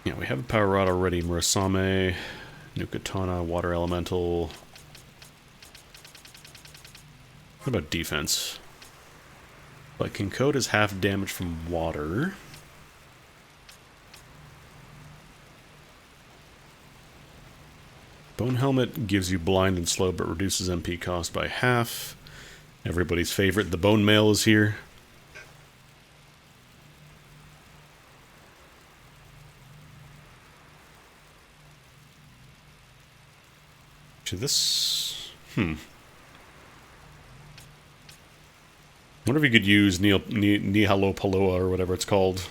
Yeah, we have a power rod already. Murasame, new katana, water elemental. What about defense? But Kinkode is half damage from water. Bone Helmet gives you blind and slow, but reduces MP cost by half. Everybody's favorite, the Bone Mail, is here. This... wonder if you could use Nihalopaloa or whatever it's called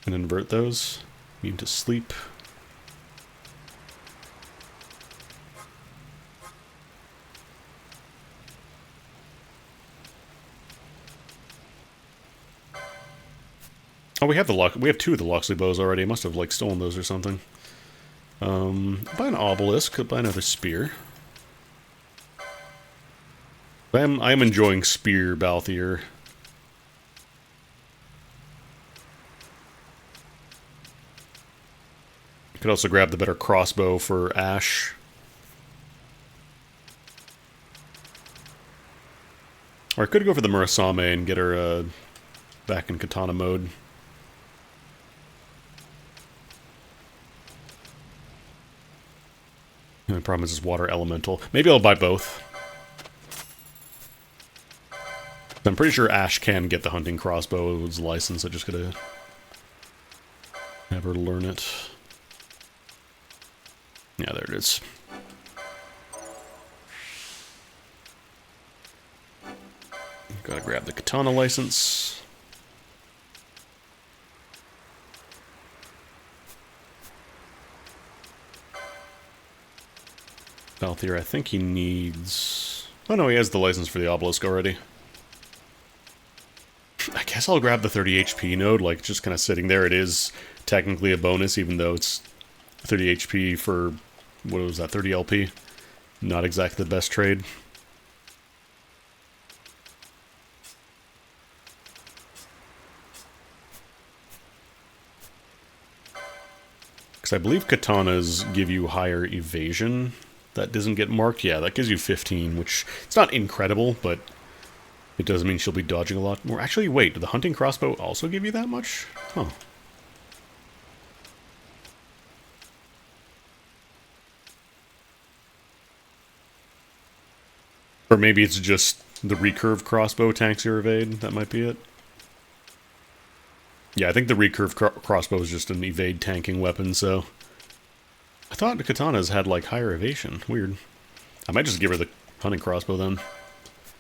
and invert those. Immune to sleep. Oh, we have we have 2 of the Locksley bows already. I must have like stolen those or something. Buy an obelisk, could buy another spear. I am enjoying spear Balthier. You could also grab the better crossbow for Ash. Or I could go for the Murasame and get her back in katana mode. The only problem is this water elemental. Maybe I'll buy both. I'm pretty sure Ash can get the hunting crossbow. It was licensed. I just gotta have her learn it. Yeah, there it is. Gotta grab the katana license. Balthier, I think he needs... Oh no, he has the license for the obelisk already. I guess I'll grab the 30 HP node, like, just kind of sitting there. It is technically a bonus, even though it's 30 HP for, what was that, 30 LP? Not exactly the best trade. Because I believe katanas give you higher evasion. That doesn't get marked. Yeah, that gives you 15, which it's not incredible, but it does mean she'll be dodging a lot more. Actually, wait, did the hunting crossbow also give you that much? Huh. Or maybe it's just the recurve crossbow tanks your evade. That might be it. Yeah, I think the recurve crossbow is just an evade tanking weapon, so... I thought the katanas had, like, higher evasion. Weird. I might just give her the hunting crossbow, then.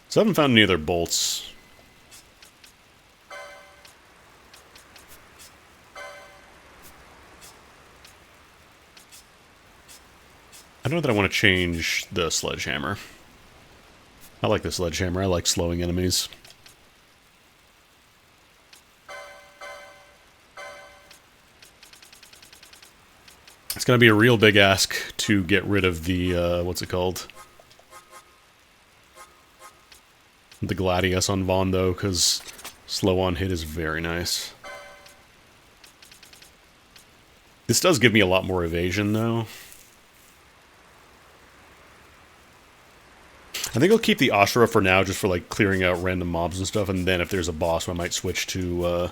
So I haven't found any other bolts. I know that I want to change the sledgehammer. I like the sledgehammer. I like slowing enemies. It's going to be a real big ask to get rid of the, what's it called? The Gladius on Vaughn, though, because slow on hit is very nice. This does give me a lot more evasion, though. I think I'll keep the Ashura for now, just for, like, clearing out random mobs and stuff, and then if there's a boss, I might switch to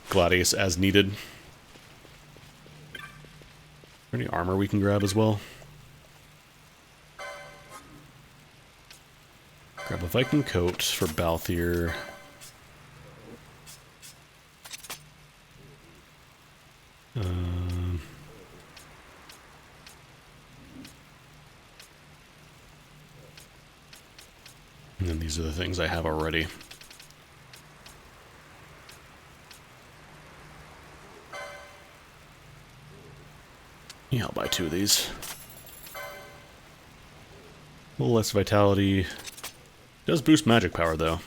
Gladius as needed. Is there any armor we can grab as well? Grab a Viking coat for Balthier. And then these are the things I have already. Yeah, I'll buy 2 of these. A little less vitality. Does boost magic power, though.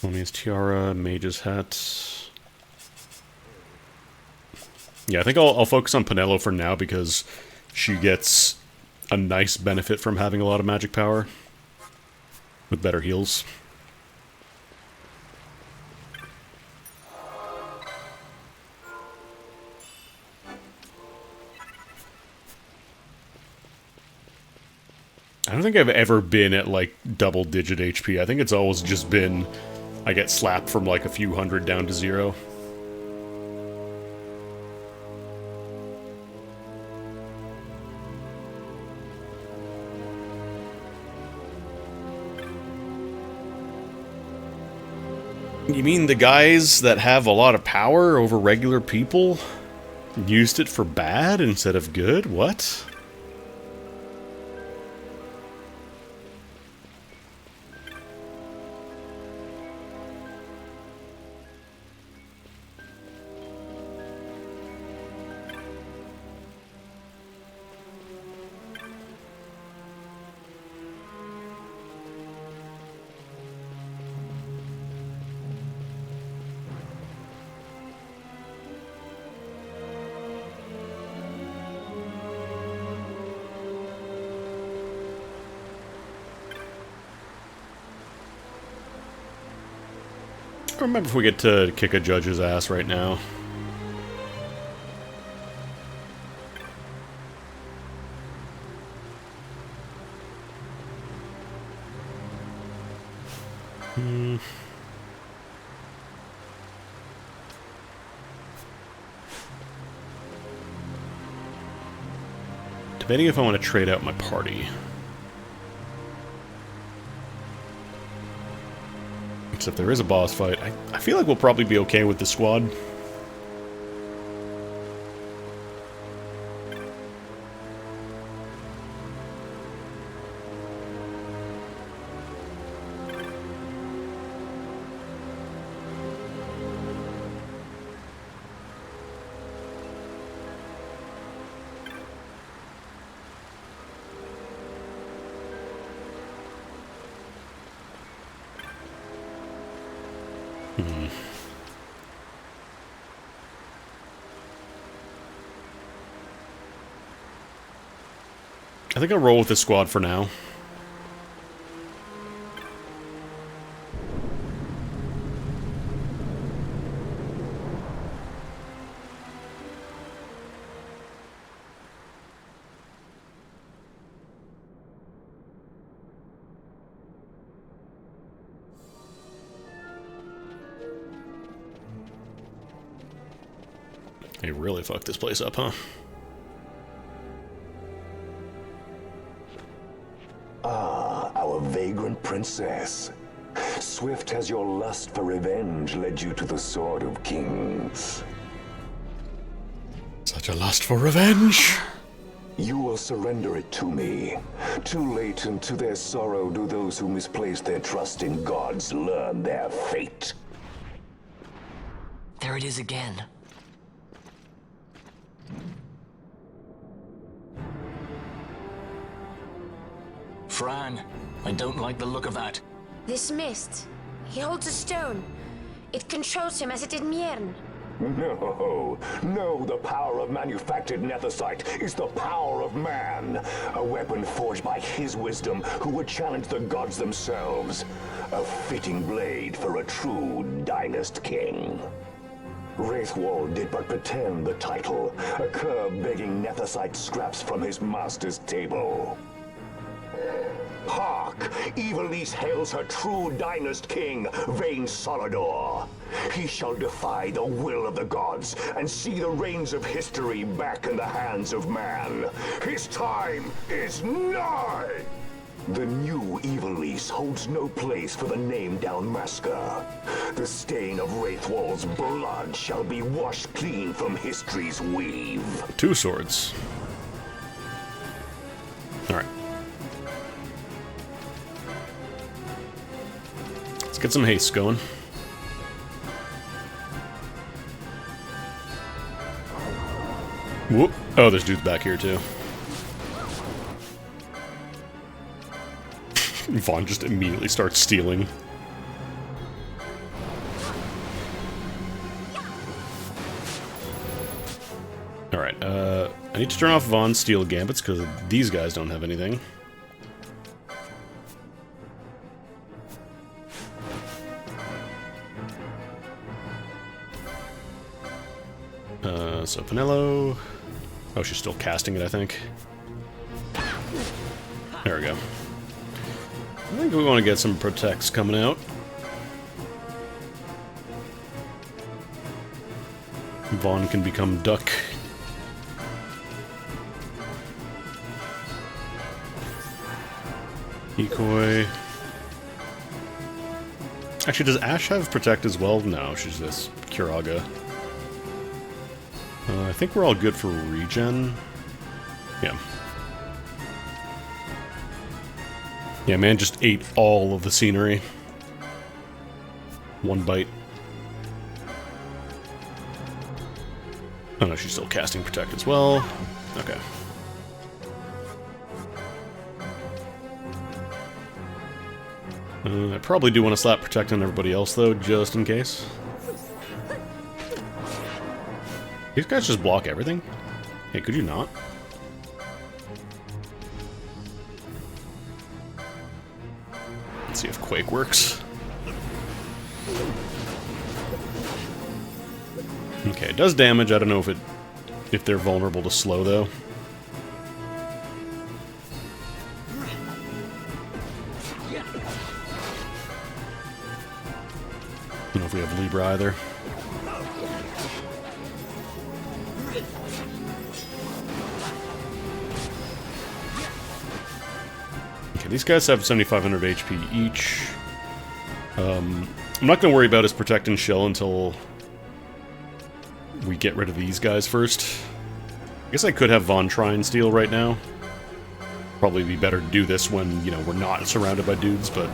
Mummy's tiara, mage's hat. Yeah, I think I'll focus on Penelo for now because she gets a nice benefit from having a lot of magic power. With better heals. I don't think I've ever been at, like, double-digit HP. I think it's always just been... I get slapped from, like, a few hundred down to 0. You mean the guys that have a lot of power over regular people used it for bad instead of good? What? I don't remember if we get to kick a judge's ass right now. Debating if I want to trade out my party. Except if there is a boss fight, I feel like we'll probably be okay with the squad. I think I'll roll with this squad for now. They really fucked this place up, huh? Our vagrant princess. Swift has your lust for revenge led you to the Sword of Kings. Such a lust for revenge! You will surrender it to me. Too late, and to their sorrow do those who misplace their trust in gods learn their fate. There it is again. Fran, I don't like the look of that. This mist. He holds a stone. It controls him as it did Miern. No, the power of manufactured nethicite is the power of man. A weapon forged by his wisdom who would challenge the gods themselves. A fitting blade for a true dynast king. Wraithwall did but pretend the title, a cur begging nethicite scraps from his master's table. Hark! Ivalice hails her true dynast king, Vayne Solidor. He shall defy the will of the gods and see the reins of history back in the hands of man. His time is nigh! The new Ivalice holds no place for the name Dalmasca. The stain of Wraithwall's blood shall be washed clean from history's weave. 2 swords. Alright. Let's get some haste going. Whoop. Oh, there's dudes back here too. Vaughn just immediately starts stealing. Alright, I need to turn off Vaughn's steel gambits because these guys don't have anything. So Penelo... Oh, she's still casting it, I think. There we go. I think we want to get some protects coming out. Vaughn can become Duck. Decoy. Actually, does Ash have Protect as well? No, she's this Curaga. I think we're all good for regen. Yeah. Yeah, man just ate all of the scenery. One bite. Oh no, she's still casting Protect as well. Okay. I probably do want to slap Protect on everybody else, though, just in case. These guys just block everything? Hey, could you not? Let's see if Quake works. Okay, it does damage. I don't know if they're vulnerable to slow, though. don't know if we have Libra either. Okay, these guys have 7,500 HP each. I'm not going to worry about his Protect and Shell until we get rid of these guys first. I guess I could have Von Trine steal right now. Probably be better to do this when, you know, we're not surrounded by dudes, but...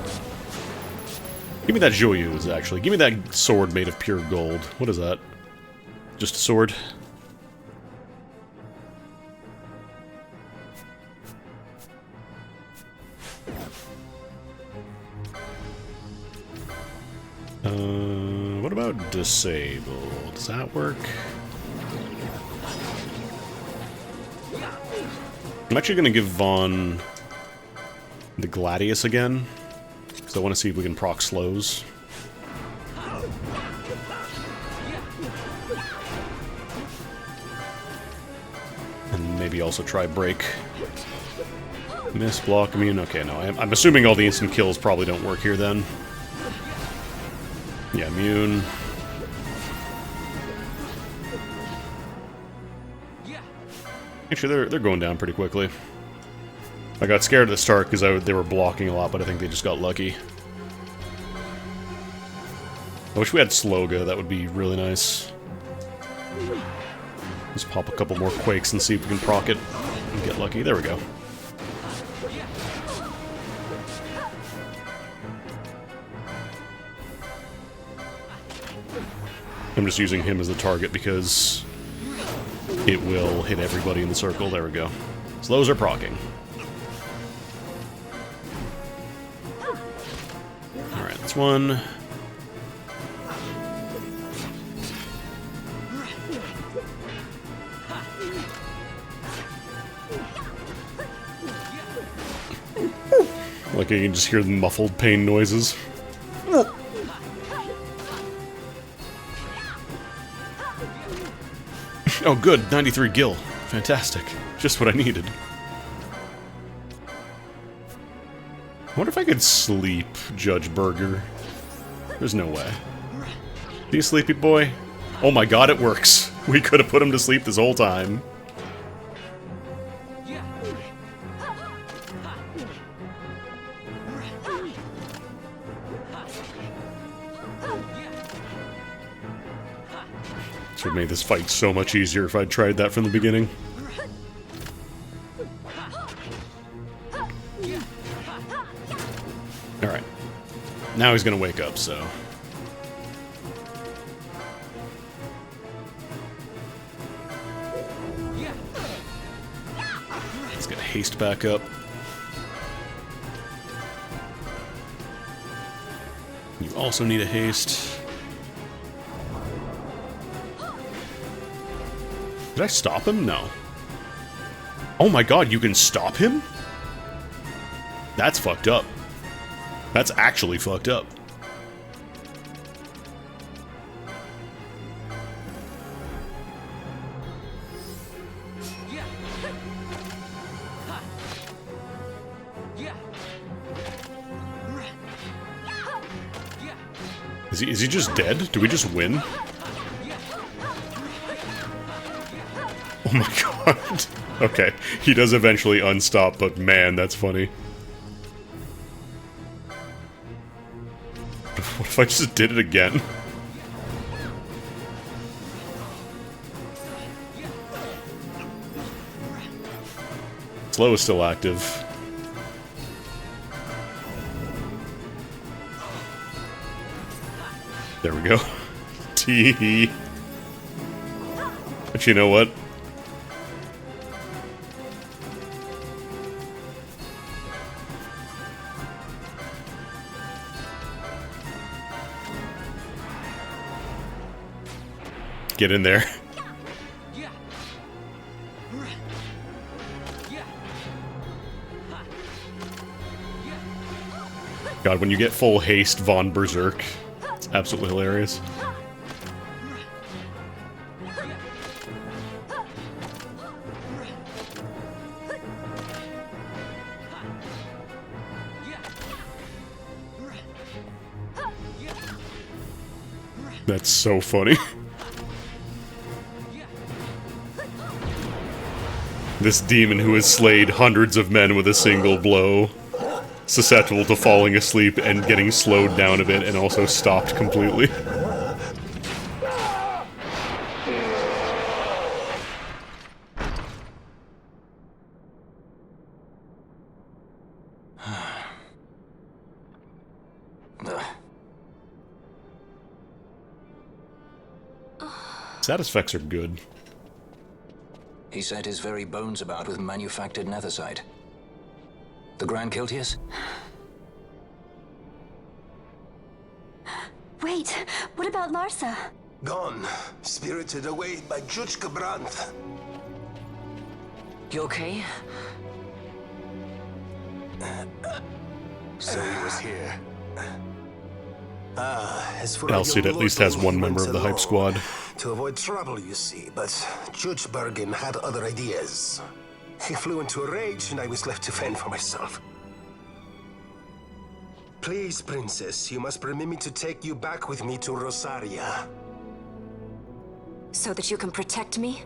Give me that Joyeuse, actually. Give me that sword made of pure gold. What is that? Just a sword? What about disable? Does that work? I'm actually going to give Vaughn the Gladius again, because I want to see if we can proc slows. And maybe also try break. Miss, block, immune. Okay, no, I'm assuming all the instant kills probably don't work here then. Yeah, immune. Actually, they're going down pretty quickly. I got scared at the start because they were blocking a lot, but I think they just got lucky. I wish we had Sloga. That would be really nice. Just pop a couple more Quakes and see if we can proc it and get lucky. There we go. I'm just using him as the target because it will hit everybody in the circle. There we go. Slows are proccing. Alright, that's one. Like you can just hear the muffled pain noises. Oh good, 93 gil. Fantastic. Just what I needed. I wonder if I could sleep Judge Burger. There's no way. Are you sleepy boy? Oh my god, it works. We could have put him to sleep this whole time. This would make this fight so much easier if I'd tried that from the beginning. Alright. Now he's gonna wake up, so... Let's get haste back up. You also need a haste. Did I stop him? No. Oh my god, you can stop him? That's fucked up. That's actually fucked up. Is he just dead? Do we just win? Oh my god. Okay, he does eventually unstop, but man, that's funny. What if I just did it again? Slow is still active. There we go. Tee. But you know what? Get in there. God, when you get full haste Von Berserk, it's absolutely hilarious. That's so funny. This demon who has slayed hundreds of men with a single blow, susceptible to falling asleep and getting slowed down a bit and also stopped completely. Side effects are good. He set his very bones about with manufactured nethicite. The Grand Kiltius? Wait, what about Larsa? Gone, spirited away by Juchka Brandt. You okay? So he was here. As for Alcid at least has one member of the hype squad. To avoid trouble, you see, but Judge Bergen had other ideas. He flew into a rage, and I was left to fend for myself. Please, Princess, you must permit me to take you back with me to Rosaria. So that you can protect me?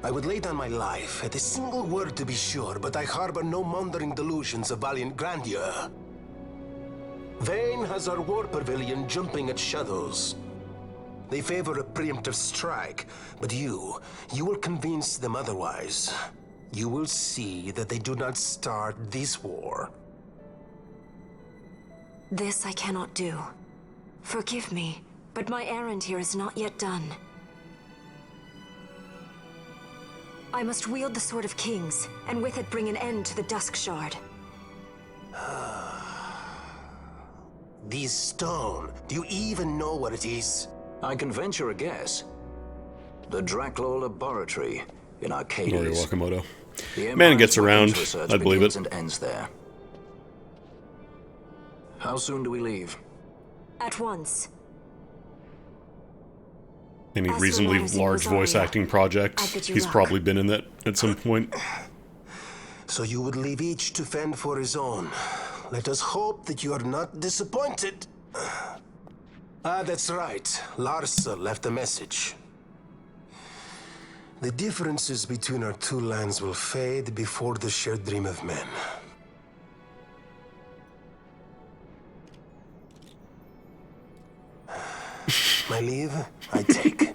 I would lay down my life, at a single word to be sure, but I harbor no mongering delusions of valiant grandeur. Vayne has our war pavilion jumping at shadows. They favor a preemptive strike, but you will convince them otherwise. You will see that they do not start this war. This I cannot do. Forgive me, but my errand here is not yet done. I must wield the Sword of Kings, and with it bring an end to the Dusk Shard. This stone, do you even know what it is? I can venture a guess. The Draclaw Laboratory in Arcades. Norio Wakamoto. The Man gets Empire's around. weapons research I believe begins it. and ends there. How soon do we leave? At once. Any As reasonably for matters in large voice Rosaria, acting project, I bid you he's luck. probably been in that at some point. So you would leave each to fend for his own. Let us hope that you are not disappointed. That's right. Larsa left a message. The differences between our two lands will fade before the shared dream of men. My leave, I take.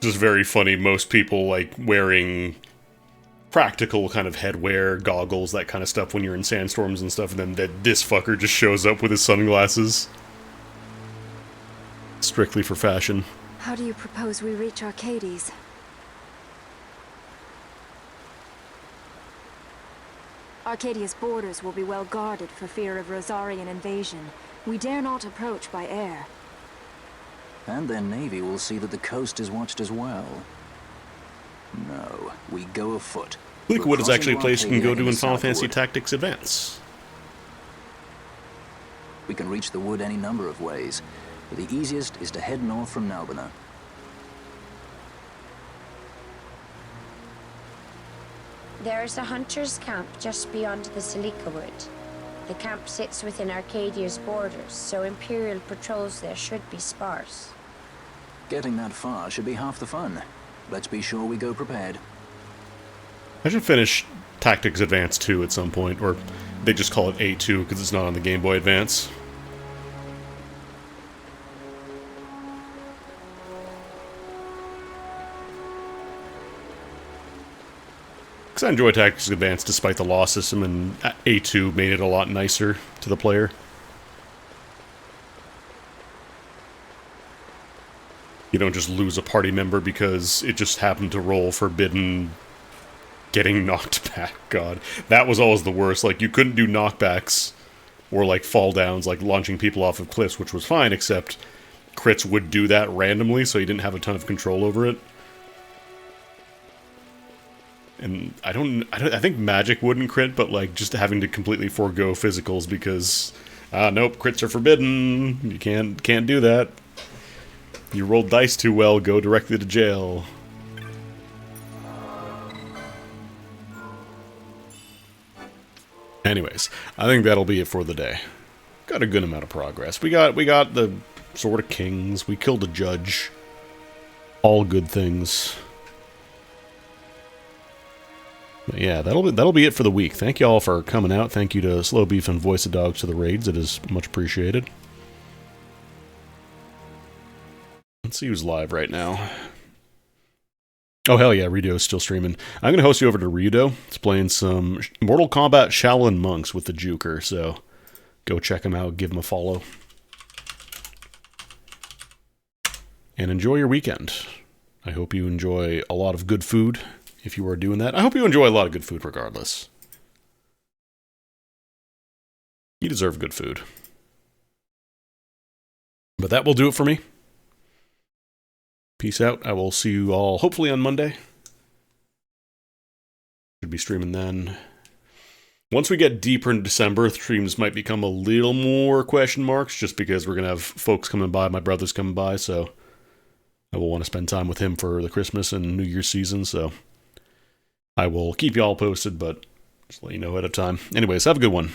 Just very funny. Most people like wearing practical kind of headwear, goggles, that kind of stuff when you're in sandstorms and stuff, and then this fucker just shows up with his sunglasses. Strictly for fashion. How do you propose we reach Arcades? Arcadia's borders will be well guarded for fear of Rosarian invasion. We dare not approach by air. And their navy will see that the coast is watched as well. No, we go afoot. Liquid is actually a place you can go to in the Final Fantasy Southwood. Tactics Advance. We can reach the wood any number of ways, but the easiest is to head north from Nalbina. There is a hunter's camp just beyond the Salika Wood. The camp sits within Arcadia's borders, so Imperial patrols there should be sparse. Getting that far should be half the fun. Let's be sure we go prepared. I should finish Tactics Advance 2 at some point, or they just call it A2 because it's not on the Game Boy Advance. Because I enjoy Tactics Advance despite the law system, and A2 made it a lot nicer to the player. You don't just lose a party member because it just happened to roll forbidden getting knocked back. God, that was always the worst. Like, you couldn't do knockbacks or, like, fall downs, like launching people off of cliffs, which was fine, except crits would do that randomly, so you didn't have a ton of control over it. And I think magic wouldn't crit, but, like, just having to completely forego physicals because, nope, crits are forbidden. You can't do that. You rolled dice too well, go directly to jail. Anyways, I think that'll be it for the day. Got a good amount of progress. We got the Sword of Kings. We killed a judge. All good things. But yeah, that'll be it for the week. Thank you all for coming out. Thank you to Slow Beef and Voice of Dogs to the raids. It is much appreciated. Let's see who's live right now. Oh, hell yeah, Ryudo is still streaming. I'm going to host you over to Ryudo. It's playing some Mortal Kombat Shaolin Monks with the Juker, so go check him out, give him a follow. And enjoy your weekend. I hope you enjoy a lot of good food if you are doing that. I hope you enjoy a lot of good food regardless. You deserve good food. But that will do it for me. Peace out. I will see you all hopefully on Monday. Should be streaming then. Once we get deeper in December, streams might become a little more question marks, just because we're going to have folks coming by, my brother's coming by, so I will want to spend time with him for the Christmas and New Year's season, so I will keep you all posted, but just let you know ahead of time. Anyways, have a good one.